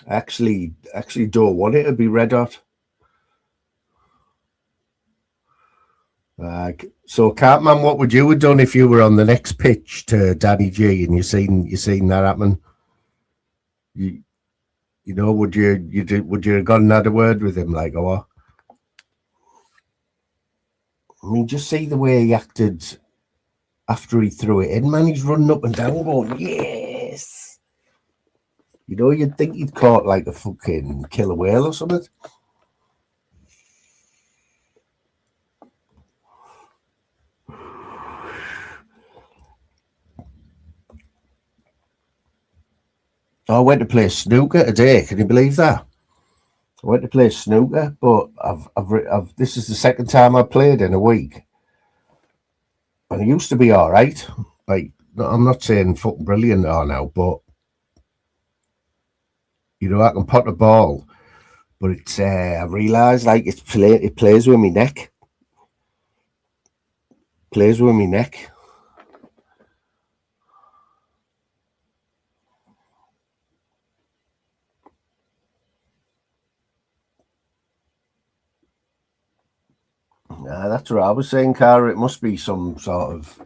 I actually don't want it to be red hot. So, Cartman, what would you have done if you were on the next pitch to Danny G and you seen that happen? You know, would you have gone and had a word with him, like, or what? I mean, just see the way he acted after he threw it in, man. He's running up and down going, yes. You know, you'd think he'd caught like a fucking killer whale or something. I went to play snooker today. Can you believe that? I went to play snooker, but I've this is the second time I've played in a week. And it used to be all right. Like, I'm not saying fucking brilliant now, but you know, I can pot a ball. But it's I realise like it plays with my neck. Plays with my neck. That's what I was saying, Cara. It must be some sort of,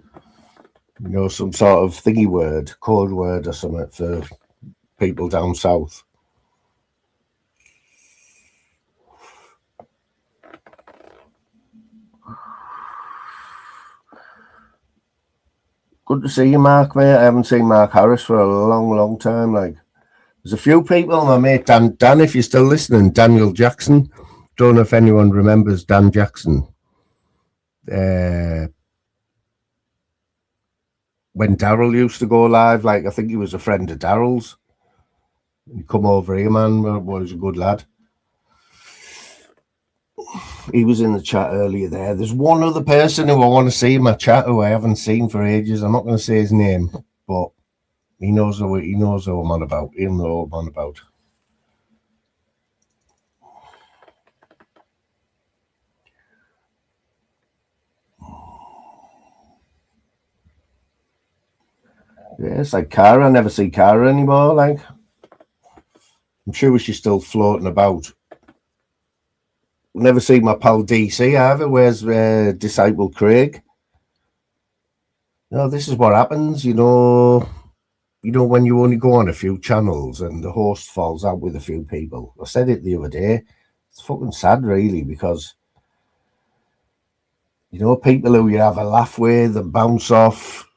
you know, some sort of thingy word, code word or something for people down south. Good to see you, Mark, mate. I haven't seen Mark Harris for a long, long time. Like, there's a few people, my mate Dan, if you're still listening, Daniel Jackson. Don't know if anyone remembers Dan Jackson. When Daryl used to go live, like, I think he was a friend of Daryl's. He come over here, man. Was a good lad. He was in the chat earlier there. There's one other person who I want to see in my chat who I haven't seen for ages. I'm not going to say his name, but he knows who I'm on about. He'll know who I'm on about. Yeah, it's like Cara. I never see Cara anymore. Like, I'm sure she's still floating about. Never see my pal DC either. Where's Disciple Craig? No, this is what happens. You know, when you only go on a few channels and the host falls out with a few people. I said it the other day. It's fucking sad, really, because you know, people who you have a laugh with and bounce off.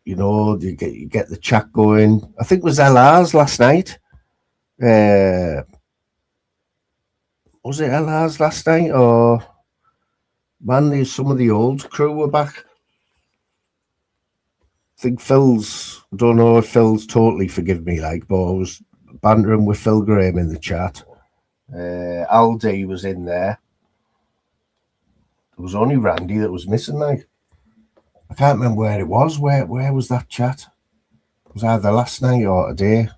you know, you get the chat going. I think it was LR's last night. Was it LR's last night, or man, some of the old crew were back. I think Phil's, I don't know if Phil's totally forgive me, like, but I was bantering with Phil Graham in the chat. Aldi was in there. There was only Randy that was missing, like. I can't remember where it was. Where was that chat? It was either last night or today.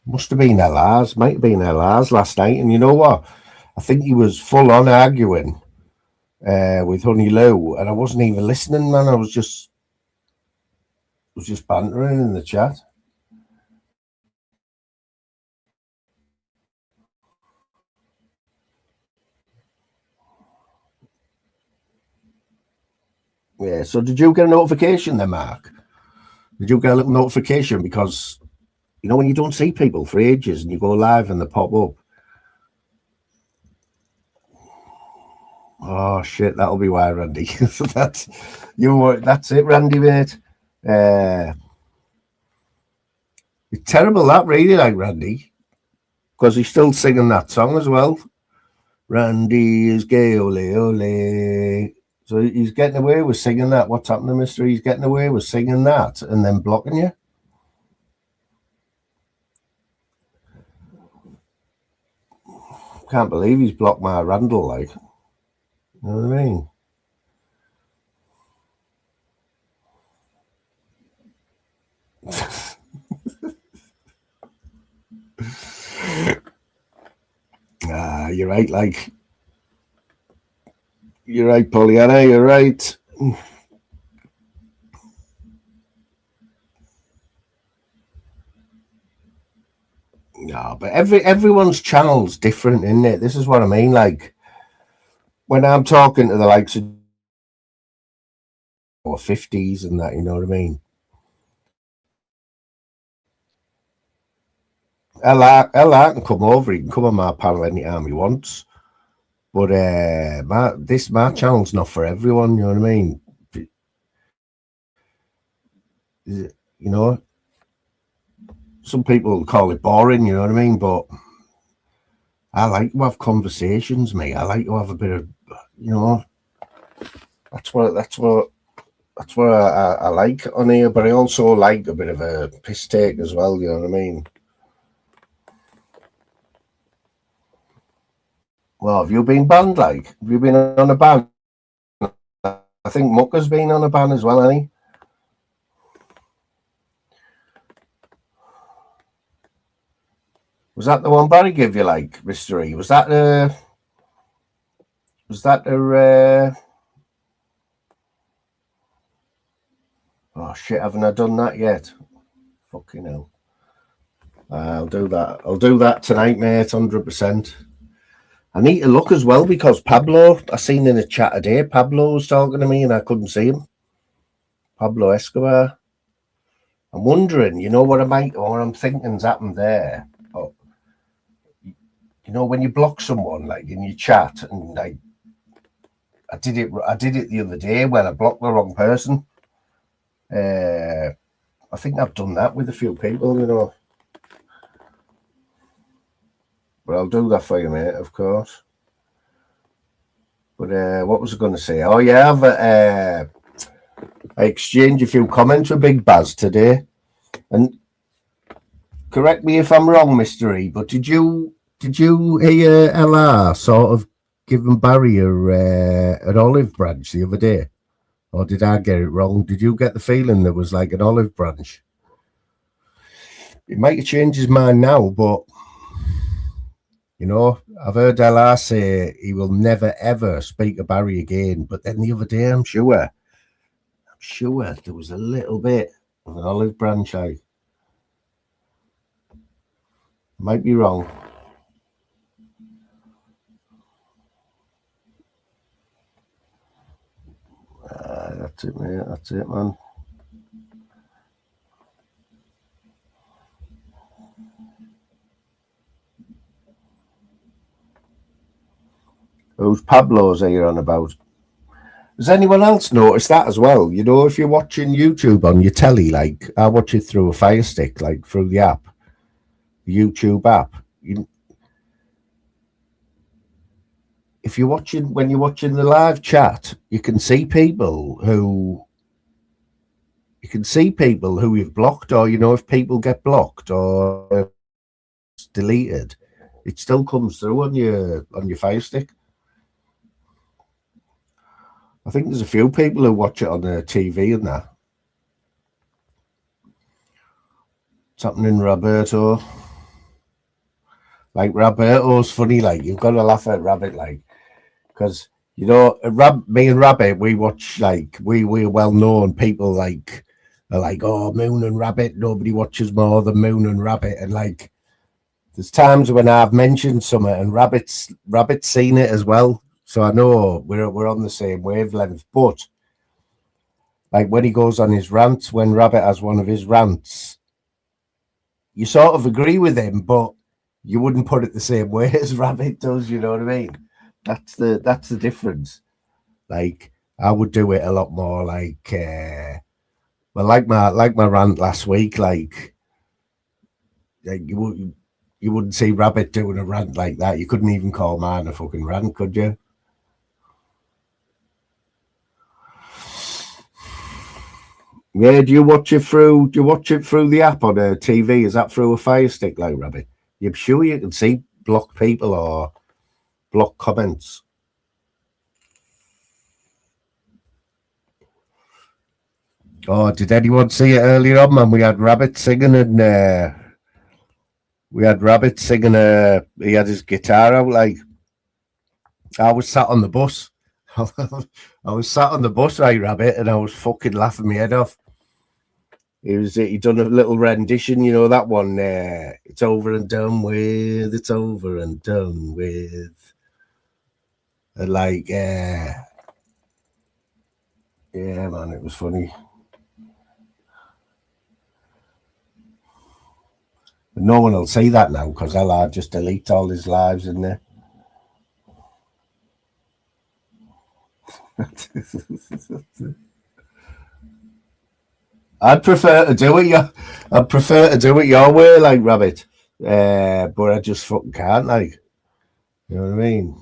Must have been LR's. Might have been LR's last night. And you know what? I think he was full on arguing with Honey Lou, and I wasn't even listening, man. I was just bantering in the chat. Yeah, so did you get a notification then, Mark? Did you get a little notification? Because, you know, when you don't see people for ages and you go live and they pop up. Oh, shit, that'll be why, Randy. That's it, Randy, mate. It's terrible, that, really, like Randy. Because he's still singing that song as well. Randy is gay, ole, ole. So he's getting away with singing that. What's happening, mister? He's getting away with singing that and then blocking you. Can't believe he's blocked my Randall, like. You know what I mean? You're right, like. You're right, Pollyanna, you're right. No, but everyone's channel's different, isn't it? This is what I mean. Like, when I'm talking to the likes of or 50s and that, you know what I mean? LR can come over, he can come on my panel anytime he wants. But my channel's not for everyone, you know what I mean? You know, some people call it boring, you know what I mean? But I like to have conversations, mate. I like to have a bit of, you know, that's what I like on here. But I also like a bit of a piss take as well, you know what I mean? Well, have you been banned, like? Have you been on a ban? I think Mucker's been on a ban as well, hasn't he? Was that the one Barry gave you, like, mystery? Was that oh shit, haven't I done that yet? Fucking hell. I'll do that. I'll do that tonight, mate, 100%. I need to look as well because Pablo, I seen in the chat today, Pablo was talking to me and I couldn't see him. Pablo Escobar. I'm wondering, you know what I'm thinking's happened there. Oh, you know, when you block someone like in your chat, and I did it the other day when I blocked the wrong person. I think I've done that with a few people, you know. But I'll do that for you, mate, of course. But what was I going to say? Oh, yeah, I exchanged a few comments with Big Baz today. And correct me if I'm wrong, Mr. E, but did you hear LR sort of giving Barry an olive branch the other day? Or did I get it wrong? Did you get the feeling there was like an olive branch? It might have changed his mind now, but, you know, I've heard LR say he will never, ever speak to Barry again. But then the other day, I'm sure there was a little bit of an olive branch. I might be wrong. That's it, mate. That's it, man. Who's Pablo's are you on about? Has anyone else noticed that as well? You know, if you're watching YouTube on your telly, like I watch it through a Fire Stick, like through the app, the YouTube app. If you're watching, when you're watching the live chat, you can see people who you've blocked, or you know, if people get blocked or deleted, it still comes through on your Fire Stick. I think there's a few people who watch it on the TV and that. What's happening, Roberto? Like, Roberto's funny, like, you've got to laugh at Rabbit, like, because, you know, me and Rabbit, we watch, like, we're well-known people, like, are like, oh, Moon and Rabbit, nobody watches more than Moon and Rabbit, and, like, there's times when I've mentioned something and Rabbit's seen it as well. So I know we're on the same wavelength, but like when he goes on his rants, when Rabbit has one of his rants, you sort of agree with him, but you wouldn't put it the same way as Rabbit does. You know what I mean? That's the difference. Like I would do it a lot more like, well, like my rant last week. Like you wouldn't see Rabbit doing a rant like that. You couldn't even call mine a fucking rant, could you? Yeah, do you watch it through the app on a TV? Is that through a Fire Stick, like Rabbit? You're sure you can see block people or block comments? Oh, did anyone see it earlier on, man? We had Rabbit singing and he had his guitar out. Like, I was sat on the bus. I was sat on the bus, right, Rabbit, and I was fucking laughing my head off. He done a little rendition, you know, that one, it's over and done with, it's over and done with. And like, yeah, man, it was funny. But no one will see that now because I'll just delete all his lives in there. I'd prefer to do it your way, like Rabbit. But I just fucking can't, like. You know what I mean?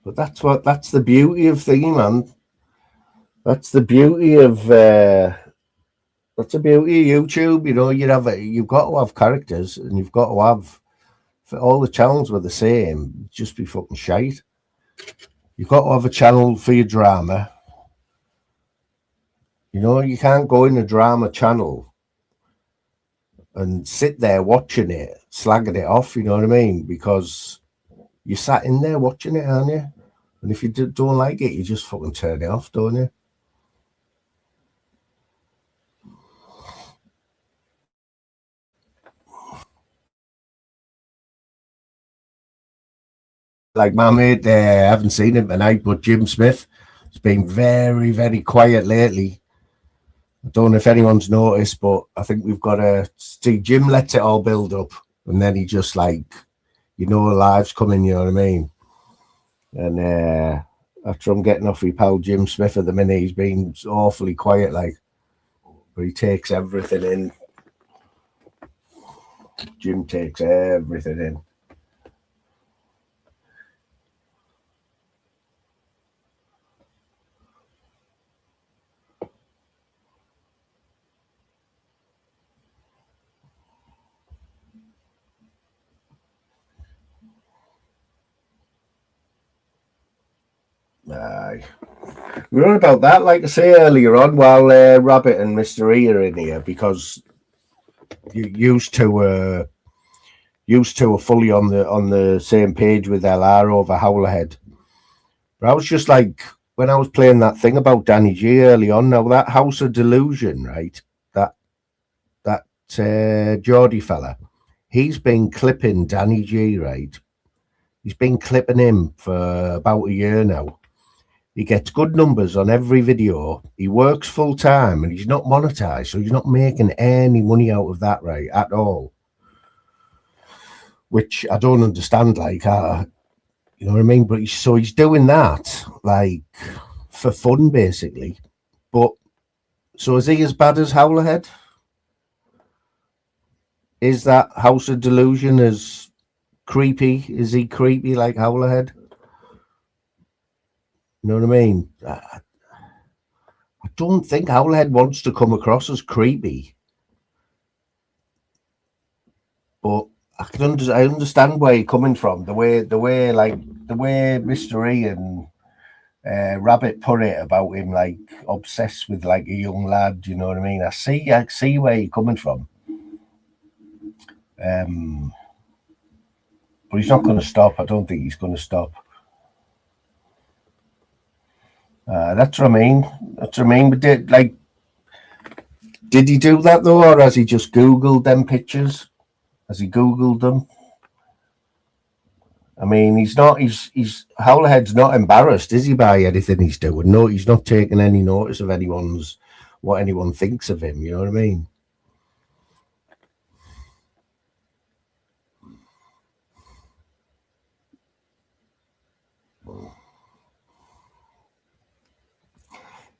But that's the beauty of thingy, man. That's the beauty of YouTube. You know, you've got to have characters, and you've got to have. If all the channels were the same, it'd just be fucking shite. You've got to have a channel for your drama. You know, you can't go in a drama channel and sit there watching it, slagging it off. You know what I mean? Because you sat in there watching it, aren't you? And if you don't like it, you just fucking turn it off, don't you? Like my mate, I haven't seen him tonight, but Jim Smith has been very, very quiet lately. I don't know if anyone's noticed, but I think we've got to see Jim lets it all build up, and then he just like, you know, live's coming, you know what I mean? And after I'm getting off with pal Jim Smith at the minute, he's been awfully quiet, like, but he takes everything in. Jim takes everything in. Aye. We're on about that, like I say earlier on, while Rabbit and Mr. E are in here, because you used to are fully on the same page with LR over Howlerhead. But I was just like, when I was playing that thing about Danny G early on, now that House of Delusion, right? That Geordie fella, he's been clipping Danny G, right? He's been clipping him for about a year now. He gets good numbers on every video. He works full time and he's not monetized, so he's not making any money out of that, right, at all. which I don't understand. Like, you know what I mean? But he's doing that like for fun, basically. But so is he as bad as Howlerhead? Is that House of Delusion as creepy? Is he creepy like Howlerhead? You know what I mean? I don't think Howlerhead wants to come across as creepy, but I understand where you're coming from. The way Mr. E and Rabbit put it about him, like obsessed with like a young lad. You know what I mean? I see where you're coming from. But he's not going to stop. I don't think he's going to stop. That's what I mean. But did he do that though, or has he just Googled them pictures? Has he Googled them? I mean, he's Howlerhead's not embarrassed, is he, by anything he's doing? No, he's not taking any notice of what anyone thinks of him. You know what I mean?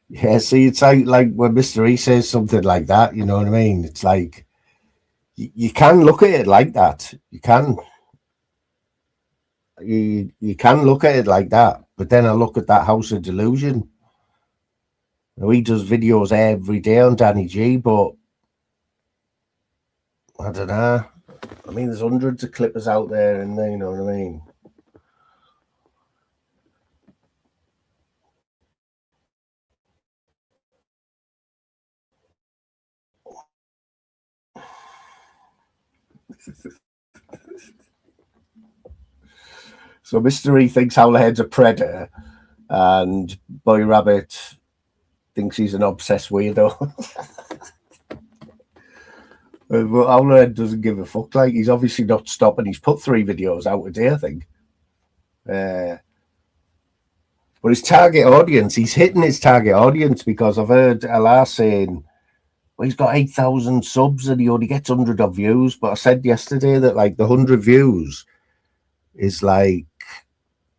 Yeah, see, it's like when Mr. E says something like that, you know what I mean? It's like you can look at it like that. You can look at it like that, but then I look at that House of Delusion. You know, he does videos every day on Danny G, but I don't know. I mean, there's hundreds of clippers out there, and you know what I mean? So Mr. E thinks Howlerhead's a predator, and Boy Rabbit thinks he's an obsessed weirdo. But Howlerhead doesn't give a fuck. Like, he's obviously not stopping. He's put 3 videos out a day, I think. But his target audience, he's hitting his target audience, because I've heard LR saying, well, he's got 8,000 subs and he only gets 100 of views. But I said yesterday that like the 100 views is like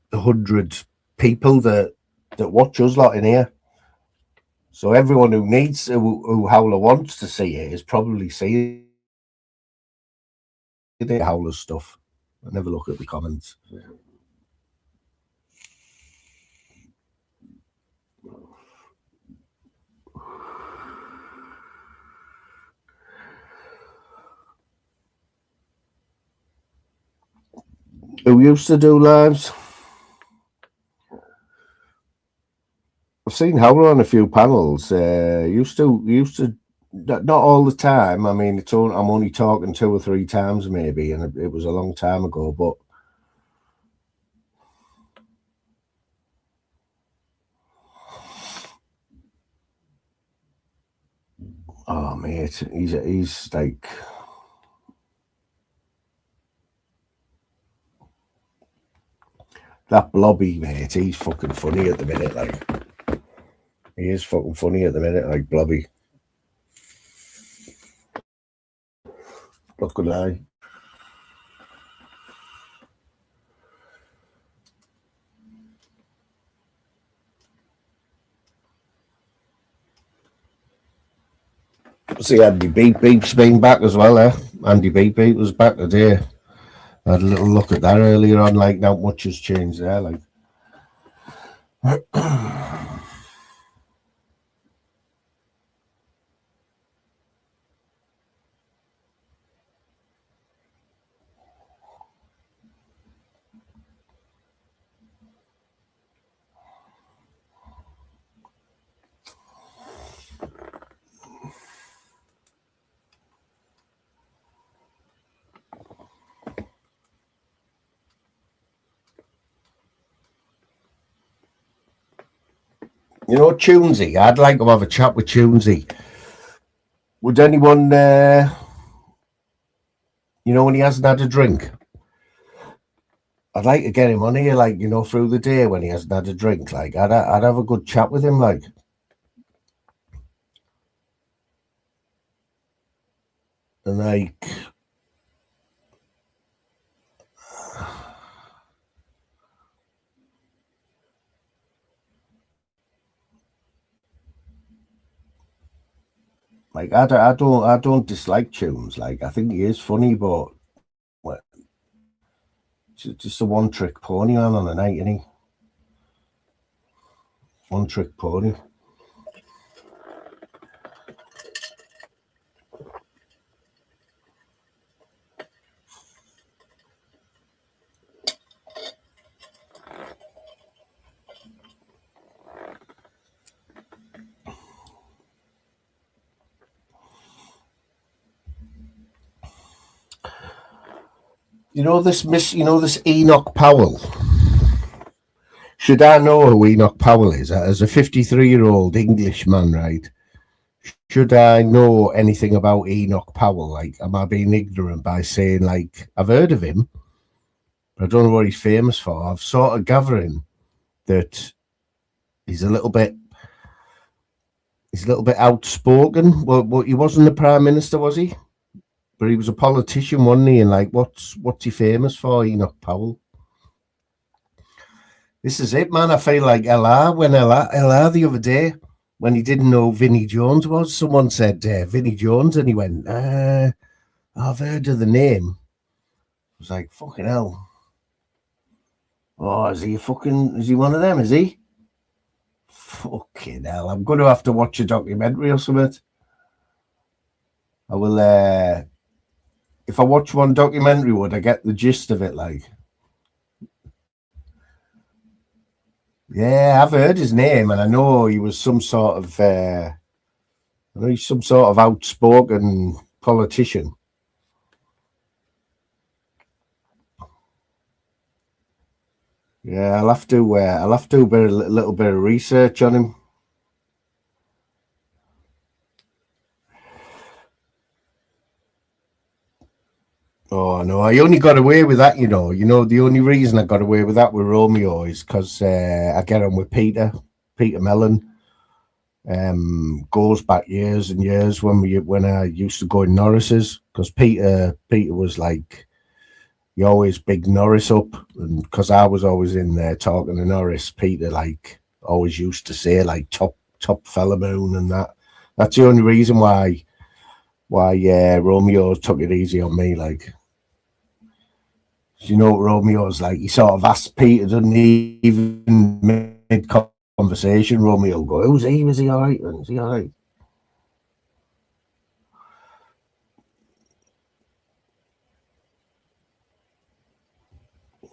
the 100 people that watch us lot in here. So everyone who Howler wants to see it is probably seeing it. Howler's stuff. I never look at the comments. Who used to do lives? I've seen Howler on a few panels. Used to not all the time. I mean, I'm only talking 2 or 3 times maybe, and it was a long time ago. But oh mate, he's like, that Blobby, mate. He's fucking funny at the minute. Like, he is fucking funny at the minute, like Blobby. Not gonna lie. See, Andy Beep's been back as well, eh? Andy Beep was back today. I had a little look at that earlier on, like, not much has changed there, like. You know, Tunesy, I'd like to have a chat with Tunesy. Would anyone, you know, when he hasn't had a drink? I'd like to get him on here, like, you know, through the day when he hasn't had a drink. Like, I'd have a good chat with him, like. And, like, Like I don't dislike tunes. Like I think he is funny, but well, just a one trick pony man on a night, isn't he? One trick pony. You know this Enoch Powell. Should I know who Enoch Powell is? As a 53-year-old Englishman, right? Should I know anything about Enoch Powell? Like, am I being ignorant by saying, like, I've heard of him, but I don't know what he's famous for? I've sort of gathering that he's a little bit outspoken. Well, he wasn't the Prime Minister, was he? But he was a politician, wasn't he? And like, what's he famous for, Enoch Powell? This is it, man. I feel like LR the other day, when he didn't know who Vinnie Jones was, someone said Vinnie Jones, and he went, I've heard of the name. I was like, fucking hell. Oh, is he one of them, is he? Fucking hell. I'm going to have to watch a documentary or something. I will, if I watch one documentary, would I get the gist of it, like? Yeah, I've heard his name, and I know he was some sort of outspoken politician. Yeah, I'll have to do a little bit of research on him. Oh no, I only got away with that, you know. The only reason I got away with that with Romeo is because I get on with Peter Mellon. Goes back years and years when I used to go in Norris's, because Peter was like, you always big Norris up, and because I was always in there talking to Norris, Peter like always used to say like top fella moon and that. That's the only reason why Romeo took it easy on me, like. You know what Romeo's like? He sort of asked Peter, doesn't he? Even mid-conversation, Romeo will go, who's he? Was he all right? Is he all right?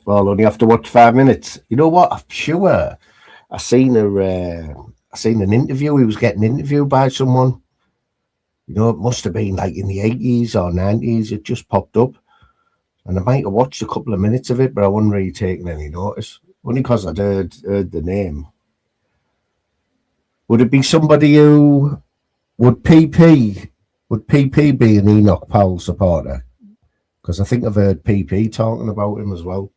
Well, I'll only have to watch 5 minutes. You know what? I'm sure I seen an interview. He was getting interviewed by someone. You know, it must have been like in the 80s or 90s. It just popped up. And I might have watched a couple of minutes of it, but I wasn't really taking any notice. Only because I'd heard the name. Would it be somebody who... Would PP be an Enoch Powell supporter? Because I think I've heard PP talking about him as well.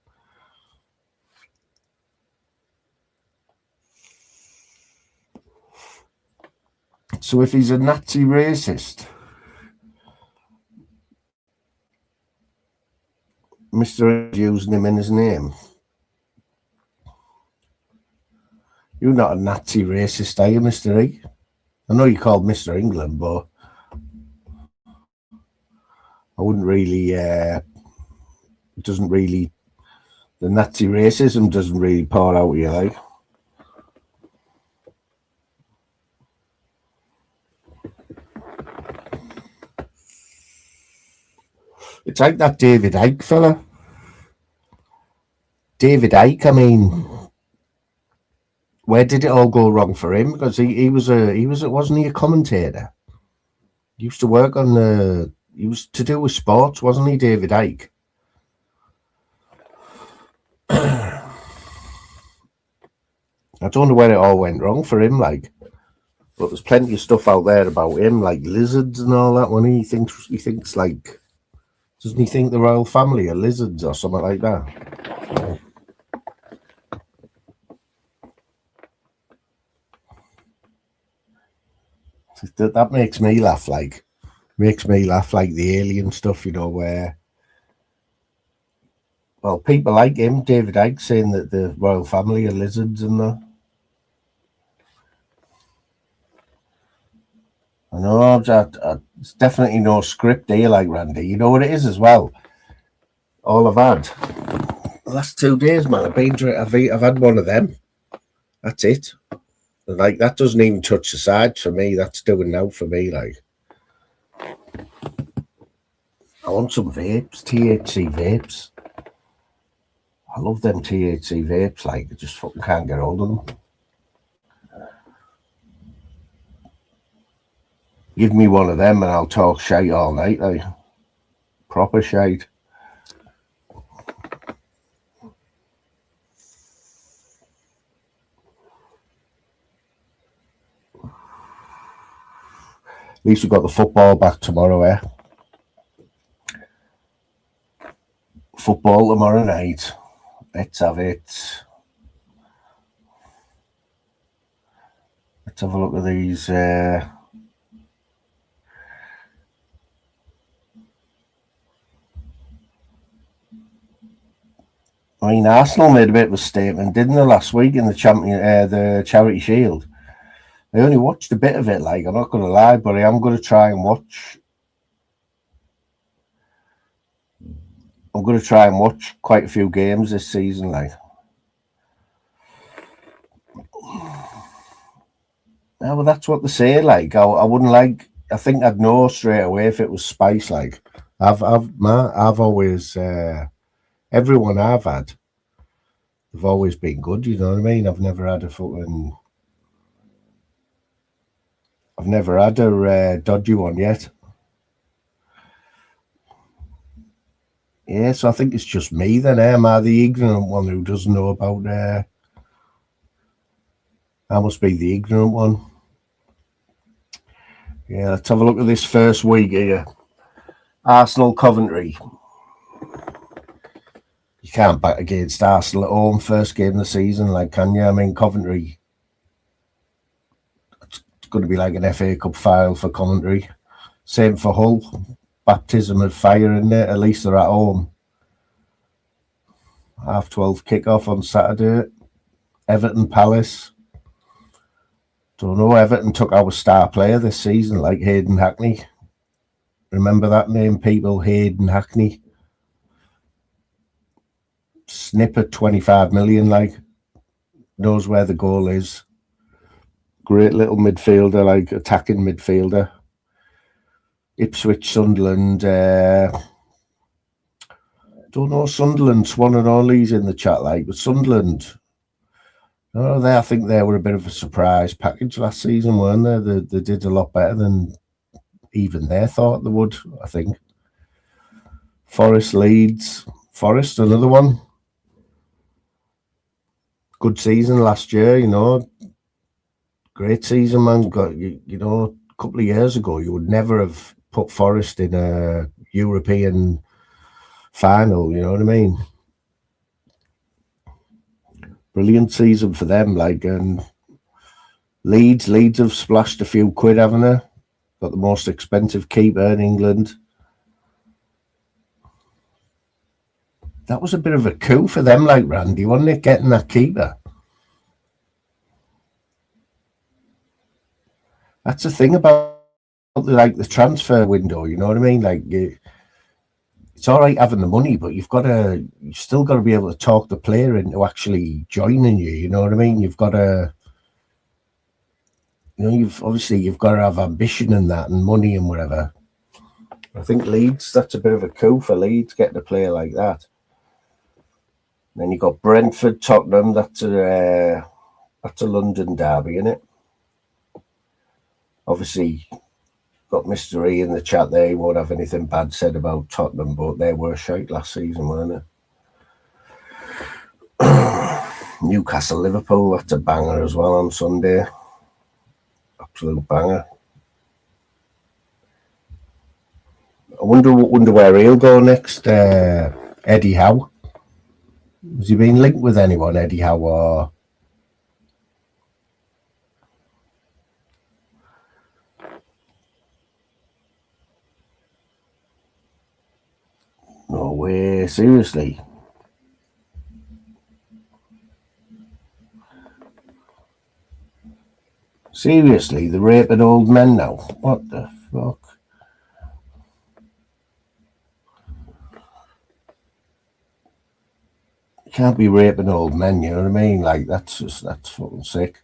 So if he's a Nazi racist... Mr. using him in his name. You're not a Nazi racist, are you, Mr. E? I know you called Mr. England, but I wouldn't really, the Nazi racism doesn't really pour out of you, like. It's like that David Icke fella. David Icke, I mean, where did it all go wrong for him? Because wasn't he a commentator? He used to work on he was to do with sports, wasn't he, David Icke? I don't know where it all went wrong for him, like. But there's plenty of stuff out there about him, like lizards and all that. When he thinks like. Doesn't he think the royal family are lizards or something like that? That makes me laugh like the alien stuff, you know, where, well, people like him, David Icke, saying that the royal family are lizards and that. I know, it's definitely no script here, like Randy. You know what it is as well? All I've had the last 2 days, man, I've had one of them. That's it. Like, that doesn't even touch the sides for me. That's doing now for me, like. I want some vapes, THC vapes. I love them THC vapes, like, I just fucking can't get hold of them. Give me one of them and I'll talk shite all night, like. Proper shite. At least we've got the football back tomorrow, eh? Football tomorrow night. Let's have it. Let's have a look at these. I mean, Arsenal made a bit of a statement, didn't they, last week in the the Charity Shield? I only watched a bit of it, like, I'm not going to lie, but I am going to try and watch. I'm going to try and watch quite a few games this season, like. Yeah, well, that's what they say, like. I wouldn't like. I think I'd know straight away if it was spice, like. I've always everyone I've had, they've always been good. You know what I mean? I've never had a dodgy one yet. Yeah, so I think it's just me then. Am I the ignorant one who doesn't know about? I must be the ignorant one. Yeah, let's have a look at this first week here. Arsenal Coventry. You can't back against Arsenal at home, first game of the season, like, can you? I mean, Coventry, it's going to be like an FA Cup final for Coventry. Same for Hull. Baptism of fire in there. At least they're at home. 12:30 kickoff on Saturday. Everton Palace. Don't know. Everton took our star player this season, like Hayden Hackney. Remember that name, people? Hayden Hackney. Snipper, 25 million, like. Knows where the goal is. Great little midfielder, like attacking midfielder. Ipswich, Sunderland. Don't know, Sunderland, Swan and Orleans in the chat, like, but Sunderland. Oh, I think they were a bit of a surprise package last season, weren't they? They did a lot better than even they thought they would, I think. Forest, Leeds. Forest, another one. Good season last year, you know. Great season, man. You know, a couple of years ago, you would never have put Forest in a European final, you know what I mean? Brilliant season for them, like, and Leeds have splashed a few quid, haven't they? Got the most expensive keeper in England. That was a bit of a coup for them, like, Randy, wasn't it, getting that keeper? That's the thing about, like, the transfer window, you know what I mean? Like, it's all right having the money, but you've still got to be able to talk the player into actually joining you, you know what I mean? You've got to, you know, you've got to have ambition and that and money and whatever. I think Leeds, that's a bit of a coup for Leeds, getting a player like that. Then you got Brentford, Tottenham. That's a London derby, isn't it? Obviously, got Mr. E in the chat there. He won't have anything bad said about Tottenham, but they were shite last season, weren't they? Newcastle, Liverpool. That's a banger as well on Sunday. Absolute banger. I wonder where he'll go next. Eddie Howe. Has he been linked with anyone, Eddie Howe? Or... No way, seriously. Seriously, they're raping old men now. What the fuck? You can't be raping old men, you know what I mean? Like, that's fucking sick.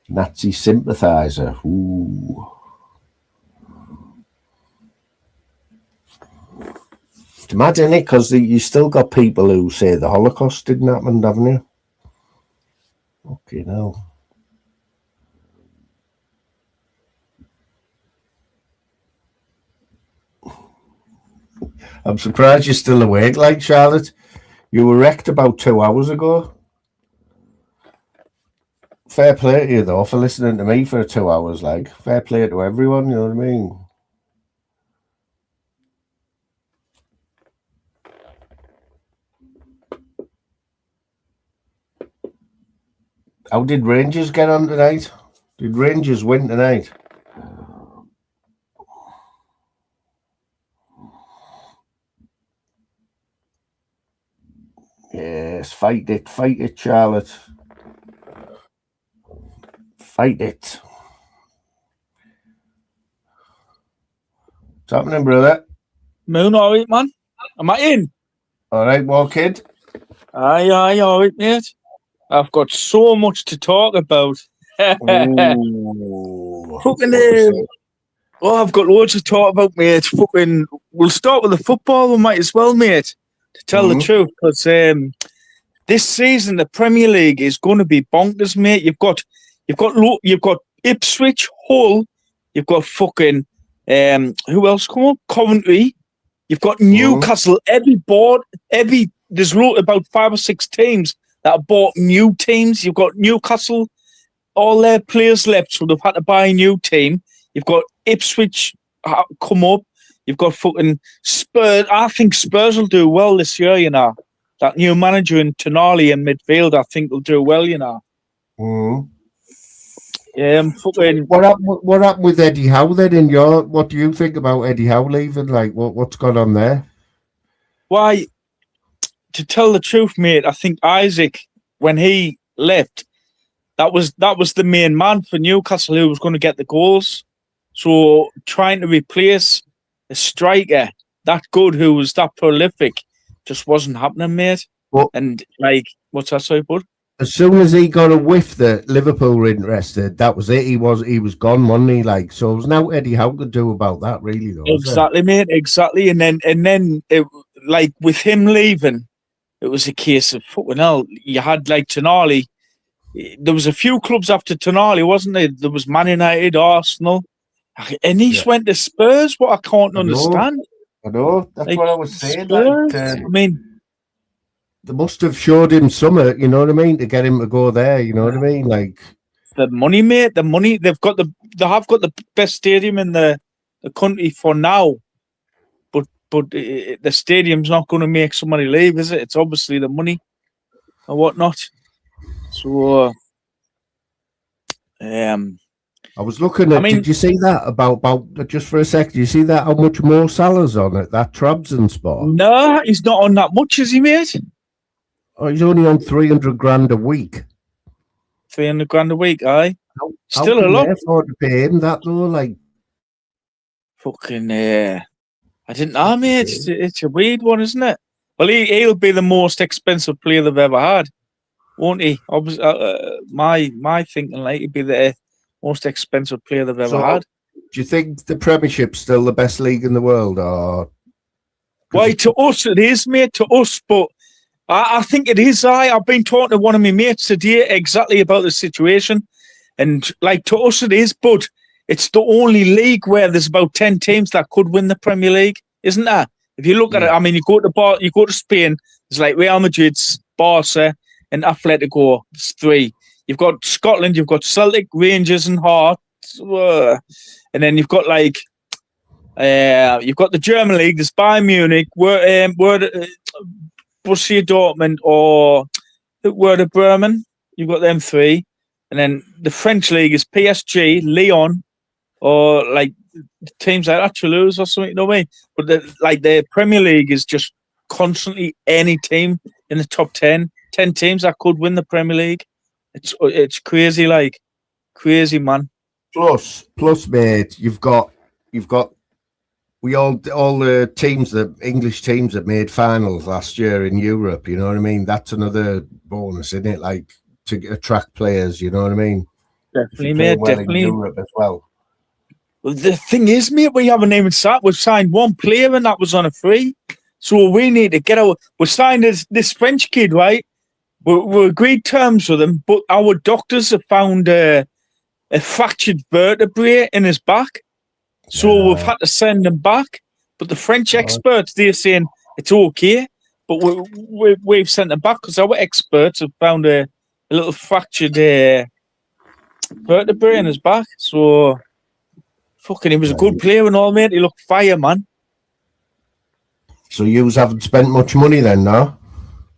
Nazi sympathizer. Ooh. Imagine it, because you still got people who say the Holocaust didn't happen, haven't you? Okay, now. I'm surprised you're still awake, like, Charlotte. You were wrecked about 2 hours ago. Fair play to you, though, for listening to me for 2 hours, like. Fair play to everyone, you know what I mean? How did Rangers get on tonight? Did Rangers win tonight? Yes, fight it, Charlotte. Fight it. What's happening, brother? Moon, all right, man. Am I in? All right, well, kid. Aye, all right, mate. I've got so much to talk about. Ooh. Fucking, I've got loads to talk about, mate. Fucking, we'll start with the football. We might as well, mate. To tell the truth, because this season the Premier League is going to be bonkers, mate. You've got Ipswich, Hull. You've got fucking who else come up? Coventry. You've got Newcastle. There's about 5 or 6 teams that have bought new teams. You've got Newcastle, all their players left, so they've had to buy a new team. You've got Ipswich come up. You've got fucking Spurs. I think Spurs will do well this year, you know. That new manager in Tonali in midfield, I think will do well, you know. Fucking. What happened with Eddie Howe then? What do you think about Eddie Howe leaving? Like, what's gone on there? Why? To tell the truth, mate, I think Isaac, when he left, that was the main man for Newcastle who was going to get the goals. So trying to replace a striker that good who was that prolific just wasn't happening, mate. Well, and like, what's that, sorry, bud? As soon as he got a whiff that Liverpool were interested, that was it. He was gone, wasn't he? Like, so it was now Eddie Howe could do about that, really, though. Exactly, mate. Exactly. And then it, like with him leaving, it was a case of fucking hell. You had like Tonali. There was a few clubs after Tonali, wasn't there? There was Man United, Arsenal, and he went to Spurs. What I can't understand. I know. That's like, what I was saying. Spurs, I mean, they must have showed him something, you know what I mean, to get him to go there. You know what I mean? Like the money, mate. The money. They have got the best stadium in the country for now. But the stadium's not going to make somebody leave, is it? It's obviously the money and whatnot. So, I was looking at. Did you see that about just for a sec? Did you see that? How much more Salah's on it? That Trabzonspor? No, he's not on that much, is he, mate? Oh, he's only on 300 grand a week. 300 grand a week, aye. Still a lot. Afford to pay him that though, like fucking. I didn't know, mate. It's a weird one, isn't it? Well, he'll be the most expensive player they've ever had, won't he? My thinking, like, he'd be the most expensive player they've ever had. Do you think the Premiership's still the best league in the world, or? Why, to us it is, mate. To us, but I think it is. I've been talking to one of my mates today exactly about the situation, and like to us it is, but it's the only league where there's about 10 teams that could win the Premier League, isn't there? If you look at it, I mean, you go to Spain, there's like Real Madrid's, Barca, and Atletico. It's 3. You've got Scotland, you've got Celtic, Rangers, and Hearts, and then you've got like you've got the German league. There's Bayern Munich, Borussia Dortmund, or Werder Bremen. You've got them 3, and then the French league is PSG, Lyon, or like teams like that to lose or something, you know what I mean? But the Premier League is just constantly any team in the top 10 teams that could win the Premier League. It's crazy, like crazy, man. Plus, mate, you've got all the teams, the English teams that made finals last year in Europe. You know what I mean? That's another bonus, isn't it? Like to attract players. You know what I mean? Definitely, mate. Well Definitely. in Europe as well. Well, the thing is, mate, we haven't even started. We've signed one player, and that was on a free. So we need to get our. We signed this French kid, right? We agreed terms with him, but our doctors have found a fractured vertebrae in his back. So we've had to send him back. But the French experts, they're saying it's okay. But we've sent him back because our experts have found a little fractured vertebrae in his back. So, fucking, he was a good player and all, mate. He looked fire, man. So you haven't spent much money then, no?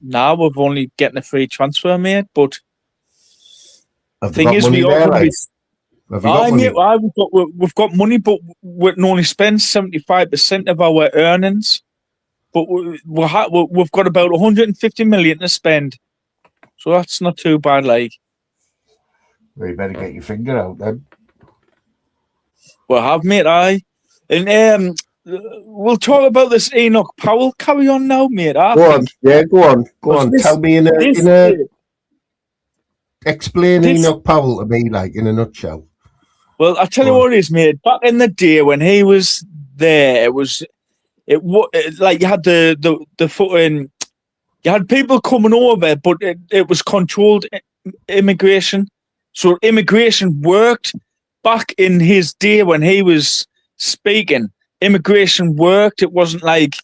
Now we've only getting a free transfer, mate. But Have the thing is, we are going to be. Have you got money? We've got money, but we can only spend 75% of our earnings. But we've got about 150 million to spend, so that's not too bad. Like, well, you better get your finger out then. Well, have, mate. And we'll talk about this Enoch Powell. Carry on now, mate. Go on. Tell me explain Enoch Powell to me, like in a nutshell. Well, I'll tell you what it is, mate. Back in the day when he was there, it was like you had the footing, you had people coming over, but it was controlled immigration. So immigration worked back in his day when he was speaking. Immigration worked. It wasn't like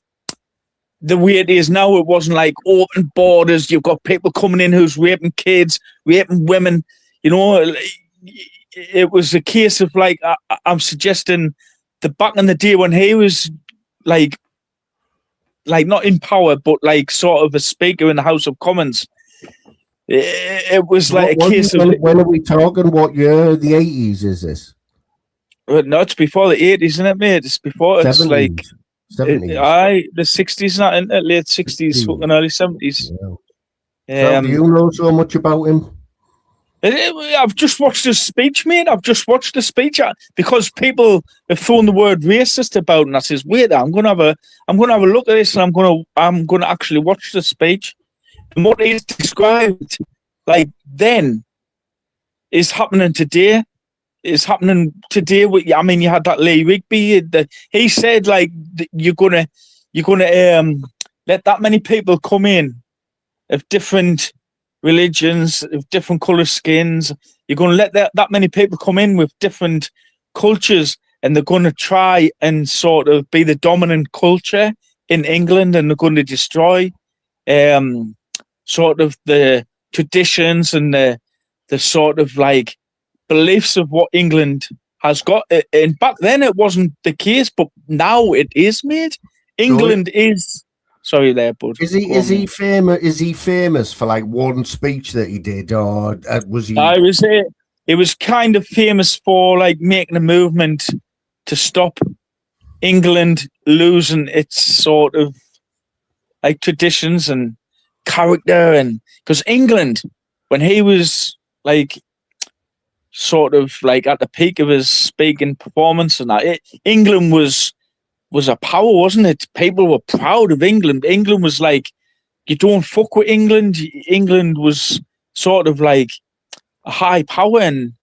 the way it is now. It wasn't like open borders. You've got people coming in who's raping kids, raping women. You know, it was a case of like I'm suggesting the back in the day when he was like not in power, but like sort of a speaker in the House of Commons. It was like a case of. When are we talking? What year? The 80s is this? No, it's before the 80s, isn't it, mate? It's before. 70s. It's like 70s. The 60s, not in late 60s, fucking early 70s. Yeah. So do you know so much about him? I've just watched his speech, mate. I've just watched the speech because people have thrown the word racist about, and I says, "Wait, I'm gonna have a look at this, and I'm gonna actually watch the speech." And what he's described, like then, is happening today. Is happening today. I mean, you had that Lee Rigby. He said, like, you're gonna let that many people come in of different religions, of different colour skins. You're going to let that many people come in with different cultures, and they're going to try and sort of be the dominant culture in England, and they're going to destroy sort of the traditions and the sort of like beliefs of what England has got. And back then it wasn't the case, but now it is, mate. England is. Sorry there, bud. Is he famous? Is he famous for like one speech that he did, or was he? It was kind of famous for like making a movement to stop England losing its sort of like traditions and character, and because England, when he was like sort of like at the peak of his speaking performance and that, England was a power, wasn't it? People were proud of England. England was like, you don't fuck with England. England was sort of like a high power and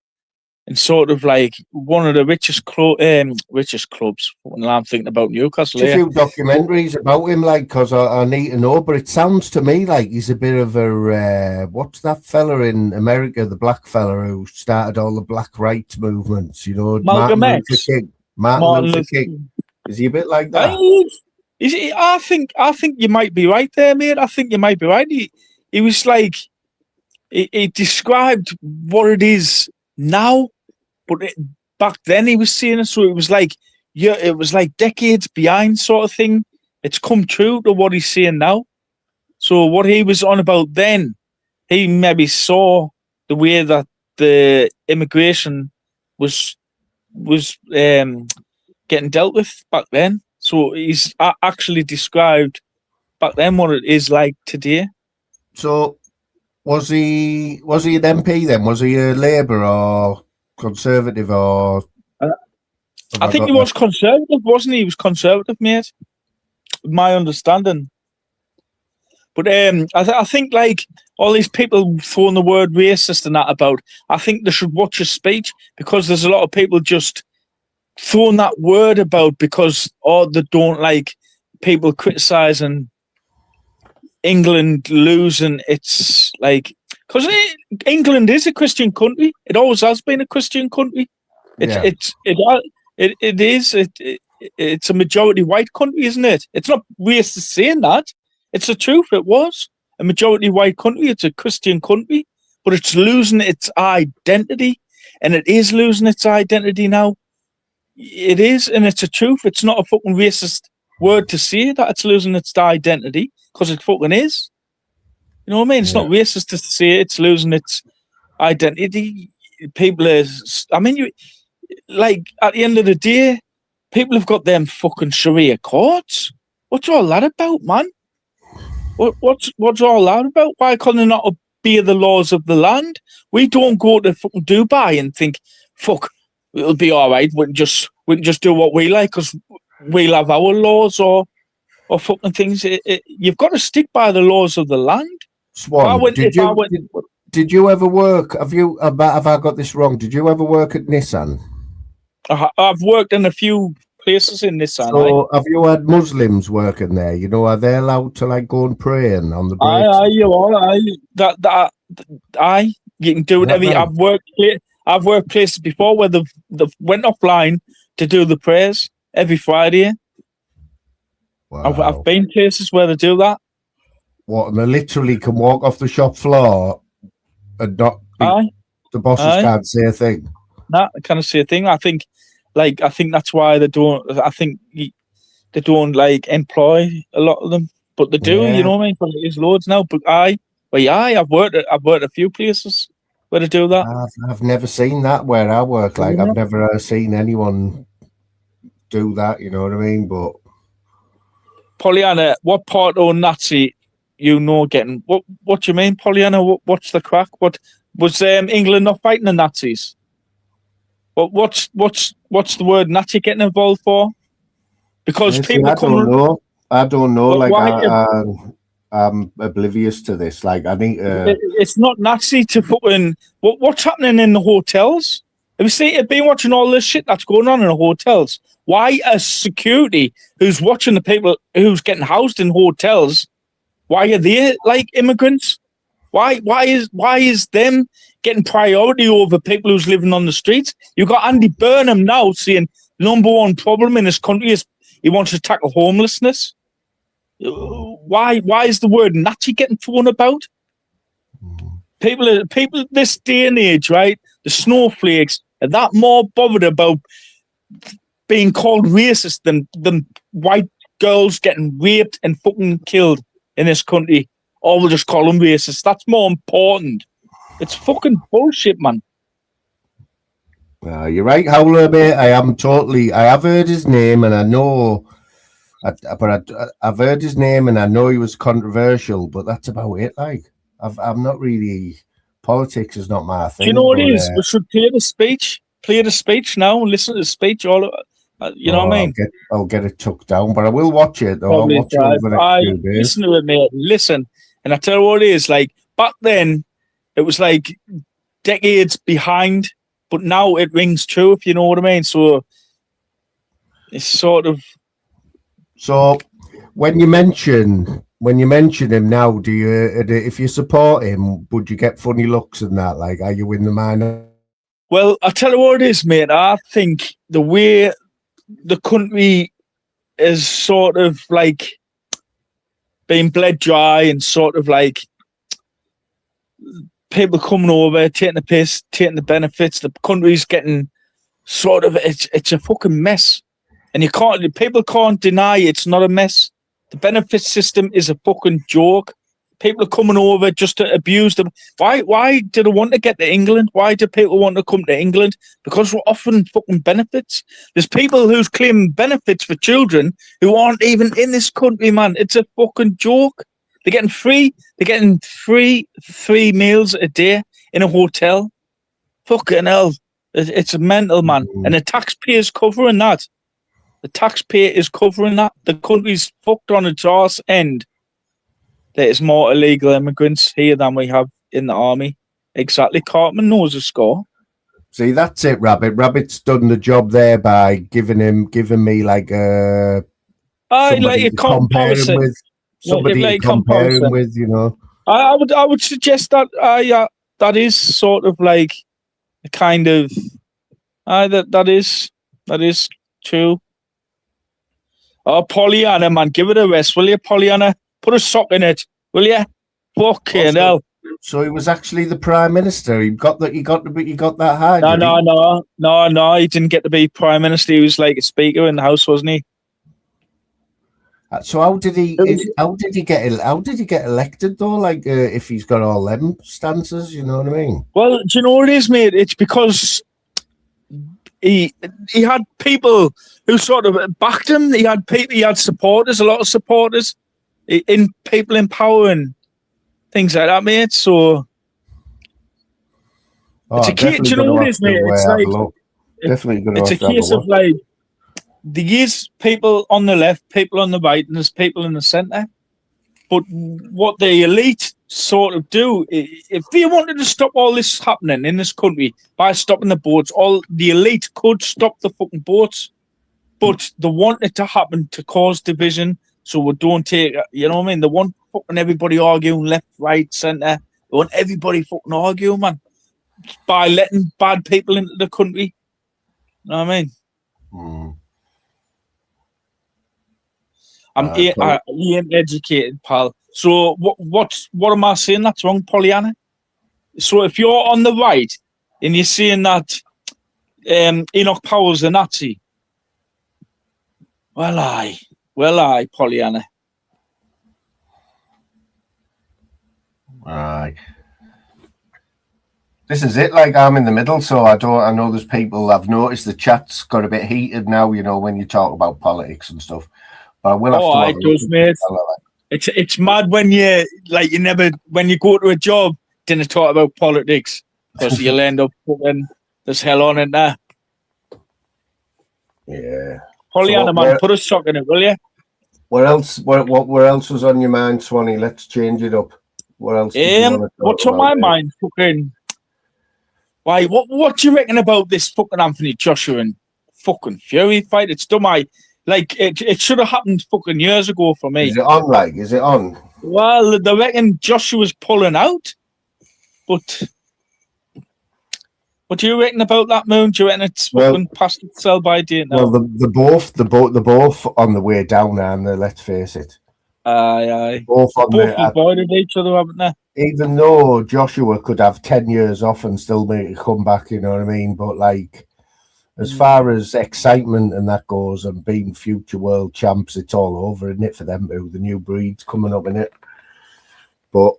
sort of like one of the richest clubs. When I'm thinking about Newcastle. There's a few documentaries about him, like, because I need to know, but it sounds to me like he's a bit of a, what's that fella in America, the black fella who started all the black rights movements, you know, Malcolm X. Martin Luther King. Is he a bit like that? I think you might be right there, mate. I think you might be right. He was like, he described what it is now, but back then he was saying it, so it was like, yeah, it was like decades behind sort of thing. It's come true to what he's saying now. So what he was on about then, he maybe saw the way that the immigration was getting dealt with back then. So he's actually described back then what it is like today. So was he an MP then? Was he a Labour or Conservative or? I think he was Conservative, wasn't he? He was Conservative, mate. My understanding. But I think like all these people throwing the word racist and that about, I think they should watch his speech, because there's a lot of people just throwing that word about because they don't like people criticising England losing. It's like, because England is a Christian country. It always has been a Christian country. It's a majority white country, isn't it? It's not racist saying that. It's the truth. It was a majority white country. It's a Christian country, but it's losing its identity, and it is losing its identity now. It is, and it's a truth. It's not a fucking racist word to say that it's losing its identity, because it fucking is. You know what I mean? It's not racist to say it's losing its identity. People are, I mean, like at the end of the day, people have got them fucking Sharia courts. What's all that about, man? What's all that about? Why can't they not obey the laws of the land? We don't go to fucking Dubai and think, fuck, it'll be all right. We can just do what we like because we'll have our laws or fucking things. You've got to stick by the laws of the land. Swan, did you ever work? Have I got this wrong? Did you ever work at Nissan? I've worked in a few places in Nissan. So have you had Muslims working there? You know, are they allowed to like go and pray on the breaks? You can do whatever. I've worked places before where they've went offline to do the prayers every Friday. Wow. I've been places where they do that. What? And they literally can walk off the shop floor and not. The bosses can't say a thing. No, they can't say a thing. I think that's why they don't. I think they don't like employ a lot of them, but they do. You know what I mean? But there's loads now. But I've worked at a few places where they do that. I've never seen that where I work. Like I've never seen anyone do that. You know what I mean? But Pollyanna, what part of Nazi getting? What do you mean, Pollyanna? What's the crack? What was England not fighting the Nazis? What's the word Nazi getting involved for? Because people I don't know. Like I'm oblivious to this. Like I think it's not Nazi to fucking what's happening in the hotels. Have you been watching all this shit that's going on in the hotels? Why a security who's watching the people who's getting housed in hotels? Why are they like immigrants? Why is them getting priority over people who's living on the streets? You got Andy Burnham now saying number one problem in his country is he wants to tackle homelessness. Why is the word Nazi getting thrown about? People this day and age, right? The snowflakes are that more bothered about being called racist than white girls getting raped and fucking killed in this country. Or we'll just call them racist. That's more important. It's fucking bullshit, man. You're right, Howler, mate. I have heard his name and I know, I've heard his name and I know he was controversial, but that's about it. Like, I'm not really, politics is not my thing. Do you know what it is? We should play the speech. Play the speech now and listen to the speech. You know what I mean? I'll get it tucked down, but I will watch it. Though. I'll watch it over the next few days. Listen to it, mate. Listen. And I tell you what it is, like, back then, it was like decades behind, but now it rings true, if you know what I mean. So, it's sort of... So, when you mention him now, do you, if you support him, would you get funny looks and that? Like, are you in the minor? Well, I tell you what it is, mate. I think the way the country is sort of like being bled dry and sort of like people coming over, taking the piss, taking the benefits. The country's getting sort of, it's a fucking mess. And people can't deny it's not a mess. The benefit system is a fucking joke. people are coming over just to abuse them. Why do they want to get to England? Why do people want to come to England? Because we're offering fucking benefits. There's people who's claiming benefits for children who aren't even in this country, man. It's a fucking joke. They're getting free 3 meals a day in a hotel. Fucking hell. It's mental, man. And the taxpayer's covering that. The taxpayer is covering that. The country's fucked on its arse end. There's more illegal immigrants here than we have in the army. Exactly. Cartman knows the score. See, that's it, Rabbit. Rabbit's done the job there by giving me like a like a comparison with somebody to compare him with, you know. I would suggest that that is sort of like a kind of that is true. Oh, Pollyanna, man, give it a rest, will you, Pollyanna? Put a sock in it, will you? Fucking hell. So he was actually the Prime Minister. He got that high. No, he didn't get to be Prime Minister. He was like a speaker in the House, wasn't he? So how did he get elected though? Like if he's got all them stances, you know what I mean? Well, do you know what it is, mate? It's because he had people who sort of backed him. He had supporters, a lot of supporters in people in power and things like that, mate. So it's a case. Do you know what it is, mate? It's like it's a case of like there's people on the left, people on the right, and there's people in the centre. But what the elite sort of do, if they wanted to stop all this happening in this country by stopping the boats, all the elite could stop the fucking boats. But they want it to happen to cause division, so we don't take, you know what I mean? They want fucking everybody arguing left, right, centre. They want everybody fucking arguing, man, by letting bad people into the country. You know what I mean? You ain't educated, pal. So what am I saying that's wrong, Pollyanna? So if you're on the right and you're saying that Enoch Powell's a Nazi, well, I, Pollyanna. Right. This is it. Like I'm in the middle, so I know there's people. I've noticed the chat's got a bit heated now. You know when you talk about politics and stuff. But I will have to. It does, mate. It's mad when when you go to a job, didn't talk about politics because you'll end up putting this hell on it there. Yeah. Pollyanna, man, put a sock in it, will you? What else? What else was on your mind, Swanee? Let's change it up. What else? What's on my mind? Fucking. Why? What do you reckon about this fucking Anthony Joshua and fucking Fury fight? It's done. It should have happened fucking years ago for me. Is it on? Is it on? Well, they reckon Joshua's pulling out, but what do you reckon about that, Moon? Do you reckon it's fucking past its sell by date now? Well, they're both on the way down now, and let's face it. Aye. Both avoided each other, haven't they? Even though Joshua could have 10 years off and still make a comeback, you know what I mean? But like, as far as excitement and that goes, and being future world champs, it's all over, isn't it, for them too? The new breed's coming up in it. But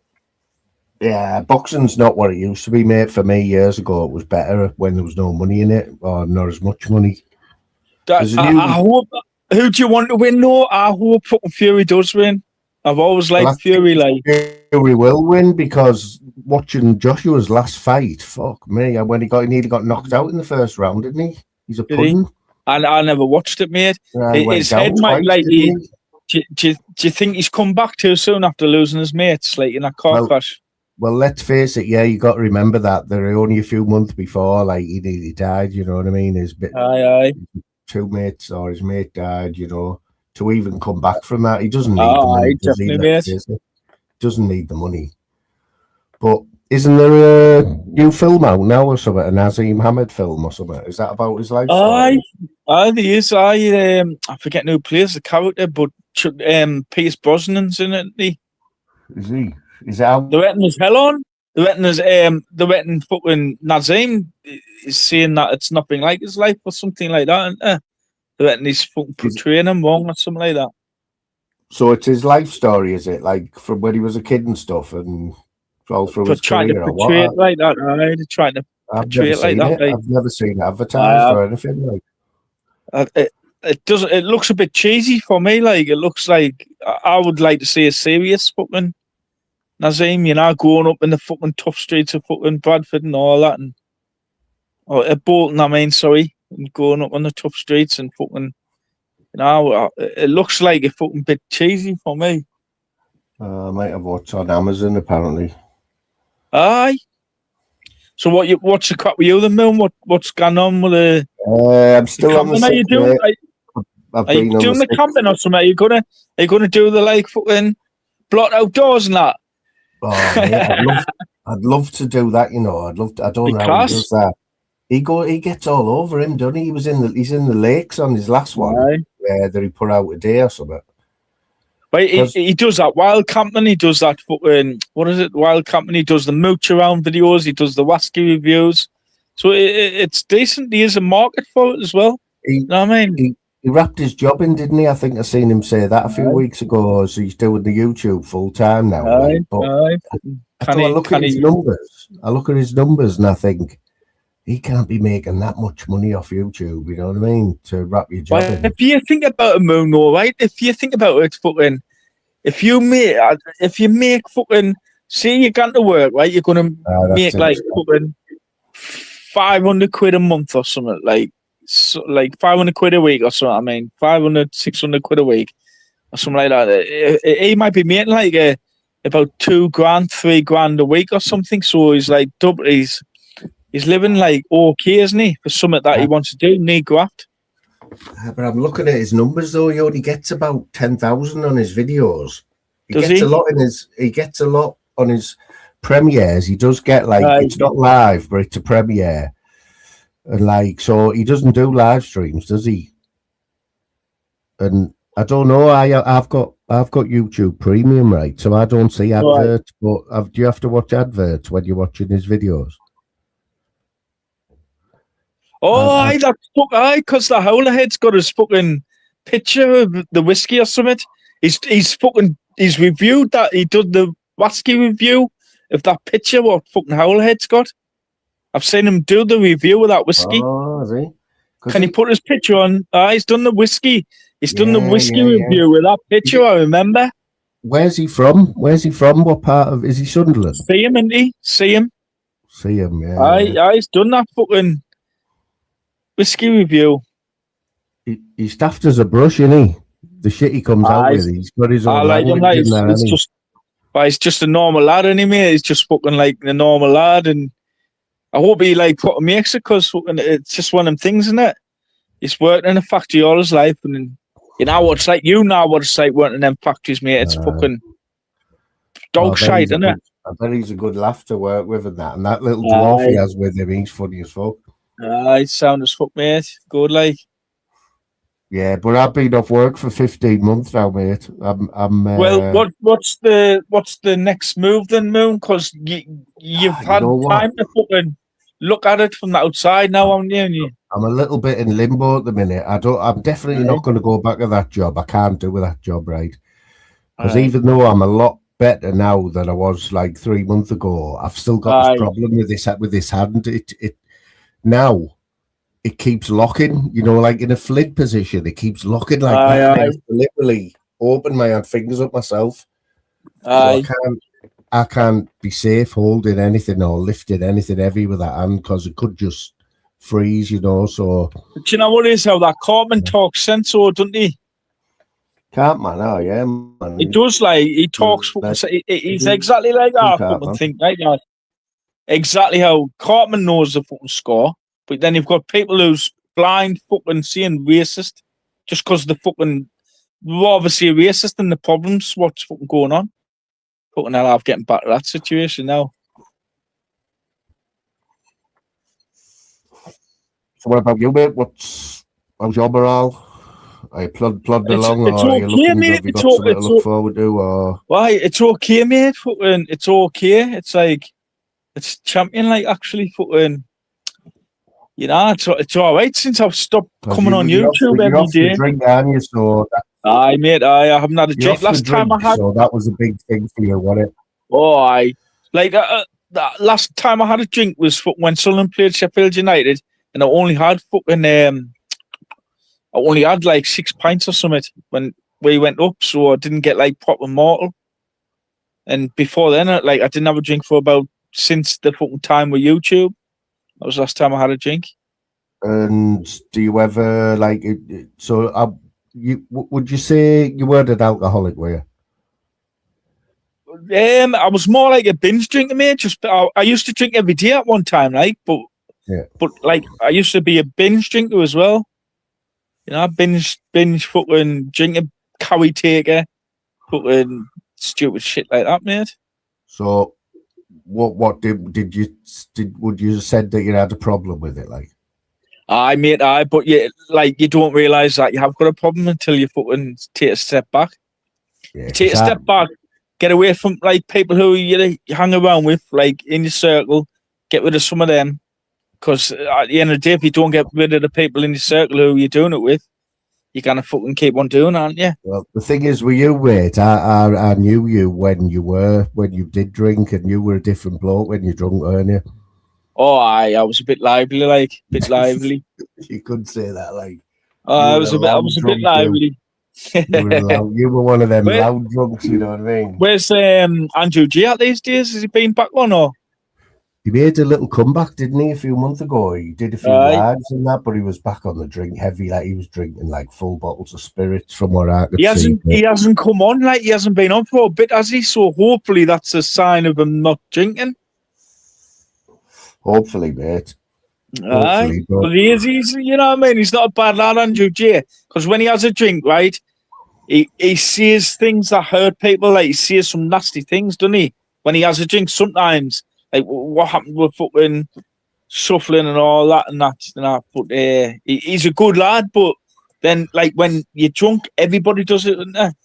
yeah, boxing's not what it used to be, mate. For me, years ago, it was better when there was no money in it, or not as much money. I hope. Who do you want to win? No, I hope fucking Fury does win. I've always liked Fury. Fury will win because watching Joshua's last fight, fuck me, when he nearly got knocked out in the first round, didn't he? He's a pudding. I never watched it, mate. His head might do you think he's come back too soon after losing his mates, like in a car crash? Well, let's face it, yeah, you got to remember that they're only a few months before, like he nearly died. You know what I mean? Aye. Two mates or his mate died. You know, to even come back from that, he doesn't need the money. Doesn't need the money. But isn't there a new film out now or something? A Nazim Hamid film or something? Is that about his life? Aye, there is. I forget who plays the character, but Pierce Brosnan's in it. Is he? Is it out? The reckon there's hell on. The reckon fucking Nazim is saying that it's nothing like his life or something like that. The reckon he's fucking portraying him wrong or something like that. So it's his life story, is it? Like from when he was a kid and stuff, and all through For his trying to career, or portray what? it like that, right? Trying to I've portray never it like seen that. it. Like, I've never seen it advertised or anything. Like, it does. It looks a bit cheesy for me. Like, it looks like I would like to see a serious fucking Nazim. You know, growing up in the fucking tough streets of fucking Bradford and all that, and at Bolton. I mean, sorry, and growing up on the tough streets and fucking. You know, it looks like a fucking bit cheesy for me. I might have watched on Amazon apparently. Aye. So what's the crap with you then, Moon? What's going on with the? I'm still on the camping? Are you doing? Are you doing the camping or something? Are you gonna do the like fucking blot outdoors and that? Oh, mate, I'd love to do that. You know, I'd love to. I don't know how he does that. He gets all over him, doesn't he? He's in the lakes on his last one. Aye. That he put out a day or something. But he does that wild camping. He does that fucking what is it? Wild camping. He does the mooch around videos. He does the Wasky reviews. So it's decent. He is a market for it as well. You know what I mean? He wrapped his job in, didn't he? I think I seen him say that a few weeks ago. So he's doing the YouTube full time now. Aye, but aye. I look at his numbers. I look at his numbers and I think he can't be making that much money off YouTube. You know what I mean? To wrap your job in. If you think about a Moon, all right. If you think about it, fucking, if you make fucking, say you're going to work, right? You're gonna make like fucking 500 quid a month or something, like 500 quid a week or something. I mean, 500, 600 quid a week or something like that. He might be making like about 2 grand, 3 grand a week or something. So he's like double. He's living like okay, isn't he, for something that he wants to do? Need graft. But I'm looking at his numbers though. He only gets about 10,000 on his videos. He gets a lot on his premieres. He does get it's not live, but it's a premiere. And so he doesn't do live streams, does he? And I don't know. I've got YouTube Premium, right? So I don't see adverts. Right. But do you have to watch adverts when you're watching his videos? Oh, because the Howlerhead's got his fucking picture of the whiskey or something. He's reviewed that. He did the Wasky review of that picture what fucking Howlerhead's got. I've seen him do the review of that whiskey. Oh, has he? Can he put his picture on? He's done the whiskey. He's done the whiskey review with that picture. I remember. Where's he from? What part of? Is he Sunderland? See him, isn't he? See him, yeah. He's done that fucking whiskey review. He's daft as a brush, isn't he? The shit he comes out with. He's got his own language in there, he's just a normal lad, anyway. He's just fucking like a normal lad, and I hope he fucking makes it, because it's just one of them things, isn't it? He's worked in a factory all his life, and you know what it's like. You know what it's like working in them factories, mate. It's fucking dog shite, isn't it? I bet he's a good laugh to work with, and that little dwarf he has with him, he's funny as fuck. He's sound as fuck, mate. Good, like. Yeah, but I've been off work for 15 months now, mate. Well, what's the next move then, Moon? Because you've had time to fucking look at it from the outside now, haven't you? I'm a little bit in limbo at the minute. I'm definitely not going to go back to that job. I can't do with that job, right? Because even though I'm a lot better now than I was like 3 months ago, I've still got this problem with this hand. It now. It keeps locking, like in a flint position. It keeps locking like that. I have to literally open my fingers up myself. So I can't be safe holding anything or lifting anything heavy with that hand, because it could just freeze, So, but you know what it is? How that Cartman talks sense, doesn't he? Cartman, man. He does, he talks. He's exactly like that. I think like that. Exactly how Cartman knows the fucking score. But then you've got people who's blind fucking seeing racist just because the fucking obviously racist and the problems what's fucking going on. Fucking hell, I'm getting back to that situation now. So what about you, mate? How's your morale? Are you plodding along, or are you looking have you got something to look forward to? Or why? It's okay, mate. Fucking, it's okay. It's like it's champion, actually fucking. It's all right since I've stopped coming on YouTube every day. Drink, aren't you? So Aye, mate. I haven't had a You're off drink. the Last time I drink, had, so that was a big thing for you, wasn't it? oh, I like that last time I had a drink was when Sunderland played Sheffield United, and I only had I only had like 6 pints or something when we went up, so I didn't get like proper mortal. And before then, I didn't have a drink for about since the fucking time with YouTube. That was the last time I had a drink. And do you ever like it? So, would you say you weren't an alcoholic, were you? I was more like a binge drinker, mate. I used to drink every day at one time, like, but like I used to be a binge drinker as well. You know, binge fucking drinking, curry taker, fucking stupid shit like that, mate. So, what would you said that you had a problem with it, like? Aye, mate, aye, but you don't realise that you have got a problem until you fucking take a step back. Yeah, you take a step back, get away from like people who you hang around with, like in your circle, get rid of some of them. Because at the end of the day, if you don't get rid of the people in your circle who you're doing it with, you're gonna fucking keep on doing, aren't you? Well, the thing is with you, mate, I knew you when you did drink, and you were a different bloke when you drunk, weren't you? Oh, I was a bit lively, You could say that, like. I was a bit lively. You were one of them loud drunks, you know what I mean? Where's Andrew G at these days? Has he been back on or? He made a little comeback, didn't he, a few months ago? He did a few lives and that, but he was back on the drink heavy, like he was drinking like full bottles of spirits from what I could see. He hasn't come on, like he hasn't been on for a bit, has he? So hopefully that's a sign of him not drinking. Hopefully, mate. Aye, but he's you know what I mean? He's not a bad lad, Andrew J. Because when he has a drink, right, he says things that hurt people, like he says some nasty things, doesn't he? When he has a drink sometimes. Like what happened with fucking shuffling and all that and that. But he's a good lad. But then, like when you're drunk, everybody does it, isn't it?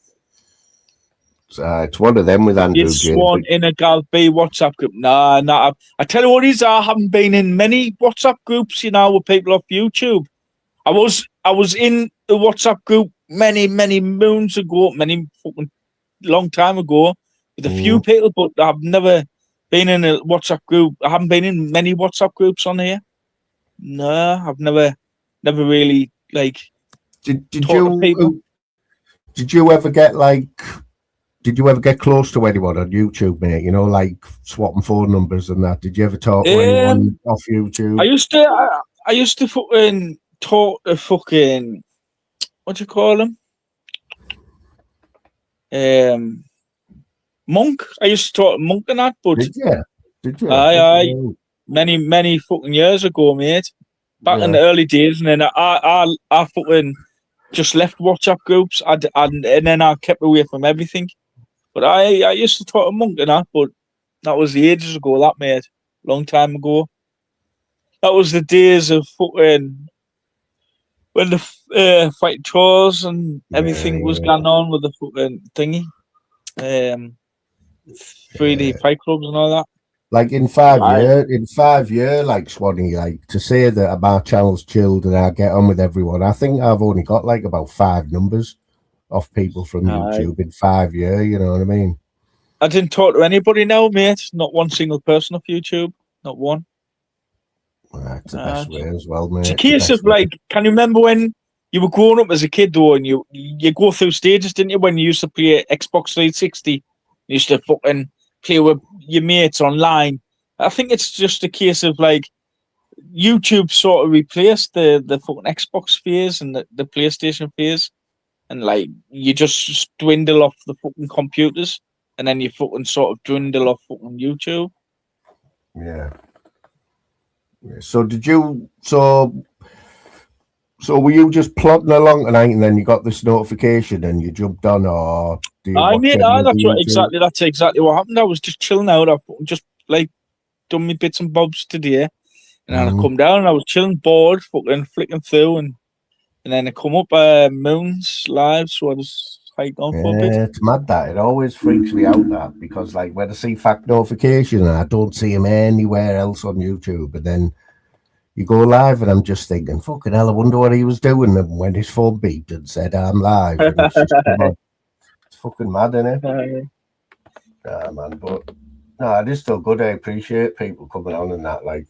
It's one of them with Andrew. It's one in a Gal B WhatsApp group. Nah. I tell you what it is. I haven't been in many WhatsApp groups, you know, with people off YouTube. I was in the WhatsApp group many moons ago, many fucking long time ago, with a few people, but I've never been in a WhatsApp group. I haven't been in many WhatsApp groups on here. No, I've never really like. Did you ever get close to anyone on YouTube, mate? You know, like swapping phone numbers and that. Did you ever talk to anyone off YouTube? I used to fucking talk to fucking what do you call him? Monk. I used to talk to Monk and that, but did you? Aye. Many fucking years ago, mate. Back in the early days, and then I fucking just left WhatsApp groups, and then I kept away from everything. But I used to talk to Monk and that, but that was the ages ago, that, mate. Long time ago. That was the days of fucking when the fighting tours and everything was going on with the fucking thingy. 3D fight clubs and all that. Like in 5 years, like Swanee, like to say that my channel's chilled and I get on with everyone, I think I've only got like about 5 numbers of people from YouTube in 5 years, you know what I mean? I didn't talk to anybody now, mate. Not one single person off YouTube. Not one. That's the best way as well, mate. It's a case of like, can you remember when you were growing up as a kid though, and you go through stages, didn't you? When you used to play Xbox 360, you used to fucking play with your mates online. I think it's just a case of like YouTube sort of replaced the fucking Xbox phase and the PlayStation phase, and like you just dwindle off the fucking computers, and then you fucking sort of dwindle off fucking YouTube. Yeah. So did you? So were you just plodding along tonight, and then you got this notification, and you jumped on, or? That's exactly what happened. I was just chilling out. I just like done my bits and bobs today, and then I come down and I was chilling, bored, fucking flicking through, and then I come up Moons live, so I just hiked on for a bit. It's mad that it always freaks me out that because like when I see fact notification, I don't see him anywhere else on YouTube, and then You go live, and I'm just thinking, fucking hell, I wonder what he was doing. And when his phone beeped and said, I'm live, and it's just come on. It's fucking mad, isn't it? Yeah, man, but no, it is still good. I appreciate people coming on and that. Like,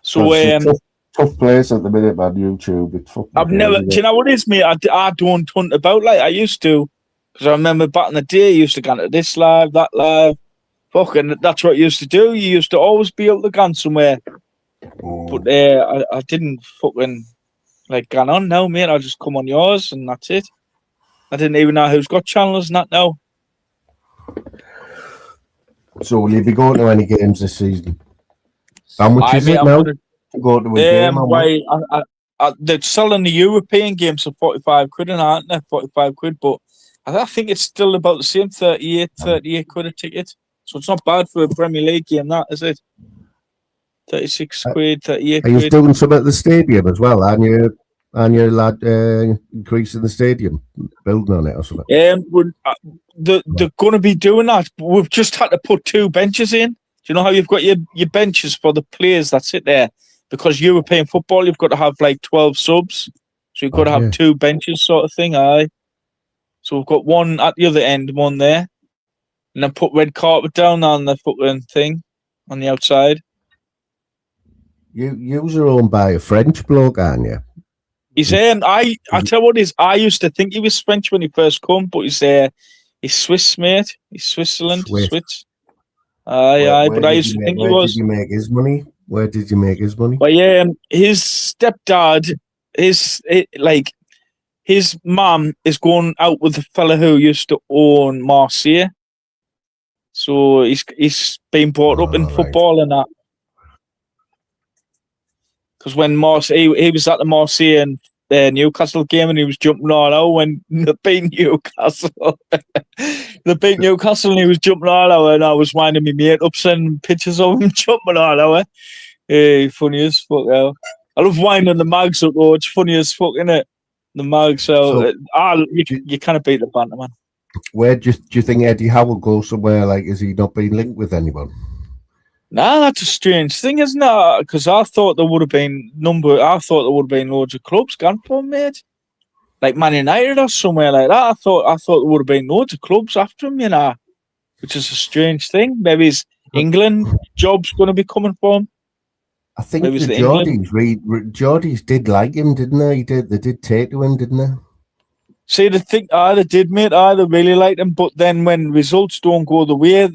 So, it's a tough place at the minute, man. YouTube. It's fucking I've never, crazy. do you know what it is, mate? I don't hunt about like I used to. Because I remember back in the day, I used to go to this live, that live. Fucking, that's what you used to do. You used to always be able to go somewhere. But I didn't fucking like go on now, mate. I just come on yours and that's it. I didn't even know who's got channels and that now. So will you be going to any games this season? How much is mate, it I'm now gonna- to go to a game? Why, they're selling the European games for 45 quid and aren't they? 45 quid, but I think it's still about the same, 38 quid a ticket. So it's not bad for a Premier League game, that, is it? 36 quid, 38 Are you quid. doing some at the stadium as well? Aren't you lad increasing the stadium, building on it or something? They're going to be doing that. But we've just had to put 2 benches in. Do you know how you've got your benches for the players that sit there? Because European football, you've got to have like 12 subs. So you've got to have 2 benches sort of thing, aye. So we've got one at the other end, one there. And then put red carpet down on the fucking thing on the outside. You are owned by a French bloke, aren't you? He's I tell you what is, I used to think he was French when he first come, but he's Swiss, mate. He's Switzerland, Swiss. Aye, but I used to think he was. Where did you make his money? Where did you make his money? But yeah, his stepdad, his mum is going out with the fella who used to own Marseille. So he's been brought up in football and that. Because when Marseille, he was at the Marseille and Newcastle game and he was jumping all out when they beat Newcastle. They beat Newcastle and he was jumping all out and I was winding me mate up, sending pictures of him jumping all out. Funny as fuck. I love winding the mags up though. It's funny as fuck, innit? The mags. So you can't beat the banter, man. Where do you think Eddie Howe will go somewhere? Like, is he not being linked with anyone? Nah, that's a strange thing, isn't it? Because I thought there would have been loads of clubs gone for him, mate. Like Man United or somewhere like that. I thought there would have been loads of clubs after him, you know. Which is a strange thing. Maybe his England job's going to be coming for him. I think the Geordies did like him, didn't they? They did take to him, didn't they? See, they did, mate. They really liked him. But then when results don't go the way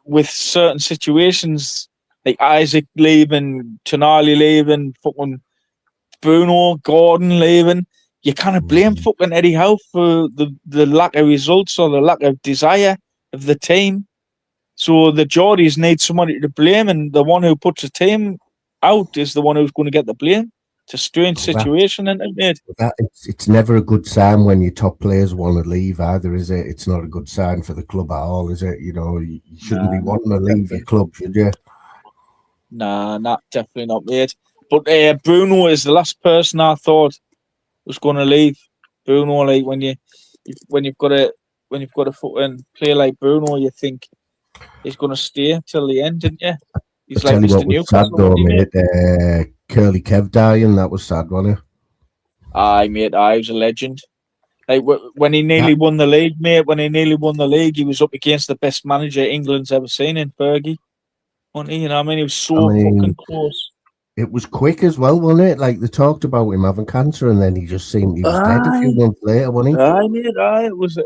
with certain situations, like Isaac leaving, Tonali leaving, fucking Bruno, Gordon leaving, you can't blame fucking Eddie Howe for the lack of results or the lack of desire of the team. So the Geordies need somebody to blame, and the one who puts the team out is the one who's going to get the blame. It's a strange situation, isn't it, mate? It's never a good sign when your top players want to leave either, is it? It's not a good sign for the club at all, is it? You know, you shouldn't be wanting to leave your club, should you? Nah, definitely not, mate. But Bruno is the last person I thought was going to leave. Bruno, like when you've got a fucking player like Bruno, you think he's going to stay till the end, didn't you? He's like Mr. Newcastle, though, mate. Curly Kev dying, that was sad, wasn't it? Aye, mate. He was a legend. Like when he nearly won the league, mate. When he nearly won the league, he was up against the best manager England's ever seen in Fergie. Wasn't he? You know what I mean? He was so fucking close. It was quick as well, wasn't it? Like they talked about him having cancer, and then he just seemed he was dead a few months later, wasn't he? Aye, mate. Aye, it was.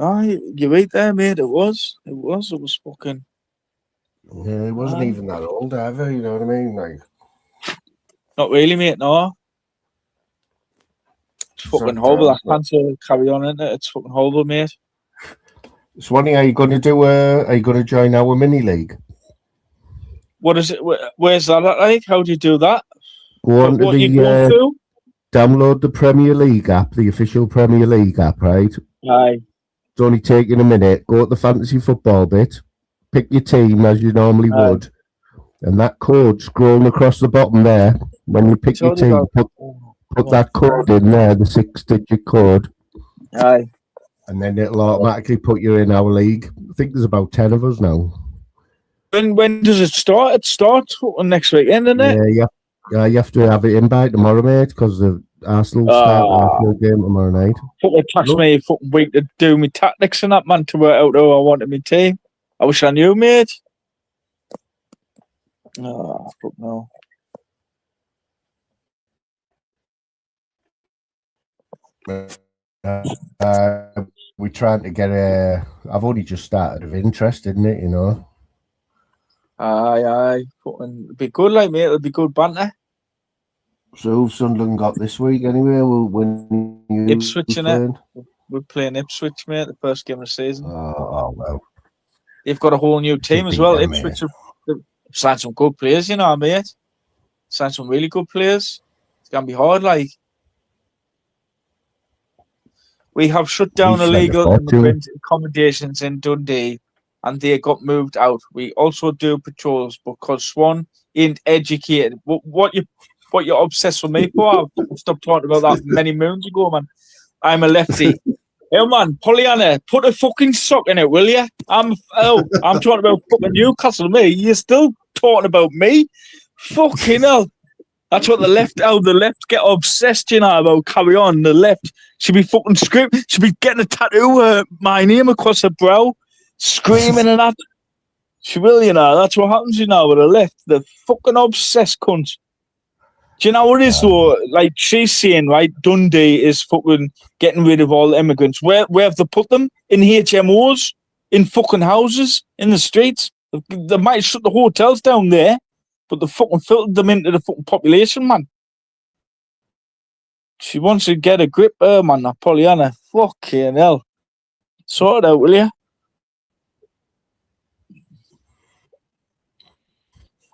Aye, you're right there, mate. It was fucking. Yeah, he wasn't even that old either. You know what I mean? Like, not really, mate. No. It's fucking horrible. That cancer carry on, isn't it? It's fucking horrible, mate. Swanee, are you going to join our mini league? What is it? Where's that at, like? How do you do that? Go on to download the Premier League app, the official Premier League app, right? Aye. It's only taking a minute. Go to the fantasy football bit, pick your team as you normally would, and that code scrolling across the bottom there. When you pick your team, put that code in there, the 6-digit code. Aye. And then it'll automatically put you in our league. I think there's about 10 of us now. When does it start? It starts next weekend, isn't it? Yeah, you have to have it in by tomorrow, mate, because the Arsenal start the Arsenal game tomorrow night. Fucking tax me a fucking week to do me tactics and that, man, to work out who I want in my team. I wish I knew, mate. Oh, fuck no. We're trying to get I've only just started of interest, isn't it? You know. Aye. Fucking it'll be good, like, mate. It'll be good banter. So who've Sunderland got this week anyway? We'll win Ipswich, innit? We're playing Ipswich, mate, the first game of the season. Oh well. They've got a whole new team as well. Ipswich have signed some good players, you know, mate. Signed some really good players. It's gonna be hard, like. We have shut down illegal immigrant accommodations in Dundee, and they got moved out. We also do patrols because Swan ain't educated. What you're obsessed with me for? I've stopped talking about that many moons ago, man. I'm a lefty. Hey, man, Pollyanna, put a fucking sock in it, will you? I'm talking about fucking Newcastle, me. You're still talking about me? Fucking hell. That's what the left get obsessed, you know, about carry on. The left should be fucking screaming. Should be getting a tattoo my name across her brow, screaming and that. She will, you know. That's what happens, you know, with the left. The fucking obsessed cunts. Do you know what it is, though? Like, she's saying, right, Dundee is fucking getting rid of all the immigrants. Where have they put them? In HMOs? In fucking houses? In the streets? They might shut the hotels down there, but they fucking filtered them into the fucking population, man. She wants to get a grip, man, that Pollyanna. Fucking hell. Sort it out, will you?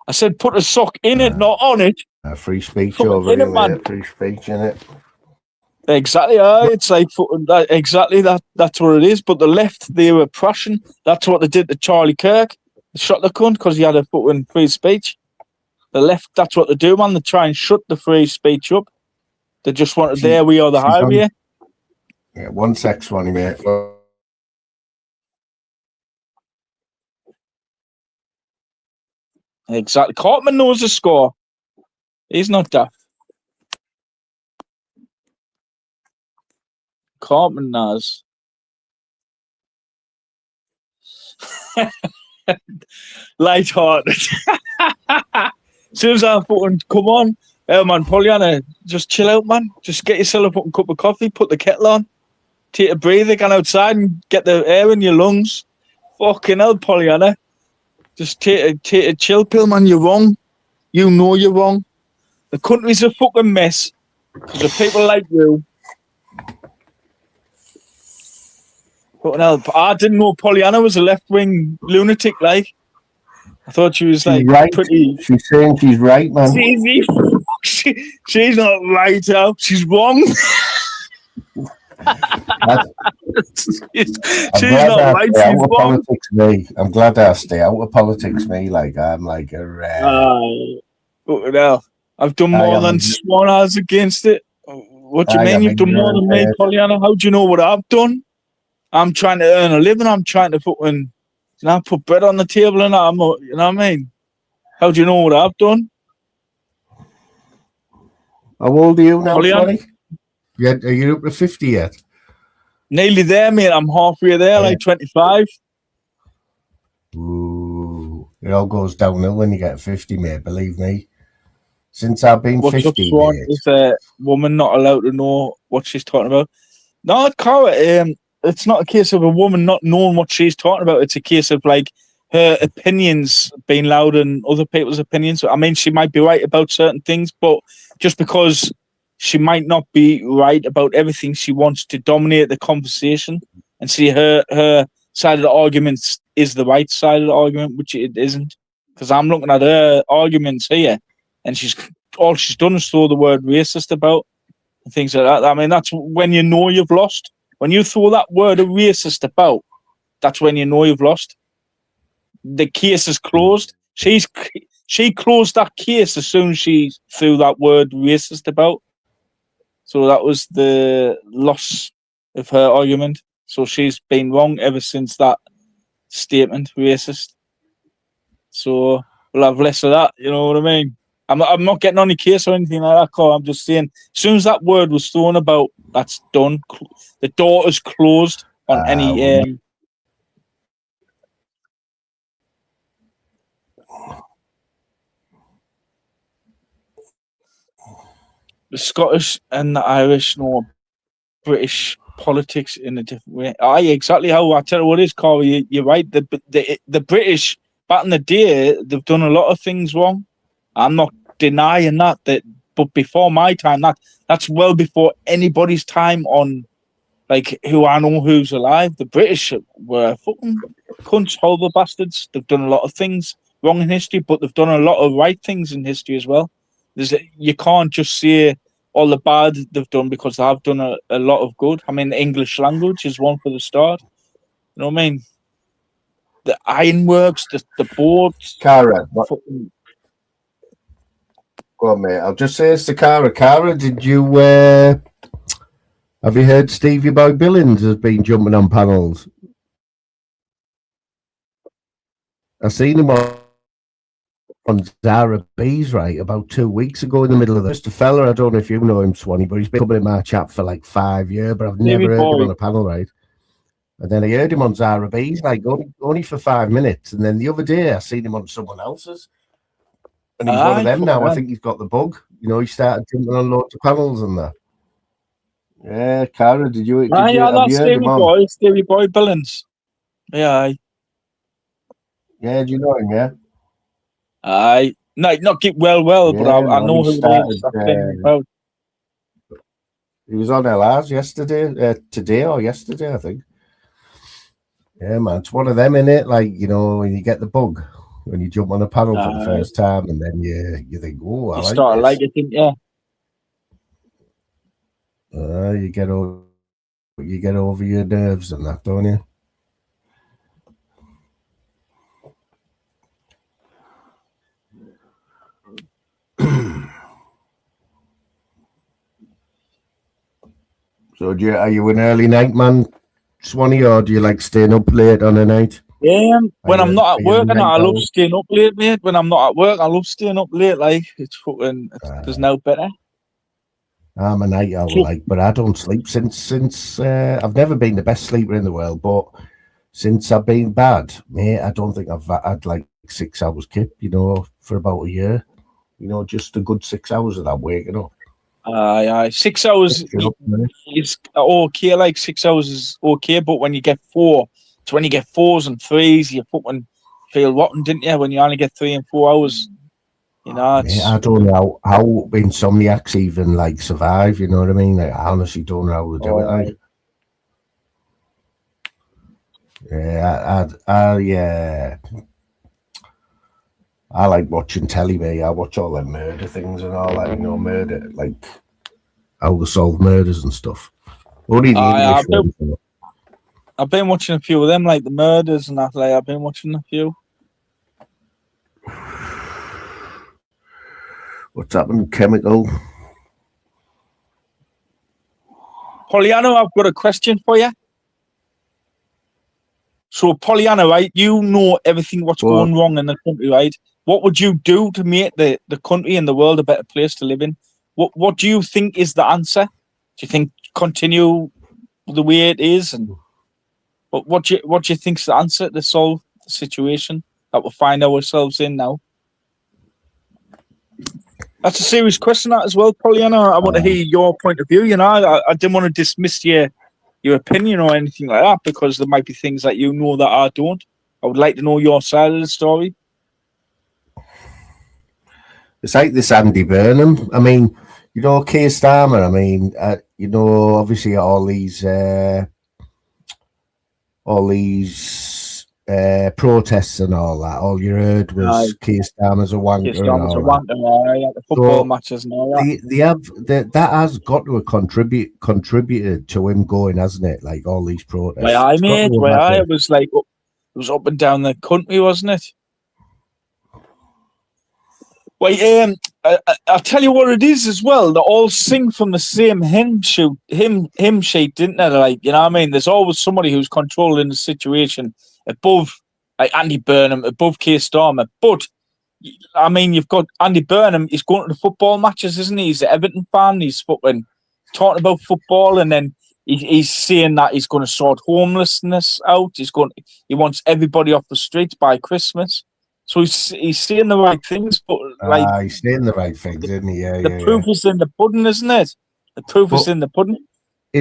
I said put a sock in it, not on it. Free speech over here, man. Free speech, innit? Exactly, it's like that, exactly that's what it is. But the left, they were Prussian. That's what they did to Charlie Kirk. They shot the cunt because he had a fucking free speech. The left, that's what they do, man. They try and shut the free speech up. They just wanted there we are the highway. Yeah, 1 sec, Swanee, mate. Exactly. Cartman knows the score. He's not daft. Cartman knows. Light-hearted. As soon as I fucking come on, man, Pollyanna, just chill out, man. Just get yourself a fucking cup of coffee, put the kettle on, take a breather, go outside and get the air in your lungs. Fucking hell, Pollyanna. Just take a chill pill, man. You're wrong. You know you're wrong. The country's a fucking mess because of people like you. Fucking hell. I didn't know Pollyanna was a left-wing lunatic, like. I thought she was, like, right. pretty... She's saying she's right, man. She's not right, out. She's wrong. she's not right. She's wrong. Politics, me. I'm glad I stay out of politics, me. Like, I'm like a... Fucking hell. I've done more than Swan has against it. What do you mean you've done more than me, Pollyanna? How do you know what I've done? I'm trying to earn a living. I'm trying to fucking, you know, put bread on the table and that. You know what I mean? How do you know what I've done? How old are you now, Pollyanna? Yeah, are you up to 50 yet? Nearly there, mate. I'm halfway there, like 25. Ooh, it all goes downhill when you get 50, mate. Believe me. Since I've been 50, Swan, is a woman not allowed to know what she's talking about? No, Cara, it's not a case of a woman not knowing what she's talking about. It's a case of, like, her opinions being louder than other people's opinions. I mean, she might be right about certain things, but just because she might not be right about everything, she wants to dominate the conversation and see her side of the argument is the right side of the argument, which it isn't. Because I'm looking at her arguments here, and all she's done is throw the word racist about and things like that. I mean, that's when you know you've lost. When you throw that word of racist about, that's when you know you've lost. The case is closed. She closed that case as soon as she threw that word racist about. So that was the loss of her argument. So she's been wrong ever since that statement, racist. So we'll have less of that. You know what I mean? I'm not getting on your case or anything like that, Carl. I'm just saying, as soon as that word was thrown about, that's done. The door is closed on any. The Scottish and the Irish know British politics in a different way. Aye, exactly how I tell you what it is, Carl. You're right. The British back in the day, they've done a lot of things wrong. I'm not denying that. But before my time, that's well before anybody's time on, like, who I know who's alive. The British were fucking cunts, horrible bastards. They've done a lot of things wrong in history, but they've done a lot of right things in history as well. You can't just say all the bad they've done, because they have done a lot of good. I mean, the English language is one for the start. You know what I mean? The ironworks, the boats. Cara, go on, mate. I'll just say this to Cara. Cara, did you have you heard Stevie Boy Billings has been jumping on panels? I seen him on Zara B's right about 2 weeks ago in the middle of this. The fella, I don't know if you know him, Swanee, but he's been coming in my chat for like 5 years, but I've never heard him on a panel, right? And then I heard him on Zara B's, like only for 5 minutes. And then the other day I seen him on someone else's. And he's one of them now. I think he's got the bug. You know, he started jumping on loads of panels and that. Yeah, Cara, did you that's Stevie Boy Billings. Yeah. Yeah, do you know him, yeah? No, not get well, but I know who he is. He was on LR's today or yesterday, I think. Yeah, man, it's one of them, innit? Like, you know, when you get the bug, when you jump on a panel for the first time, and then you think, oh, I like start like it, yeah. You get over your nerves and that, don't you? So are you an early night man, Swanee, or do you like staying up late on a night? Yeah, when I'm not at work, I love staying up late, mate. When I'm not at work, I love staying up late. Like, it's fucking, there's no better. I'm a night owl, like, but I don't sleep since I've never been the best sleeper in the world, but since I've been bad, mate, I don't think I've had like 6 hours kip, you know, for about a year. You know, just a good 6 hours of that waking up. 6 hours is okay. Like 6 hours is okay, but when you get 4, it's when you get 4s and 3s, you fucking feel rotten, didn't you? When you only get 3 and 4 hours, you know. I don't know how insomniacs even like survive. You know what I mean? Like, I honestly don't know how to do it. Like, yeah, I like watching telly, mate. I watch all them murder things and all that, you know, murder, like how to solve murders and stuff. Only the English ones. I've been watching a few of them, like the murders and that. Like, I've been watching a few. What's happened? Chemical. Pollyanna, I've got a question for you. So, Pollyanna, right? You know everything what's going wrong in the country, right? What would you do to make the country and the world a better place to live in? What do you think is the answer? Do you think continue the way it is? And what do you think's the answer to solve the situation that we find ourselves in now? That's a serious question, that as well, Pollyanna. I want to hear your point of view. You know, I didn't want to dismiss your opinion or anything like that, because there might be things that you know that I don't. I would like to know your side of the story. It's like this Andy Burnham. I mean, you know, Keir Starmer. I mean, you know, obviously all these protests and all that. All you heard was Keir Starmer's a wanker. Keir Starmer's a wanker, at the football matches and all that. That has got to have contributed to him going, hasn't it? Like all these protests. It was like it was up and down the country, wasn't it? Well, I'll tell you what it is as well. They all sing from the same hymn sheet, didn't they? Like, you know what I mean? There's always somebody who's controlling the situation above like Andy Burnham above Keir Starmer. But I mean, you've got Andy Burnham. He's going to the football matches, isn't he? He's an Everton fan. He's fucking talking about football, and then he's saying that he's going to sort homelessness out. He wants everybody off the streets by Christmas. So he's saying the right things, but like he's saying the right things, isn't he? Yeah, the proof is in the pudding, isn't it? The proof is in the pudding.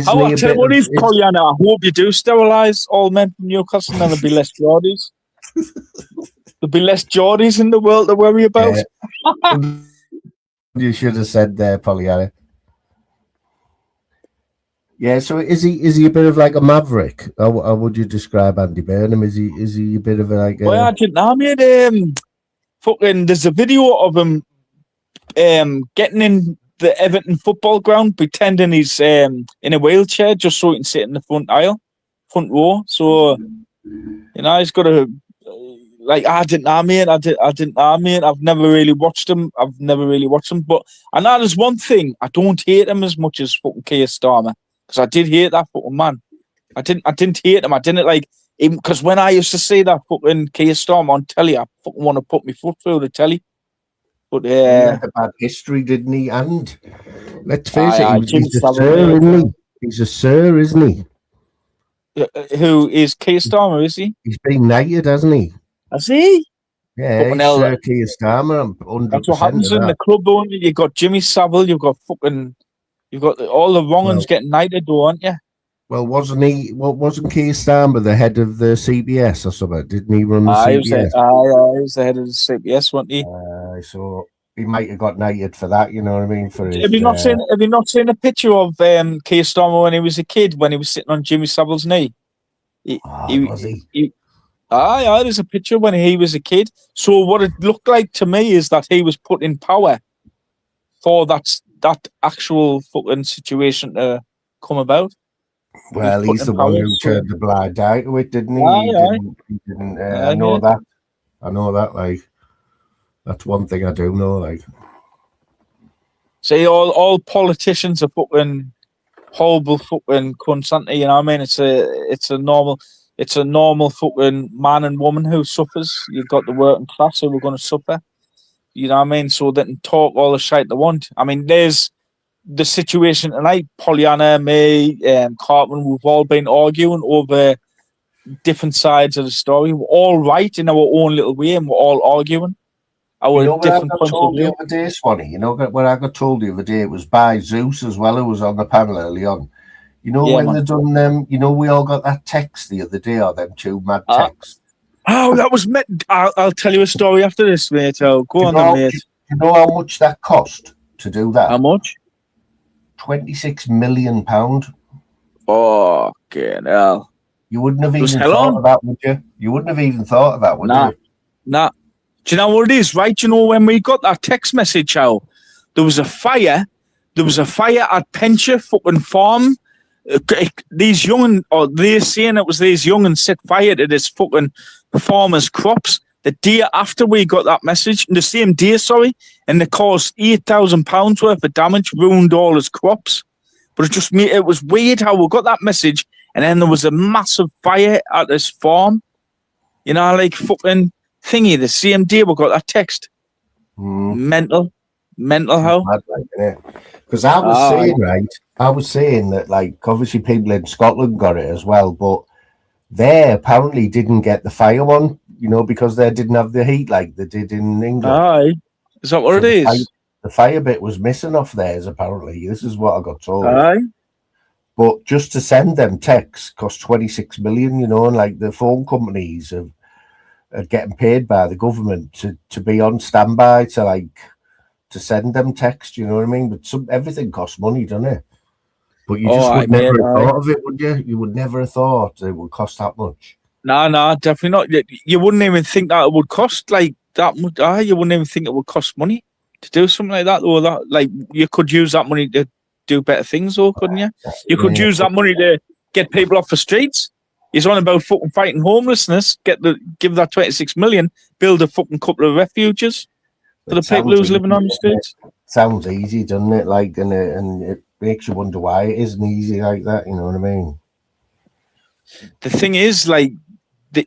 I'll tell you what is, Pollyanna, I hope you do sterilise all men from Newcastle, and there'll be less Geordies. There'll be less Geordies in the world to worry about. Yeah. You should have said there, Pollyanna. Yeah, so is he a bit of like a maverick? How would you describe Andy Burnham? Is he a bit of a Well, I didn't know, mate. Fucking, there's a video of him getting in the Everton football ground, pretending he's in a wheelchair just so he can sit in the front row. So, he's got a like. I didn't know, mate. I've never really watched him. But I know there's one thing: I don't hate him as much as fucking Keir Starmer. Because I did hate that fucking man. I didn't hate him. I didn't like him because when I used to see that fucking Keir Starmer on telly, I fucking want to put my foot through the telly. But he had a bad history, didn't he? And let's face it, he's a sir, isn't he? He's a sir, isn't he? Who is Keir Starmer? Is he? He's been knighted, hasn't he? Has he? Yeah, he's Sir Keir Starmer. 100%. That's what happens in the club, don't you? You've got Jimmy Savile. You've got all the wrong ones getting knighted, though, aren't you? Well, wasn't Keir Starmer the head of the CBS or something? Didn't he run the CBS? He was the head of the CBS, wasn't he? So he might have got knighted for that, you know what I mean? Have you not seen a picture of Keir Starmer when he was a kid, when he was sitting on Jimmy Savile's knee? Was he? There's a picture when he was a kid. So what it looked like to me is that he was put in power for that actual fucking situation to come about. Well, he's the one who turned the blind eye to it, didn't he? He didn't. I know that. I know that. Like, that's one thing I do know. Like, see, all politicians are fucking horrible fucking cunts, aren't they? You know what I mean? It's a normal fucking man and woman who suffers. You've got the working class who are going to suffer. You know what I mean? So they can talk all the shit they want. I mean, there's the situation tonight. Pollyanna, me, Cartman, we've all been arguing over different sides of the story. We're all right in our own little way, and we're all arguing our different points of view. The other day, Swanee, you know what I got told the other day? It was by Zeus as well, who was on the panel early on. You know, when they done them, you know, we all got that text the other day, or them two mad texts. Oh, that was meant. I'll tell you a story after this, mate. Go on, mate. You know how much that cost to do that? How much? £26 million. Fucking hell. You wouldn't have even thought of that, would you? You wouldn't have even thought of that, would you? Nah. Do you know what it is, right? Do you know when we got that text message out, there was a fire. There was a fire at Penshire fucking farm. These young, or they're saying it was these young and set fire to this fucking farmers' crops the day after we got that message, the same day, sorry, and they caused £8,000 worth of damage, ruined all his crops. But it was weird how we got that message, and then there was a massive fire at this farm. You know, like fucking thingy, the same day we got that text. Mental how? Because I was saying that, like, obviously people in Scotland got it as well, but they apparently didn't get the fire one, you know, because they didn't have the heat like they did in England. Aye. Is that what it is? The fire bit was missing off theirs, apparently. This is what I got told. Aye. But just to send them texts cost 26 million, you know, and like the phone companies are getting paid by the government to be on standby to send them texts, you know what I mean? But everything costs money, doesn't it? But you just would never have thought of it, would you? You would never have thought it would cost that much. No, definitely not. You wouldn't even think that it would cost like that much. You wouldn't even think it would cost money to do something like that. Or that, like, you could use that money to do better things, though, couldn't you? You could use that money to get people off the streets. He's on about fucking fighting homelessness. Give that 26 million, build a fucking couple of refuges for the people who's living on the streets. Sounds easy, doesn't it? Like, and it makes you wonder why it isn't easy like that. You know what I mean? The thing is, like,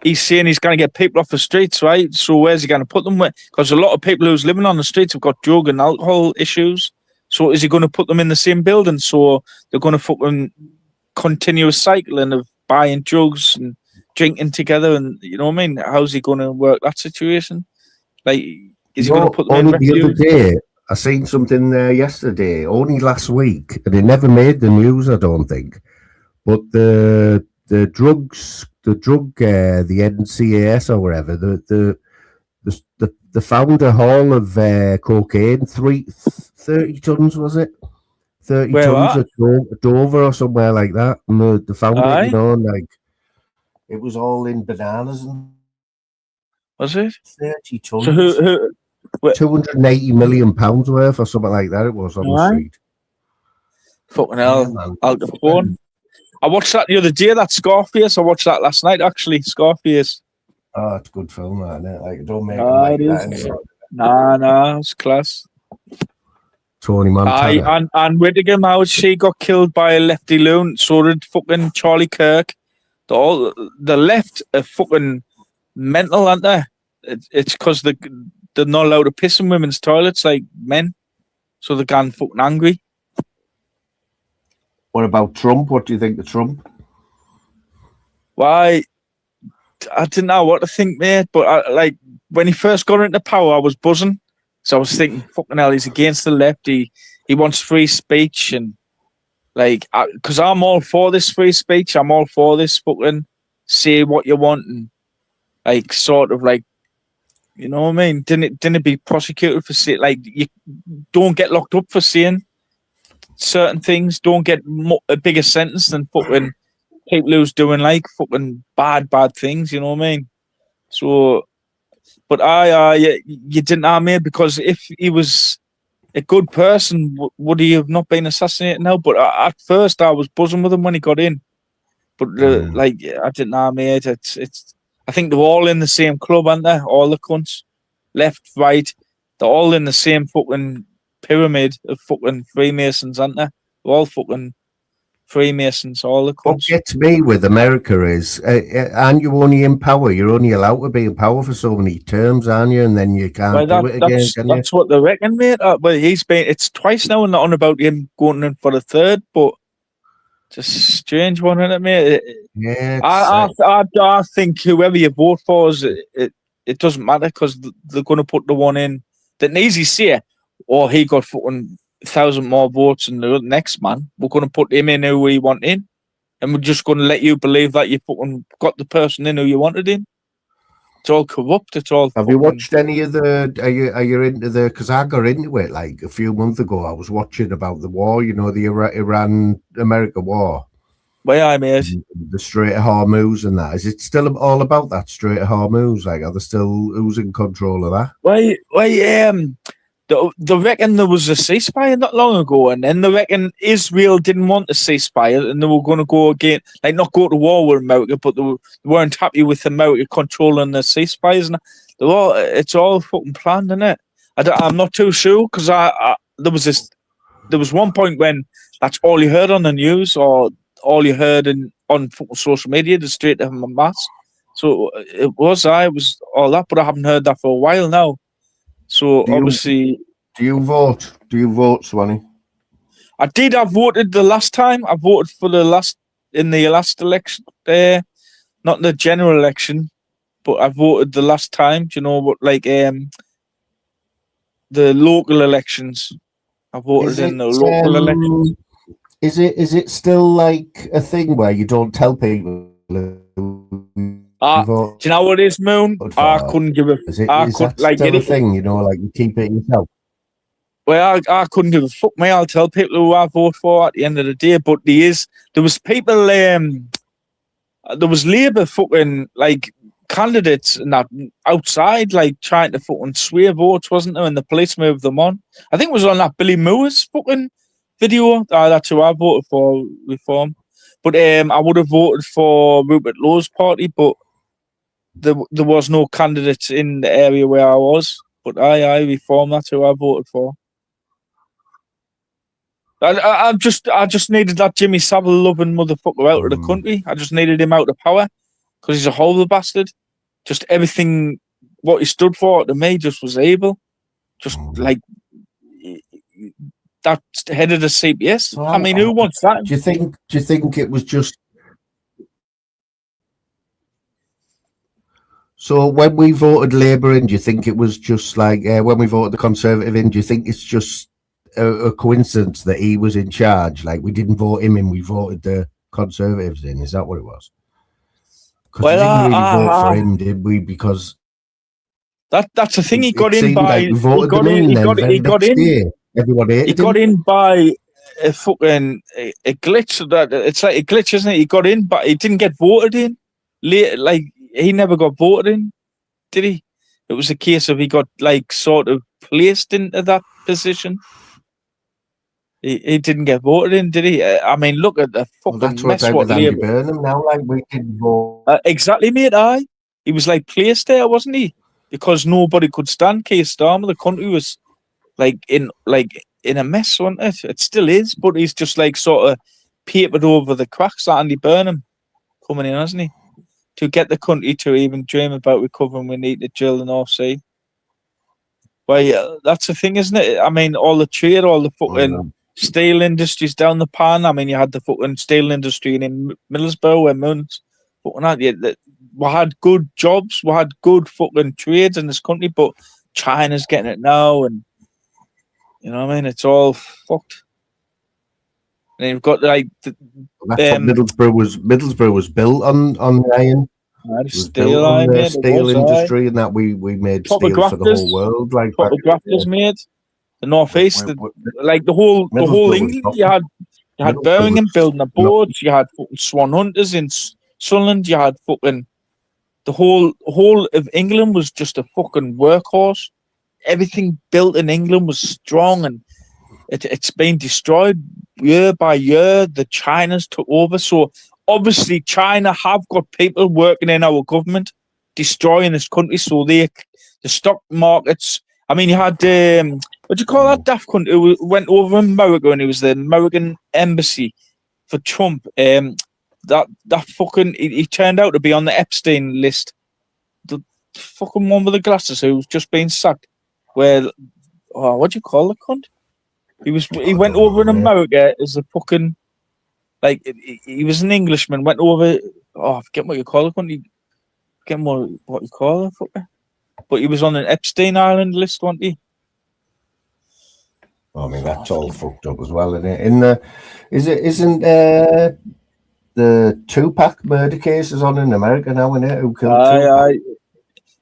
he's saying he's going to get people off the streets, right? So where's he going to put them? Because a lot of people who's living on the streets have got drug and alcohol issues. So is he going to put them in the same building? So they're going to fucking continuous cycling of buying drugs and drinking together, and you know what I mean? How's he going to work that situation? Like, is he going to put them in only the other refuge? day, I seen something there yesterday, only last week, and it never made the news, I don't think. But the drug, the NCAS or whatever, the found a haul of cocaine, 30 tons, was it? 30 Where tons at? at Dover or somewhere like that. And they found Aye. it, you know, like it was all in bananas and Was it? 30 tons. So who 280 million pounds worth or something like that it was on the Aye. street. fucking Yeah, hell, man. Al Capone. I watched that the other day, that Scarface. I watched that last night, actually, Scarface. Oh, it's a good film, that, isn't it? Like, don't make Ah, it it like that is. anymore. Nah, it's class. Tony Aye, Montana. and Whittaker, how she got killed by a lefty loon. So did fucking Charlie Kirk. The left are fucking mental, aren't they? It's because they're not allowed to piss in women's toilets like men. So they're gone fucking angry. What about Trump? What do you think of Trump? Why? I didn't know what to think, mate. But like when he first got into power, I was buzzing. So I was thinking, fucking hell, he's against the left. He wants free speech, and like, because I'm all for this free speech. I'm all for this fucking say what you want, and like sort of like, you know what I mean? Didn't it be prosecuted for saying, like, you don't get locked up for saying certain things. Don't get a bigger sentence than fucking people who's doing like fucking bad things. You know what I mean? So, but you didn't know me, because if he was a good person, would he have not been assassinated now? But at first, I was buzzing with him when he got in. But like, I didn't know me. It's. I think they're all in the same club, aren't they? All the cunts, left, right. They're all in the same fucking pyramid of fucking Freemasons, aren't they? They're all fucking Freemasons, all the What cunts. gets me with America is, aren't you only in power? You're only allowed to be in power for so many terms, aren't you? And then you can't do it again, can you? That's what they reckon, mate. Well, it's twice now, and not on about him going in for the third, but it's a strange one, isn't it, mate? Yeah, I think whoever you vote for, it doesn't matter, because they're going to put the one in that needs to say, oh, he got fucking 1,000 more votes than the next man. We're going to put him in who we want in, and we're just going to let you believe that you fucking got the person in who you wanted in. It's all corrupt. It's all. Have you watched any of the? Are you into the? Because I got into it like a few months ago. I was watching about the war. You know, the Iran-America war. Why, I mate? The Strait of Hormuz and that. Is it still all about that Strait of Hormuz? Like, are they still who's in control of that? Why? They reckon there was a ceasefire not long ago, and then they reckon Israel didn't want a ceasefire, and they were going to go again, like not go to war with America, but they weren't happy with America controlling the ceasefires. And it's all fucking planned, isn't it? I'm not too sure, because there was one point when that's all you heard on the news, or all you heard on social media, the Strait of Hamas. So it was all that, but I haven't heard that for a while now. So obviously, do you vote, Swanee? I did. I voted the last time. I voted for in the last election. Not the general election, but I voted the last time. Do you know what? Like the local elections. I voted in the local elections. Is it still like a thing where you don't tell people? Do you know what it is, Moon? I couldn't give a. Is that still a thing? You know, like you keep it yourself. Well, I couldn't give a fuck, mate. I'll tell people who I vote for at the end of the day. But there was people. There was Labour fucking like candidates and that outside, like trying to fucking sway votes, wasn't there? And the police moved them on. I think it was on that Billy Moore's fucking video. That's who I voted for, Reform. But I would have voted for Rupert Lowe's party, but there was no candidates in the area where I was. But I Reform. That's who I voted for. I just needed that Jimmy Savile loving motherfucker out of the country. I just needed him out of power, because he's a horrible bastard. Just everything what he stood for to me just was evil. Just like that head of the CPS. I mean, who wants that? Do you think it was just? So when we voted Labour in, do you think it was just like when we voted the Conservative in? Do you think it's just a coincidence that he was in charge? Like we didn't vote him in, we voted the Conservatives in. Is that what it was? Because we didn't really vote for him, did we? Because that's the thing. He got in by. Like we voted him in. He got in. Everyone hated him. He got in by a fucking a glitch. That it's like a glitch, isn't it? He got in, but he didn't get voted in. Like he never got voted in, did he? It was a case of he got like sort of placed into that position. He didn't get voted in, did he? I mean, look at the fucking that's mess. What Andy Burnham now, like we didn't vote. Exactly, mate. He was like placed there, wasn't he? Because nobody could stand Keir Starmer. The country was like in a mess, wasn't it? It still is, but he's just like sort of papered over the cracks. That Andy Burnham coming in, hasn't he? To get the country to even dream about recovering, we need to drill the North Sea. Well, yeah, that's the thing, isn't it? I mean, all the trade, all the fucking steel industries down the pan. I mean, you had the fucking steel industry in Middlesbrough where Moons fucking had. We had good jobs, we had good fucking trades in this country, but China's getting it now, and you know what I mean? It's all fucked. And you've got like Middlesbrough was built on iron. It was built on the steel industry, and that we made steel for the whole world. Like proper grafters made the northeast, like the whole England. You had Birmingham building the boards. You had fucking Swan Hunters in Sunderland. You had fucking the whole of England was just a fucking workhorse. Everything built in England was strong, and it's been destroyed year by year. The Chinas took over, so obviously China have got people working in our government destroying this country. So the stock markets. I mean, you had what do you call that daft cunt who went over in America, and it was the American embassy for Trump. That fucking he turned out to be on the Epstein list. The fucking one with the glasses who's just been sacked. Where what do you call the cunt? He went over in America as a fucking like he was an Englishman. Went over. I forget what you call it. Forget what you call it. But he was on an Epstein Island list, wasn't he? I mean, that's all fucked up as well, isn't it? Isn't the Tupac murder cases on in America now, innit? Who killed Tupac?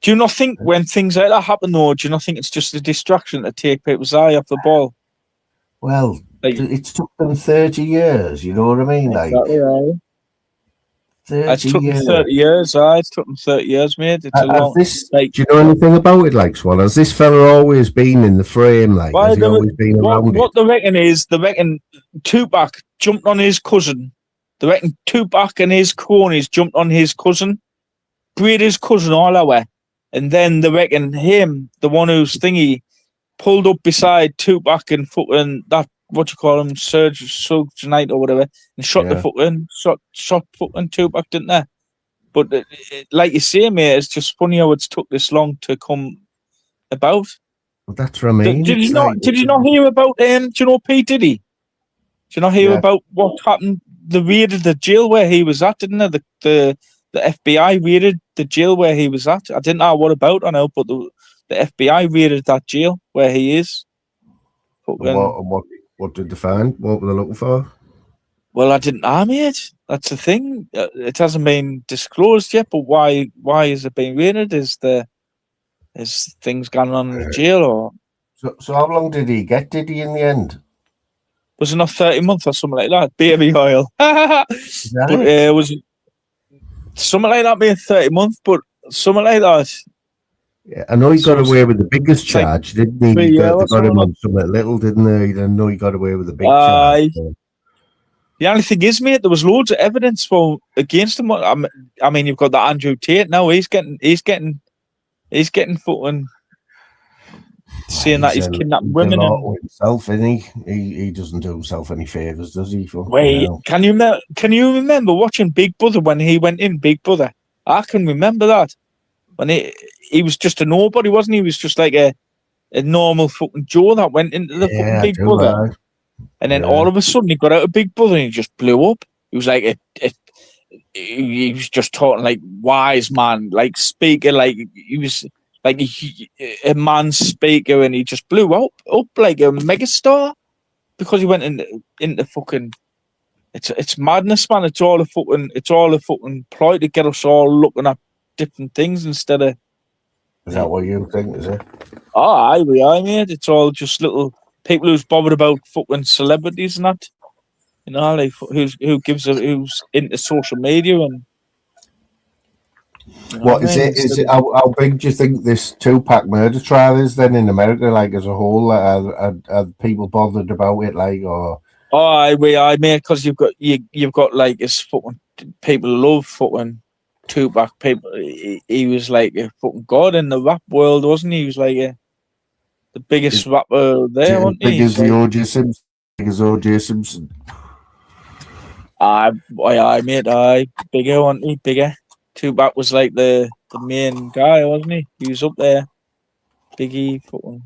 Do you not think when things like that happen, though, do you not think it's just a distraction to take people's eye off the ball? Well, it's took them 30 years, you know what I mean? Exactly, right. 30 years. Them 30 years, It's took them 30 years, mate. It's a long... do you know anything about it, like, Swan? Has this fella always been in the frame, like? Has he always been around what they reckon Tupac jumped on his cousin. They reckon Tupac and his cronies jumped on his cousin, breed his cousin all the way. And then they reckon him, the one who's thingy, pulled up beside Tupac and fucking that, what you call him, Surge Knight or whatever, and shot the fucking, shot fucking Tupac, didn't they? But like you say, mate, it's just funny how it's took this long to come about. Well, that's what I mean. Did you not hear about, do you know P. Diddy? Did you not hear about what happened? They raided the jail where he was at, didn't they? The FBI raided the jail where he was at. I didn't know what about, I know, but the FBI raided that jail where he is. What did they find? What were they looking for? Well, I didn't know, mate. That's the thing. It hasn't been disclosed yet, but why is it being raided? Is things going on in the jail? Or So how long did he get, in the end? Was it not 30 months or something like that? Baby oil. But was it something like that, being 30 months, but something like that. Yeah, I know he got away with the biggest charge, didn't he? They got him on something little, didn't they? I know he got away with the big charge. So. The only thing is, mate, there was loads of evidence against him. I mean, you've got that Andrew Tate now. He's getting fucking saying that he's kidnapping women. Himself, isn't he? He doesn't do himself any favors, does he? Wait, can you remember watching Big Brother when he went in Big Brother I can remember that. When he was just a nobody, wasn't he? He was just like a normal fucking Joe that went into the fucking Big Brother. And then all of a sudden he got out of Big Brother and he just blew up. He was like he was just talking like wise man, like speaker, like he was like a man's speaker, and he just blew up like a megastar because he went into fucking. It's madness, man. It's all a fucking ploy to get us all looking at different things instead of. Is that what you think? Is it? Oh, aye, mate. It's all just little people who's bothered about fucking celebrities and that. You know, like who's into social media and. You know what is it? Is it how big do you think this Tupac murder trial is then in America? Like as a whole, are people bothered about it? Like or. Oh, I mate, because you've got like this fucking people love fucking Tupac. People, he was like a fucking god in the rap world, wasn't he? He was like the biggest rapper there, wasn't he? Big as the O.J. Simpson. Big as O.J. Simpson. Aye, mate, bigger, wasn't he? Bigger. Tupac was like the main guy, wasn't he? He was up there. Biggie, fucking.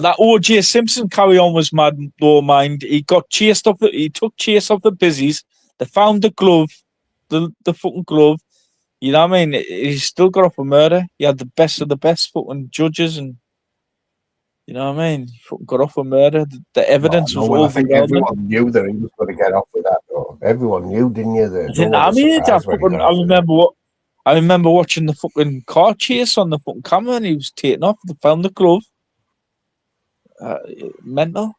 That O.J. Simpson carry on was mad, low mind. He got chased off. He took chase off the busies. They found the glove, the fucking glove. You know what I mean? He still got off a murder. He had the best of the best fucking judges, and you know what I mean. He fucking got off a murder. The evidence was I think overwhelming. everyone knew that he was going to get off with that. Though. Everyone knew, didn't you? I remember watching the fucking car chase on the fucking camera, and he was taken off. They found the glove. Mental.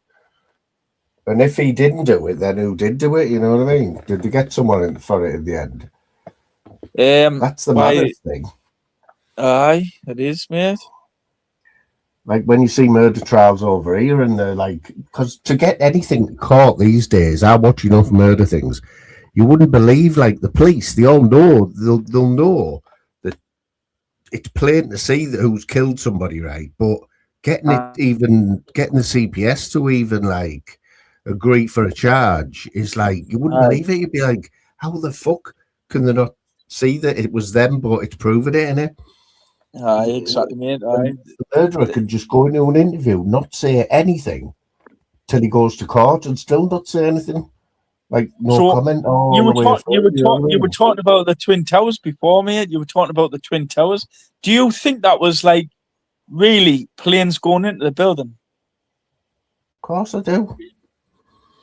And if he didn't do it, then who did do it? You know what I mean? Did they get someone in for it in the end? That's the maddest thing. Aye, it is, mate. Like when you see murder trials over here, and they're like, because to get anything caught these days, I watch enough murder things. You wouldn't believe, like the police, they all know, they'll know that it's plain to see that who's killed somebody, right? But getting the CPS to even like agree for a charge is like, you wouldn't believe it. You'd be like, how the fuck can they not see that it was them, but it's proven it, innit? Aye, exactly, mate. Aye. The murderer can just go into an interview, not say anything till he goes to court, and still not say anything. Like comment. You were talking about the Twin Towers before, mate. You were talking about the Twin Towers. Do you think that was like really planes going into the building? Of course I do.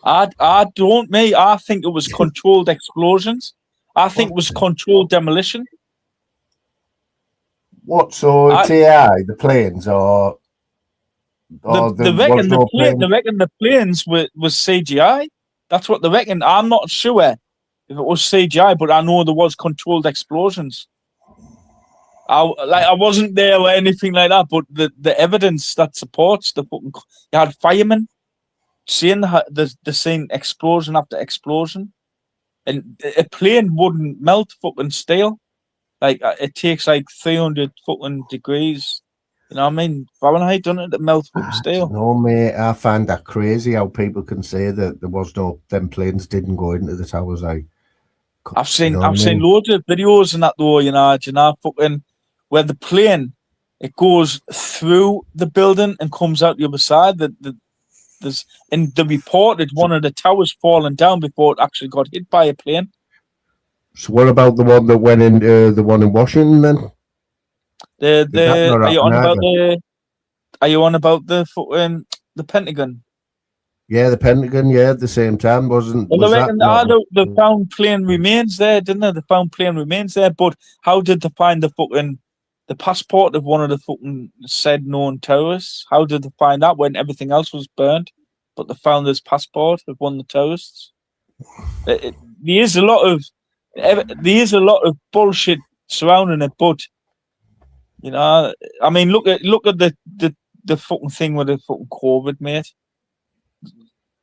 I don't, mate. I think it was controlled explosions. I think it was controlled demolition. What? So it's AI, the planes, or they reckon the planes was CGI. That's what they reckon. I'm not sure if it was CGI, but I know there was controlled explosions. I wasn't there or anything like that, but the evidence that supports the fucking, you had firemen seeing the same explosion after explosion, and a plane wouldn't melt fucking steel. Like it takes like 300 fucking degrees. You know what I mean? Fahrenheit, doesn't it? To melt fucking steel. No, mate. I find that crazy how people can say that there was them planes didn't go into the towers. Like I've seen loads of videos and that though. You know, fucking where the plane it goes through the building and comes out the other side. There's in the report it's one of the towers falling down before it actually got hit by a plane. So what about the one that went in the one in Washington then? Are you on about the Pentagon? Yeah, the Pentagon. Yeah, at the same time wasn't. Well, the found plane remains there, didn't they? The found plane remains there, but how did they find the passport of one of the fucking said known terrorists? How did they find that when everything else was burned? But they found this passport of one of the terrorists. There is a lot of bullshit surrounding it, but you know, I mean, look at the fucking thing with the fucking COVID, mate.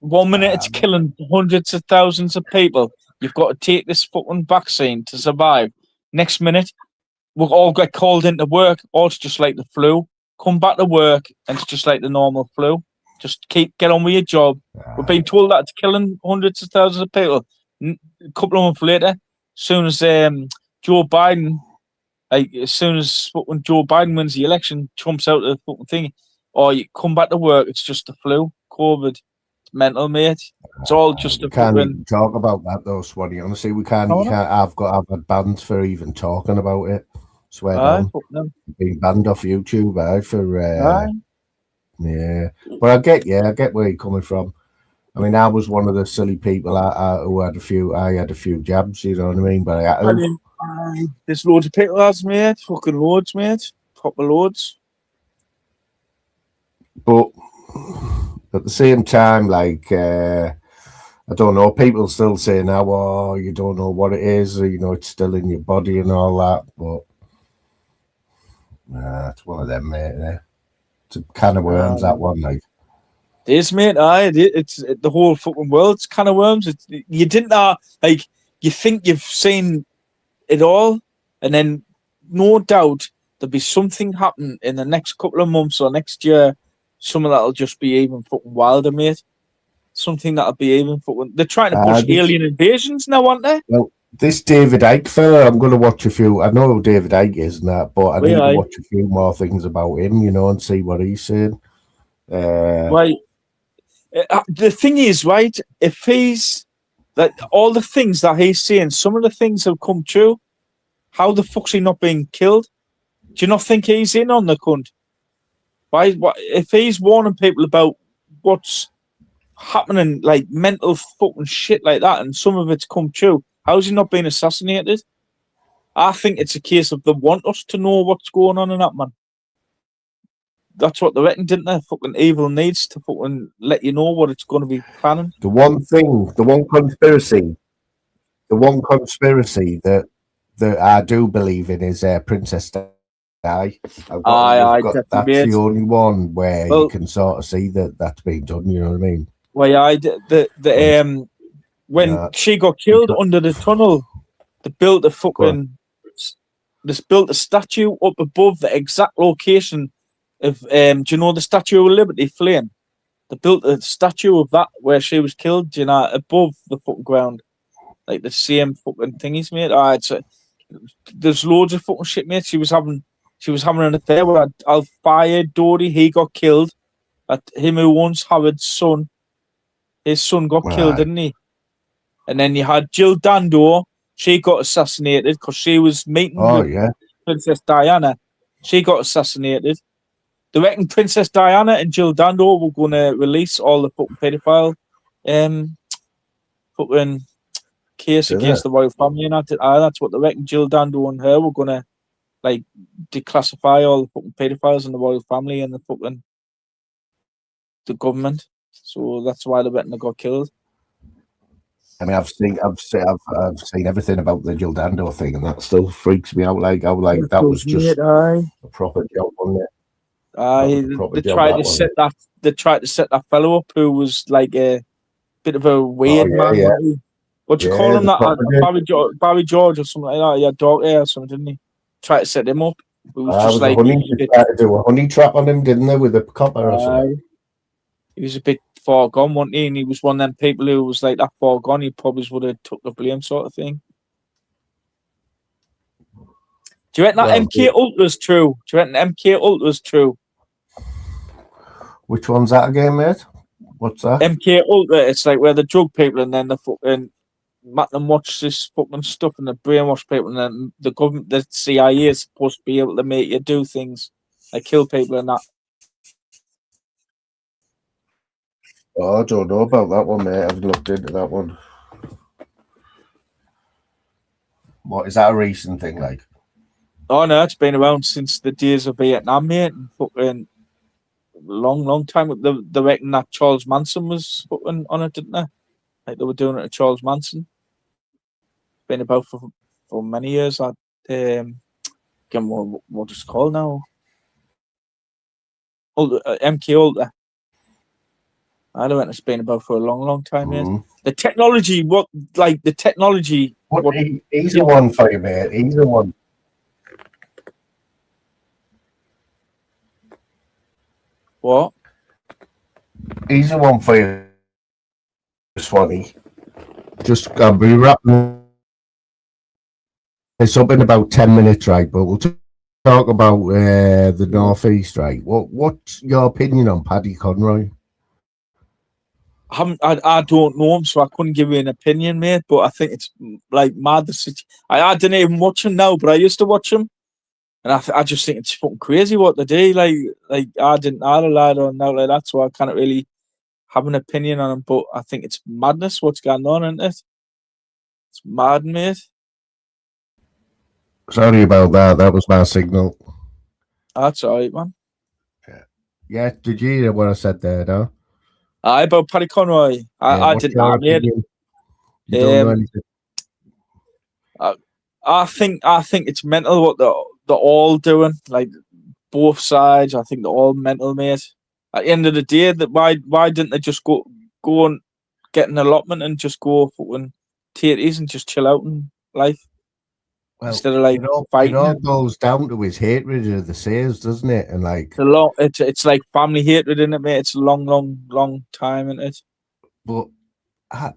1 minute it's killing hundreds of thousands of people. You've got to take this fucking vaccine to survive. Next minute, we'll all get called into work, or it's just like the flu. Come back to work, and it's just like the normal flu. Just get on with your job. We're being told that it's killing hundreds of thousands of people. A couple of months later, soon as Joe Biden, like as soon as fucking Joe Biden wins the election, jumps out of the fucking thing, or you come back to work, it's just the flu, COVID, it's mental, mate. It's all just a We can't fucking. even talk about that though, Swanee. Honestly, we can't. Oh, You no. can't. I've had bans for even talking about it. Swear Aye, down. fucking. Been banned off YouTube, for Aye. yeah. But I get where you're coming from. I mean, I was one of the silly people who had a few. I had a few jabs, you know what I mean. But I had to. Aye. There's loads of people, lads, mate. Fucking loads, mate. Proper loads. But at the same time, like, I don't know, people still say now, oh, you don't know what it is, or, you know, it's still in your body and all that. But it's one of them, mate. It's a can of worms, that one, like. It is, mate. Aye, it's the whole fucking world's kind of worms. You didn't know, like, you think you've seen it all, and then no doubt there'll be something happen in the next couple of months or next year. Something that'll just be even fucking wilder, mate. Something that'll be even fucking. They're trying to push alien invasions now, aren't they? Well, this David Icke fella, I'm going to watch a few. I know who David Icke is and that, but I need to watch a few more things about him, you know, and see what he's saying. Right. The thing is, right, if he's that all the things that he's saying, some of the things have come true. How the fuck's he not being killed? Do you not think he's in on the cunt? Why? If he's warning people about what's happening, like mental fucking shit like that, and some of it's come true, how's he not being assassinated? I think it's a case of they want us to know what's going on in that, man. That's what they reckon, didn't they? Fucking evil needs to fucking let you know what it's going to be planning. The one conspiracy that I do believe in is Princess Di. That's the only one where you can sort of see that that's being done. You know what I mean? Well, when she got killed under the tunnel, they built a statue up above the exact location of do you know the Statue of Liberty flame? They built a statue of that where she was killed, you know, above the fucking ground, like the same fucking thingies, mate. There's loads of fucking shit, mate. She was having an affair with Al-Fayed Dori. He got killed. Him who owns Howard's son. His son got killed, didn't he? And then you had Jill Dando. She got assassinated because she was meeting with Princess Diana. She got assassinated. They reckon Princess Diana and Jill Dando were going to release all the fucking pedophile fucking case against the royal family. And that's what they reckon. Jill Dando and her were going to like declassify all the fucking pedophiles in the royal family and the government. So that's why they reckon they got killed. I mean, I've seen everything about the Jill Dando thing, and that still freaks me out. Like, that was just a proper job, wasn't it? They tried to set that fellow up who was like a bit of a weird man. Yeah. What do you call him? That Barry George or something like that. He had dark hair or something, didn't he? Tried to set him up. It was just like tried to do a honey trap on him, didn't they, with a copper or something? He was a bit far gone, wasn't he? And he was one of them people who was like that far gone. He probably would have took the blame, sort of thing. Do you reckon that MK Ultra's true? Do you reckon MK Ultra's true? Which one's that again, mate? What's that? MK Ultra. It's like where the drug people and then the fucking make them watch this fucking stuff and the brainwash people, and then the government, the CIA is supposed to be able to make you do things like kill people and that. Oh, I don't know about that one, mate. I haven't looked into that one. What is that, a recent thing, like? Oh no, it's been around since the days of Vietnam, mate, and fucking long time. They reckon that Charles Manson was fucking on it, didn't they? Like they were doing it to Charles Manson. Been about for many years. What it's called now? MK Ultra. I don't know. It's been about for a long time, mate. The technology, He's the one for you, mate. He's the one. What? He's the one for you, Swanee. Just be wrapping It's up in about 10 minutes, right? But we'll talk about the Northeast, right? What's your opinion on Paddy Conroy? I don't know him, so I couldn't give you an opinion, mate. But I think it's like mad. I didn't even watch him now, but I used to watch him, and I just think it's fucking crazy what they do. Like I didn't had a lad on now like that, so I can't really have an opinion on him. But I think it's madness what's going on, isn't it? It's mad, mate. Sorry about that. That was my signal. That's all right, man. Yeah, did you hear what I said there, no? About Paddy Conroy. I didn't know, mate. You don't know anything. I think it's mental what they're all doing. Like both sides, I think they're all mental, mate. At the end of the day, why didn't they just go and get an allotment and just go fucking take it easy and just chill out in life? Well, instead of like fighting. It all goes down to his hatred of the Sayers, doesn't it? And like it's like family hatred, isn't it, mate? It's a long time, isn't it? But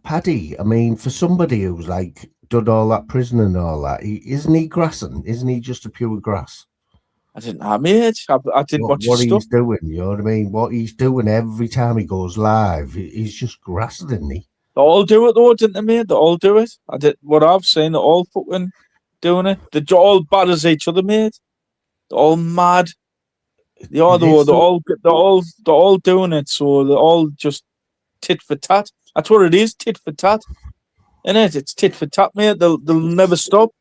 Paddy, I mean, for somebody who's like done all that prison and all that, isn't he grassing? Isn't he just a pure grass? I didn't have mate. I didn't watch what his he's stuff. doing. You know what I mean? What he's doing every time he goes live, he's just grassing, isn't he? They all do it though, didn't they, mate? They all do it. What I've seen, they're all fucking doing it. They're all bad as each other, mate. They're all mad. They are though. They're all doing it. So they're all just tit for tat. That's what it is, tit for tat. Innit? It's tit for tat, mate. They'll never stop.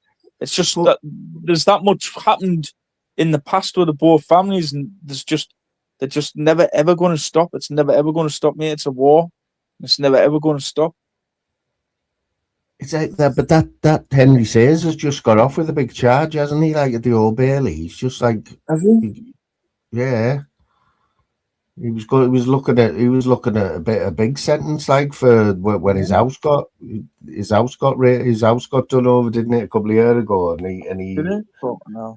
It's just that there's that much happened in the past with the both families, and they're just never ever going to stop. It's never ever going to stop, mate. It's a war. It's never ever going to stop. It's like that, but that Henry Sayers has just got off with a big charge, hasn't he? Like at the Old Bailey, he's just like, has he? Yeah. He was looking at a big sentence, like for when his house got done over, didn't it, a couple of years ago, and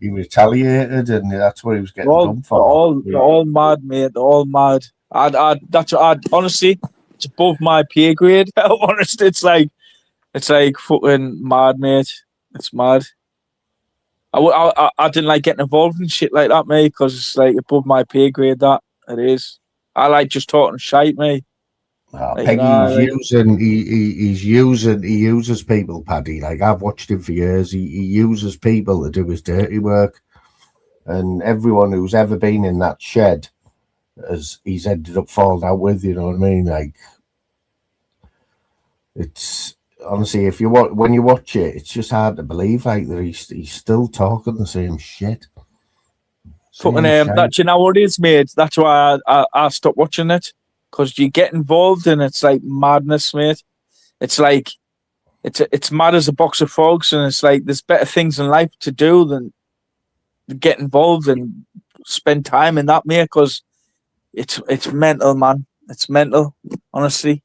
he retaliated, and that's what he was getting done for. They're all mad, mate. They're all mad. I'd honestly, it's above my pay grade. Honestly, it's like fucking mad, mate. It's mad. I didn't like getting involved in shit like that, mate, because it's like above my pay grade. That it is. I like just talking shite, mate. Peggy, he uses people, Paddy. Like I've watched him for years. He uses people to do his dirty work, and everyone who's ever been in that shed, he's ended up falling out with. You know what I mean? Like it's. Honestly, when you watch it, it's just hard to believe like that he's still talking the same shit. That, you know what it is, mate. That's why I stopped watching it, because you get involved and it's like madness, mate. It's like it's mad as a box of frogs, and it's like there's better things in life to do than get involved and spend time in that, mate. Because it's mental, man. It's mental, honestly.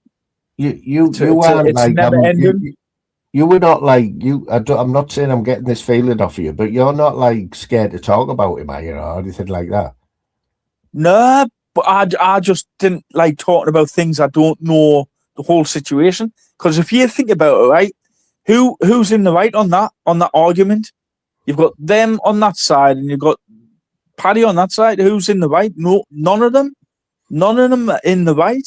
You are like you were not like you. I'm not saying I'm getting this feeling off you, but you're not like scared to talk about him, are you, or anything like that? No, but I just didn't like talking about things I don't know the whole situation. Because if you think about it, right, who's in the right on that argument? You've got them on that side, and you've got Paddy on that side. Who's in the right? No, none of them are in the right.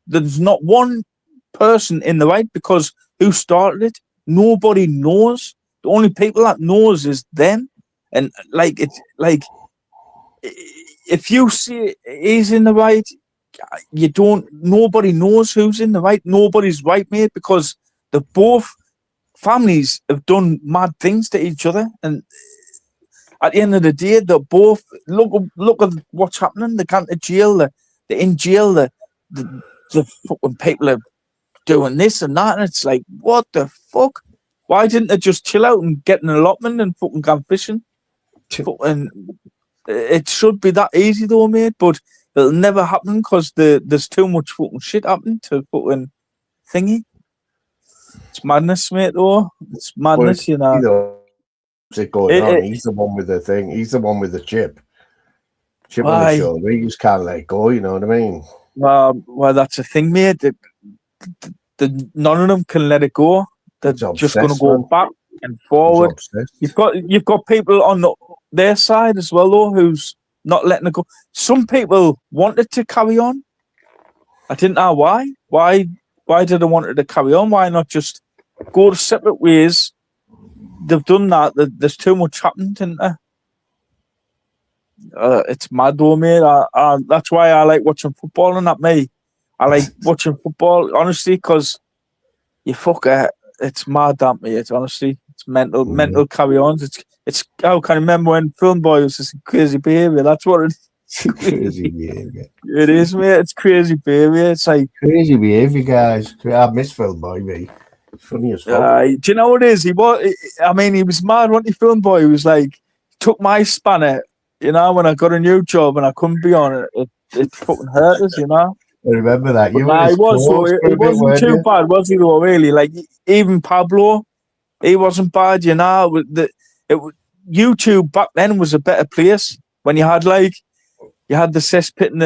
There's not one person in the right, because who started it? Nobody knows. The only people that knows is them. And like it's like if you see he's in the right, nobody knows who's in the right. Nobody's right, mate, because the both families have done mad things to each other, and at the end of the day, they're both look at what's happening. They're going to jail. They're in jail. The fucking people are doing this and that, and it's like, what the fuck? Why didn't they just chill out and get an allotment and fucking go fishing? Fucking, it should be that easy though, mate, but it'll never happen because there's too much fucking shit happening to fucking thingy. It's madness, mate, though. It's madness, you know. What's it going on? He's the one with the thing. He's the one with the chip. Chip on the shoulder. He just can't let go, you know what I mean? Well, that's the thing, mate. None of them can let it go. They're just going to go back. and forward. obsessed. You've got people on their side as well, though, who's not letting it go. Some people wanted to carry on. I didn't know why. Why did they want it to carry on? Why not just go to separate ways? They've done that. There's too much happened, isn't there? It's mad though, mate. That's why I like watching football, and not me. I like watching football, honestly, because you it's mad, that mate. Honestly, it's mental carry-ons. It's. I can remember when Film Boy was just crazy behaviour. That's what it is. Crazy behaviour. It is, mate. It's crazy behaviour. It's like Crazy behaviour, guys. I miss Film Boy, mate. Funny as fuck. do you know what it is? He was mad, wasn't he, Film Boy? He was like, took my spanner, when I got a new job and I couldn't be on it. It fucking hurt us, I remember that. It wasn't too bad, was he, though, really? Like, even Pablo, he wasn't bad, YouTube back then was a better place when you had the cesspit and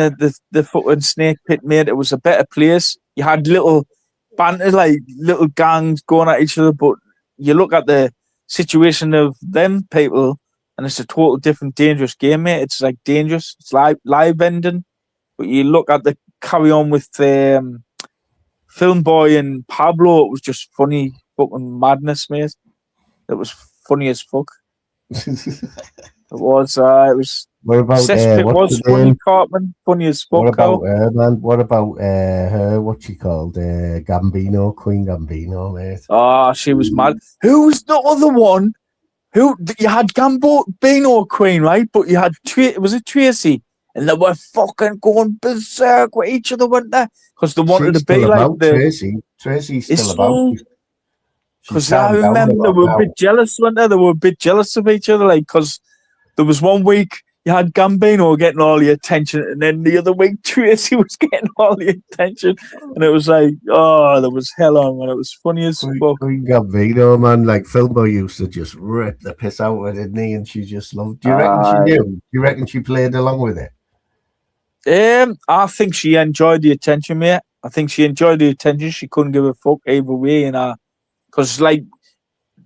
the fucking snake pit, mate. It was a better place. You had little banter, like little gangs going at each other, but you look at the situation of them people and it's a total different dangerous game, mate. It's like dangerous. It's live ending. But you look at the carry on with Film Boy and Pablo, it was just funny fucking madness, mate. It was funny as fuck. It was. What about Cesspit was funny, Cartman, funny as fuck. What about her, man? What about her? What's she called? Gambino, Queen Gambino, mate. Oh, she was mad. Who was the other one? You had Gambino Queen, right? But you had was it Tracy? And they were fucking going berserk with each other, weren't they? Because they wanted to be like Tracy. Tracy's still about. Because I remember they were a bit jealous, weren't they? They were a bit jealous of each other, like, because there was one week you had Gambino getting all the attention, and then the other week Tracy was getting all the attention, and it was like, there was hell on, man. It was funny as fuck. Queen Gambino, man, like Film Boy used to just rip the piss out of her, didn't he? And she just loved. Do you reckon she knew? Do you reckon she played along with it? I think she enjoyed the attention, mate. I think she enjoyed the attention. She couldn't give a fuck either way, because like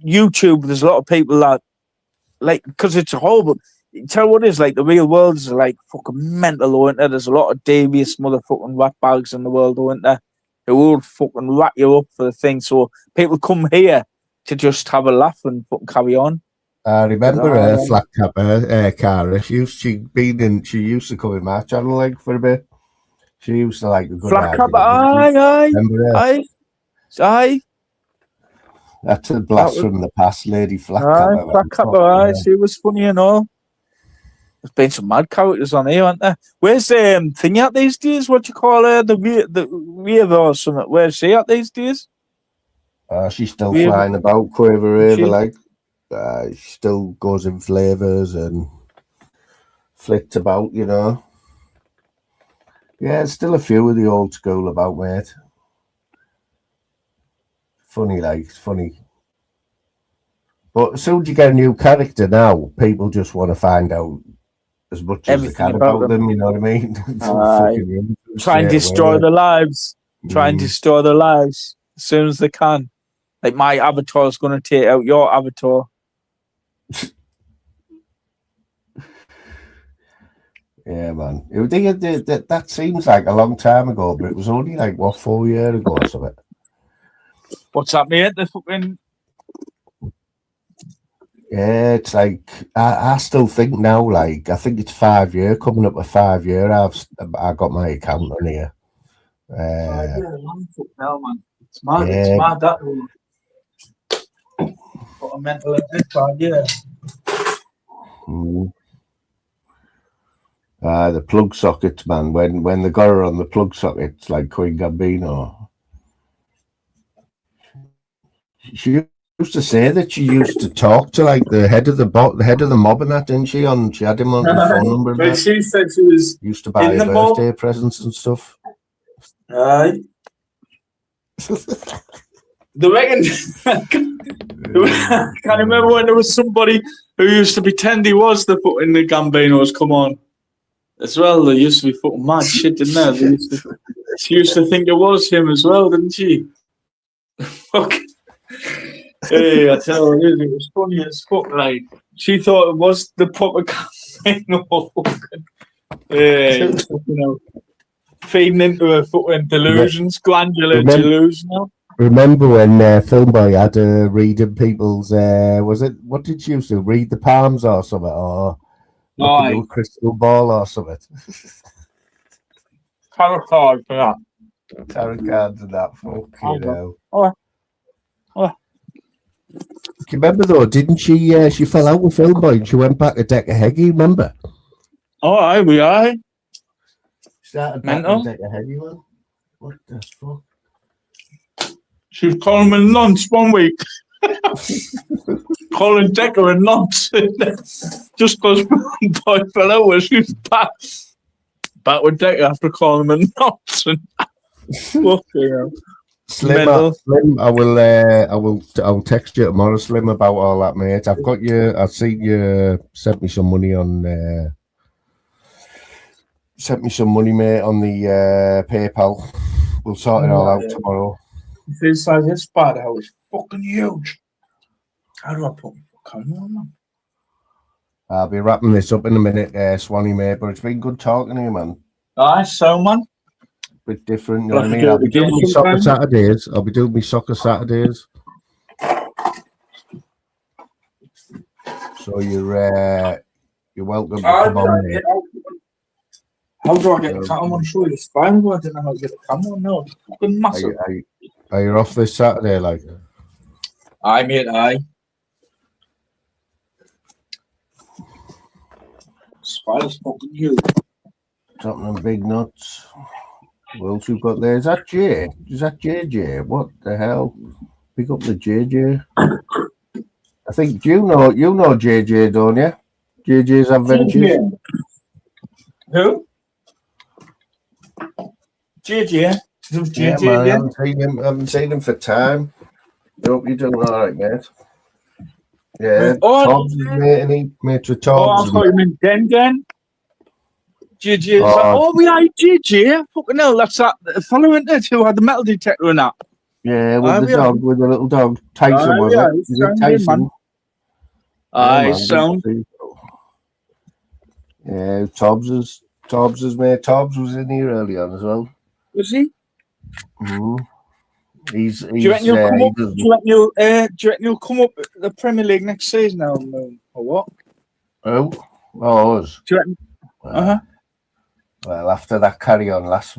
YouTube, there's a lot of people that because it's horrible. Tell what it is, like the real world is like fucking mental, isn't there? There's a lot of devious motherfucking rat bags in the world, isn't there? They will fucking rat you up for the thing. So people come here to just have a laugh and fucking carry on. I remember her flat capper, Cara. She used to come in my channel like for a bit. She used to like a good flat capper. Aye. That's a blast from the past, lady. Flat capper. Aye. She was funny and all. There's been some mad characters on here, aren't there? Where's Thingy at these days? What do you call her? The Riva or something? Where's she at these days? She's still flying about Quaver River, like. She still goes in flavours and flicked about, Yeah, there's still a few of the old school about, mate. Funny, it's funny. But as soon as you get a new character now, people just want to find out as much as they can about them, you know what I mean? Try and destroy their lives. Try and destroy their lives as soon as they can. Like, my avatar is going to take out your avatar. Yeah, man. That seems like a long time ago, but it was only 4 years ago or something. What's that, mate? The fucking... Yeah, it's like I still think now, I think it's 5 years, coming up to 5 years. I got my account on here. 5 years, now, man. It's mad. Yeah. It's mad that one. Got a mental this 5 years. The plug sockets, man. When they got her on the plug sockets, like Queen Gambino, she used to say that she used to talk to the head of the mob and that, didn't she? She had him on the phone number. But she said she was used to buy her birthday presents and stuff. Aye. The reckon. I can't remember when there was somebody who used to pretend he was the fucking the Gambinos. Come on, as well. They used to be fucking mad shit, didn't they? She used to think it was him as well, didn't she? Fuck. Hey, I tell you, it was funny as fuck. Like she thought it was the proper campaign or fucking, you know, feeding into her fucking delusions, glandular delusional. Remember when Filmboy had reading people's was it, what did you do? Read the palms or something, or look into a crystal ball or something? Tarot card for that. Tarot cards and that. Fucking hell. Oh. Do you remember though? Didn't she? She fell out with Filmboy and she went back to Decker Heggie. Remember? Oh, aye, we are. Started back to Decker Heggie, man. What the fuck? She was calling him a nonce one week. Calling Decker a nonce. Just because Boy fell over, she was back with Decker after calling him a nonce. Slim, I will text you tomorrow, Slim, about all that, mate. I've got you. I've seen you sent me some money on. Sent me some money, mate, on the PayPal. We'll sort it all out tomorrow. If it's like this bad, how it's fucking huge. How do I put my camera on, man? I'll be wrapping this up in a minute, Swanee, mate. But it's been good talking to you, man. Aye, so, man. Bit different, you know what I mean? I'll be doing my soccer Saturdays. So you're welcome to come on, mate. How do I get the camera on? Show you the spine. I didn't know how to get the camera on. No, it's fucking massive. Are you off this Saturday, like? Aye, mate, aye. Spider's fucking huge. Something big nuts. What else we've got there? Is that Jay? Is that JJ? What the hell? Pick up the JJ. I think you know JJ, don't you? JJ's Adventures. Who? JJ. Yeah, man, I haven't seen him for time. Hope you're doing all right, mate. Yeah, Tobbs is mate with Tobbs. I thought you meant Den. JJ. We are JJ. Fucking hell, that's that fellow, isn't it, who had the metal detector and that? Yeah, with the dog, with the little dog. Tyson, was it? Is it Tyson? Aye, sound. Yeah, Tobbs is mate. Tobbs was in here early on as well. Was he? Mm-hmm. Do you reckon he'll come up at the Premier League next season now, or what? Oh, us. Do you reckon? Well, after that carry on last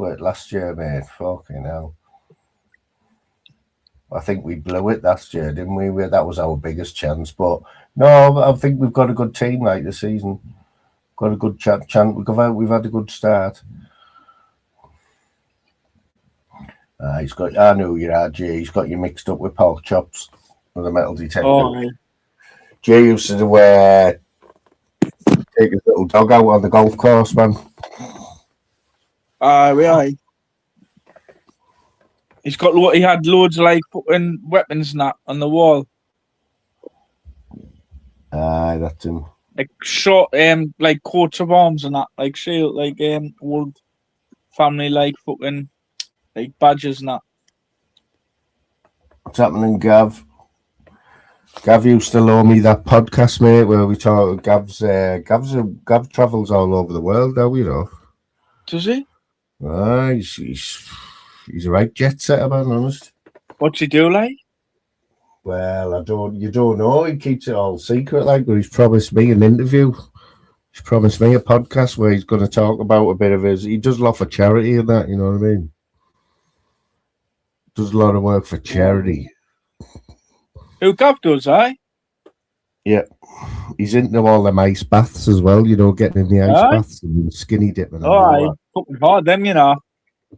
year, mate, fucking hell. I think we blew it last year, didn't we? That was our biggest chance. But no, I think we've got a good team like this season. Got a good chance. We've had a good start. I know you're RJ. He's got you mixed up with pork chops with a metal detector. Oh, Jay used to take his little dog out on the golf course, man. Aye. He had loads of like fucking weapons and that on the wall. Aye, that's him. Like short, like coats of arms and that, like shield, like old family, like fucking, like badges and that. What's happening, Gav? Gav used to loan me that podcast, mate, where we talk. Gav travels all over the world now, you know. Does he? He's a right jet setter, man, honest. What's he do, like? Well, you don't know. He keeps it all secret, like, but he's promised me an interview. He's promised me a podcast where he's going to talk about a bit of he does a lot for charity and that, you know what I mean? Does a lot of work for charity. Who Gav does, aye? Yeah. He's into all them ice baths as well, you know, getting in the ice baths and skinny dipping. Aye, fucking hard, them, you know.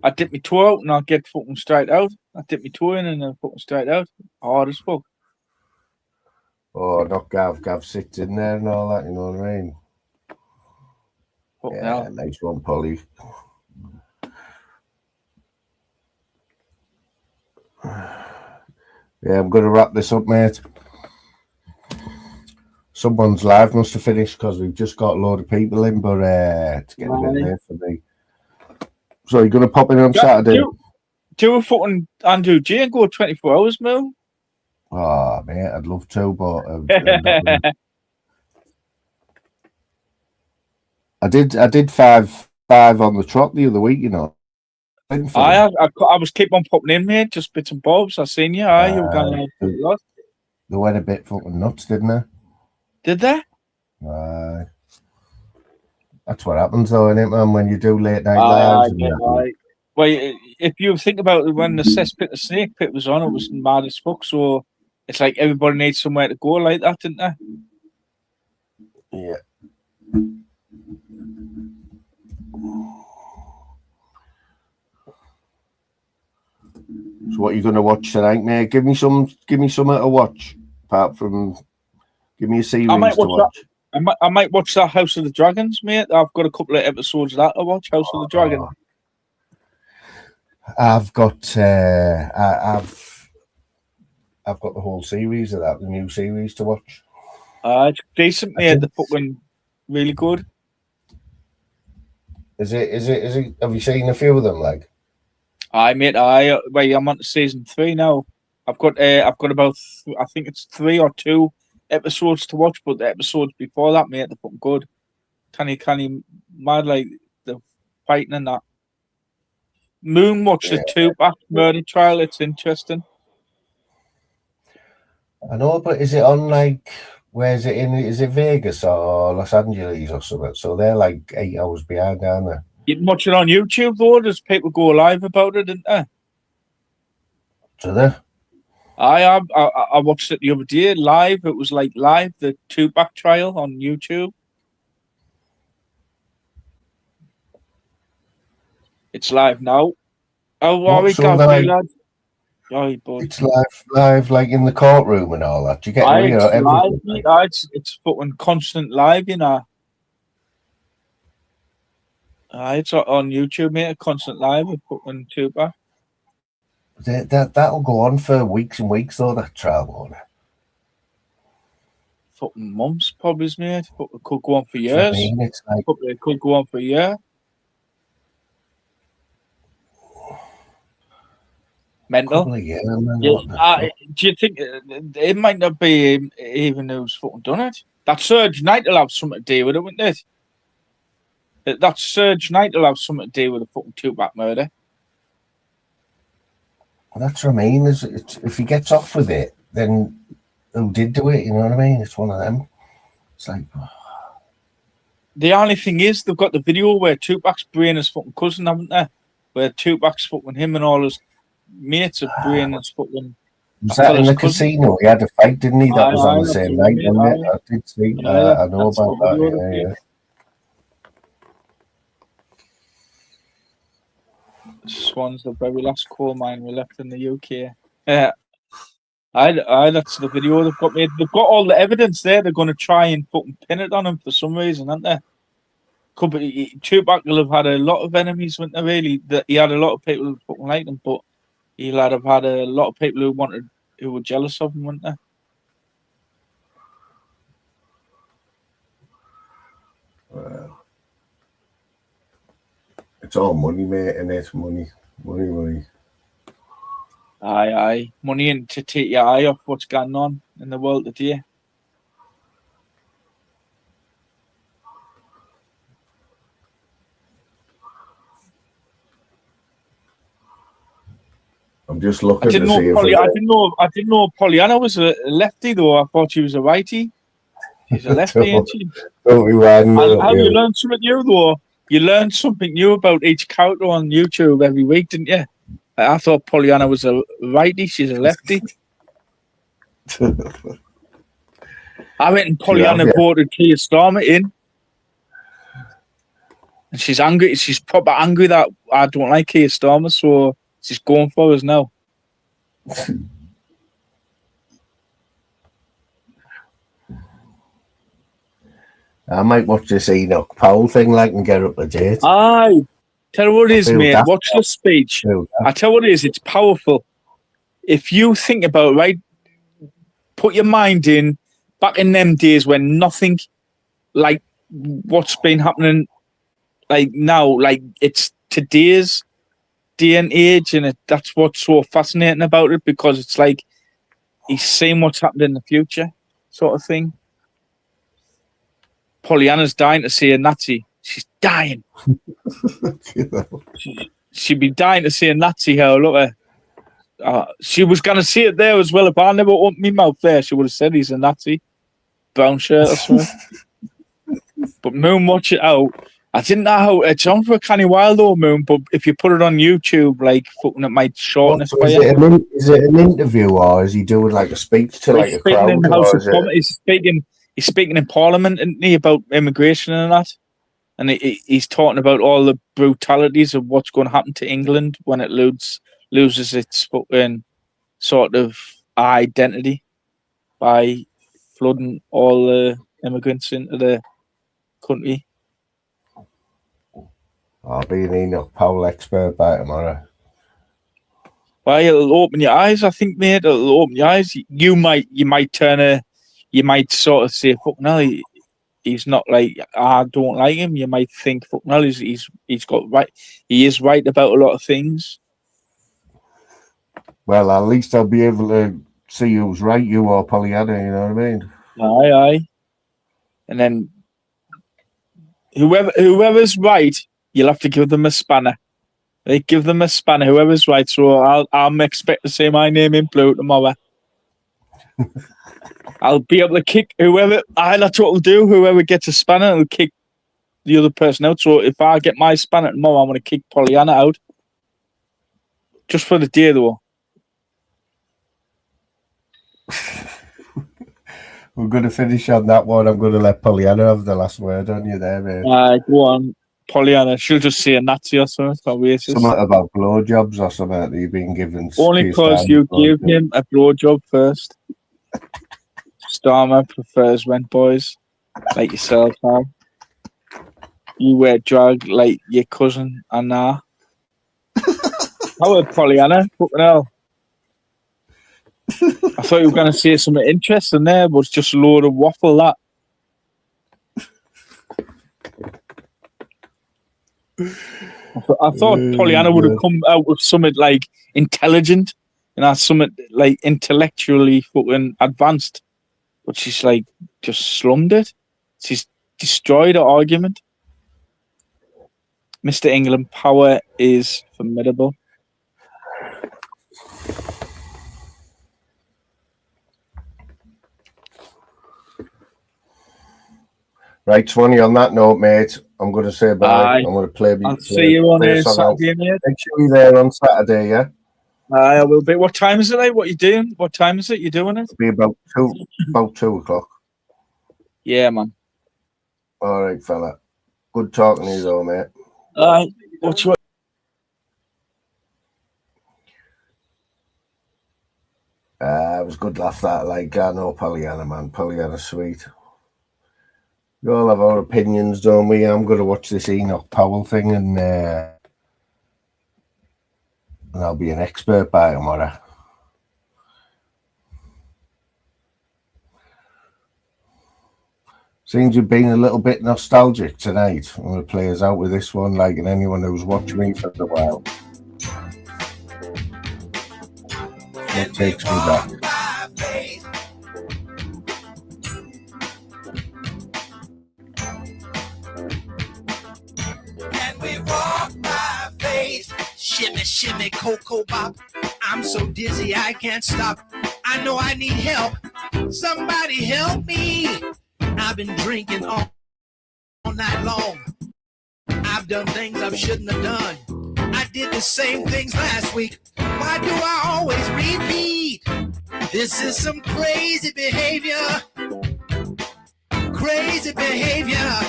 I dip my toe out and I get fucking straight out. I dip my toe in and then fucking straight out. Hard as fuck. Oh, not Gav. Gav sits in there and all that, you know what I mean? Yeah, nice one, Polly. Yeah, I'm going to wrap this up, mate. Someone's live must have finished because we've just got a load of people in, but it's getting a bit late for me. So you're going to pop in on Saturday? Do a fucking Andrew J and go 24 hours, Mel. Oh, mate, I'd love to, but I'm not I did five on the trot the other week, you know. I was keep on popping in, mate, just bits and bobs. I seen you. You were going out a lot. They went a bit fucking nuts, didn't they? Did they? That's what happens, though, innit, man? When you do late night lives. Well, if you think about it, when the cesspit, the snake pit was on, it was mad as fuck. So it's like everybody needs somewhere to go like that, didn't they? Yeah. So what are you going to watch tonight, mate? Give me something to watch. Apart from, give me a series to watch. I might watch that House of the Dragons, mate. I've got a couple of episodes of that to watch. House of the Dragon. I've got I've got the whole series of that, the new series to watch. It's decent, mate. The fucking really good. Is it? Have you seen a few of them? Like, mate. I'm on to season 3 now. I've got about I think it's 3 or 2 episodes to watch, but the episodes before that, mate, they're fucking good. Can you mad like the fighting and that. Moon watched the Tupac murder trial. It's interesting. I know, but is it on like, where is it in? Is it Vegas or Los Angeles or something? So they're like 8 hours behind, aren't they? You can watch it on YouTube though. There's people go live about it, didn't they? Do they? I watched it the other day live. It was like live, the Tupac trial on YouTube. It's live now. Oh, are we going, lad? Oh, bud. It's live, like in the courtroom and all that. Do you get it's fucking constant live, you know. It's on YouTube, mate. Constant live with fucking Tupac. That'll go on for weeks and weeks, though. That trial, won't it? Fucking months, probably, mate. But it could go on for years. It's like, it could go on for a year. Mental. Do you think it might not be even who's fucking done it? That Serge Knight will have something to do with it, wouldn't it? That Serge Knight will have something to do with the fucking Tupac murder. Well, that's what I mean. If he gets off with it, then who did do it? You know what I mean? It's one of them. It's like, the only thing is they've got the video where Tupac's brain his fucking cousin, haven't they? Where Tupac's fucking him and all his mates are brain his fucking. Was that in the casino? He had a fight, didn't he? That was on the same night, wasn't it? I did see. I know about that. Yeah. Swan's the very last coal mine we left in the UK. Yeah. That's the video they've got made. They've got all the evidence there. They're going to try and fucking pin it on him for some reason, aren't they? Tupac will have had a lot of enemies, wouldn't they, really? He had a lot of people who fucking liked him, but he'll have had a lot of people who were jealous of him, wouldn't they? Well, it's all money, mate, and it's money. Aye. Money and to take your eye off what's going on in the world today. I'm just looking I didn't know Pollyanna was a lefty though. I thought she was a righty. She's a lefty, ain't she? Don't be lying. You learned something new though. You learned something new about each character on YouTube every week, didn't you? I thought Pollyanna was a righty. She's a lefty. I went and Pollyanna voted Keir Starmer in. And she's angry. She's proper angry that I don't like Keir Starmer, so she's going for us now. I might watch this Enoch Powell thing, like, and get up to date. Aye. Tell you what it is, mate. Watch the speech. I tell you what it is. It's powerful. If you think about it, right, put your mind in back in them days when nothing like what's been happening like now, like it's today's day and age, and that's what's so fascinating about it, because it's like he's seeing what's happened in the future, sort of thing. Pollyanna's dying to see a Nazi. She's dying. She'd be dying to see a Nazi hell. Look at her. She was going to see it there as well. If I never opened my mouth there, she would have said he's a Nazi. Brown shirt or something. But Moon, watch it out. I didn't know how it's on for a canny while though, Moon. But if you put it on YouTube, like fucking, it might shorten it for you. Is it an interview or is he doing like a speech to like a crowd? In the House of Commons. He's speaking in Parliament, isn't he, about immigration and that? And he's talking about all the brutalities of what's going to happen to England when it loses its fucking sort of identity by flooding all the immigrants into the country. I'll be an Enoch Powell expert by tomorrow. Well, it'll open your eyes, I think, mate. It'll open your eyes. You might sort of say, fucking hell, he's not like, I don't like him. You might think, fucking hell, he's got right. He is right about a lot of things. Well, at least I'll be able to see who's right, you or Pollyanna, you know what I mean? Aye. And then whoever's right, you'll have to give them a spanner. They give them a spanner, whoever's right. So I'm expect to say my name in blue tomorrow. I'll be able to kick whoever. That's what I'll do. Whoever gets a spanner will kick the other person out. So if I get my spanner tomorrow, I'm going to kick Pollyanna out. Just for the day, though. We're going to finish on that one. I'm going to let Pollyanna have the last word on you there, mate. Go on, Pollyanna. She'll just say a Nazi or something. Something about blowjobs or something that you've been given. Only because you gave him a blowjob first. Starmer prefers rent boys like yourself, pal. You wear drag like your cousin Anna. How about Pollyanna? Fucking hell. I thought you were going to say something interesting there, but it's just a load of waffle, that. I thought Pollyanna would have come out with something like intelligent, something like intellectually fucking advanced. But she's like just slummed it. She's destroyed her argument. Mr. England, power is formidable. Right, Swanee, on that note, mate, I'm going to say bye. I'm going to play. I'll see you on Saturday, mate. Make sure you're there on Saturday, yeah? I will be. What time is it, like? What are you doing? What time is it? You doing it? It'll be about 2 o'clock. Yeah, man. All right, fella. Good talking to you, though, mate. All right. What's what? It was good laugh, that. Like, I know Pollyanna, man. Pollyanna's sweet. We all have our opinions, don't we? I'm going to watch this Enoch Powell thing, and I'll be an expert by tomorrow. Seems you've been a little bit nostalgic tonight. I'm going to play us out with this one, like, and anyone who's watched me for a while. It takes me back. Shimmy, shimmy, cocoa bop. I'm so dizzy I can't stop. I know I need help. Somebody help me. I've been drinking all night long. I've done things I shouldn't have done. I did the same things last week. Why do I always repeat? This is some crazy behavior. Crazy behavior.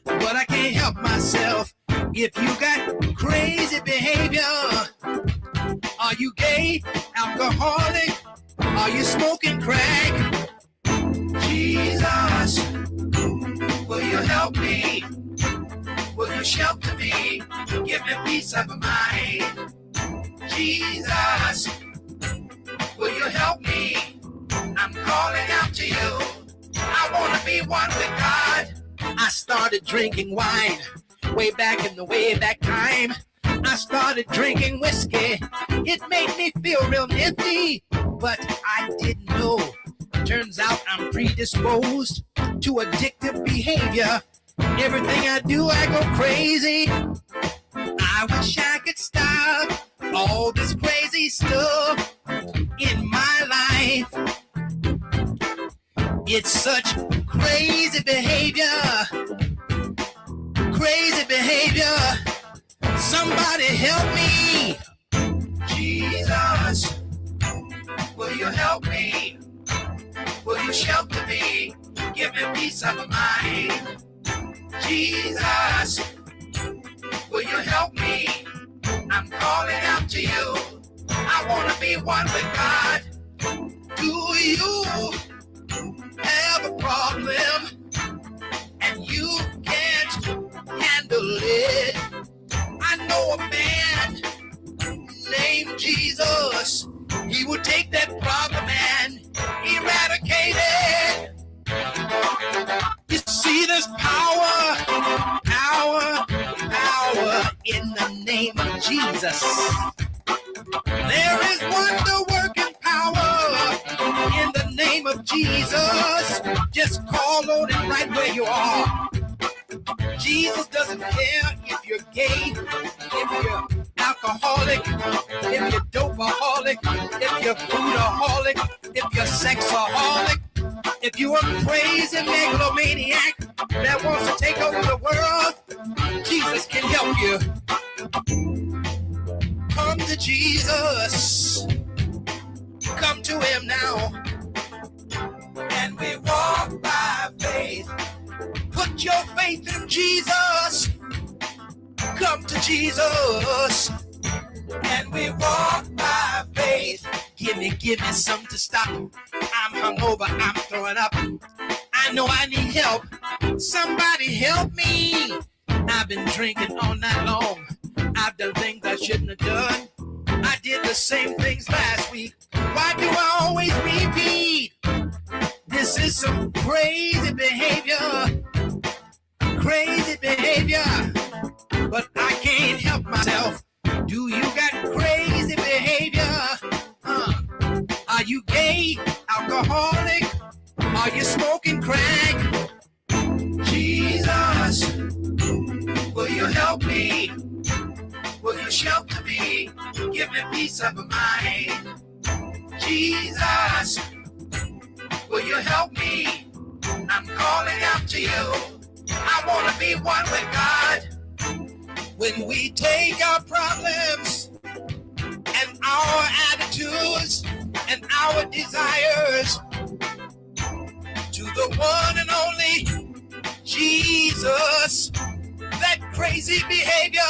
But I can't help myself. If you got crazy behavior, are you gay, alcoholic, are you smoking crack? Jesus, will you help me? Will you shelter me? Give me peace of mind. Jesus, will you help me? I'm calling out to you. I want to be one with God. I started drinking wine. Way back in the way back time, I started drinking whiskey. It made me feel real nifty. but I didn't know. Turns out I'm predisposed to addictive behavior. Everything I do, I go crazy. I wish I could stop all this crazy stuff in my life. It's such crazy behavior. Crazy behavior. Somebody help me. Jesus, will you help me? Will you shelter me? Give me peace of mind. Jesus, will you help me? I'm calling out to you. I want to be one with God. Do you have a problem and you can't handle it? I know a man named Jesus. He would take that problem and eradicate it. You see, there's power in the name of Jesus. There is wonder-working power in the name of Jesus. Just call on it right where you are. Jesus doesn't care if you're gay, if you're alcoholic, if you're dopeaholic, if you're foodaholic, if you're sexaholic, if you're a crazy megalomaniac that wants to take over the world, Jesus can help you. Come to Jesus. Come to him now. And we walk by faith. Put your faith in Jesus. Come to Jesus. And we walk by faith. Give me something to stop. I'm hungover, I'm throwing up. I know I need help. Somebody help me. I've been drinking all night long. I've done things I shouldn't have done. I did the same things last week. Why do I always repeat? This is some crazy behavior. Crazy behavior. But I can't help myself. Do you got crazy behavior? Are you gay, alcoholic? Are you smoking crack? Jesus, will you help me? Will you shelter me? Give me peace of mind. Jesus, will you help me? I'm calling out to you. I want to be one with God. When we take our problems and our attitudes and our desires to the one and only Jesus, that crazy behavior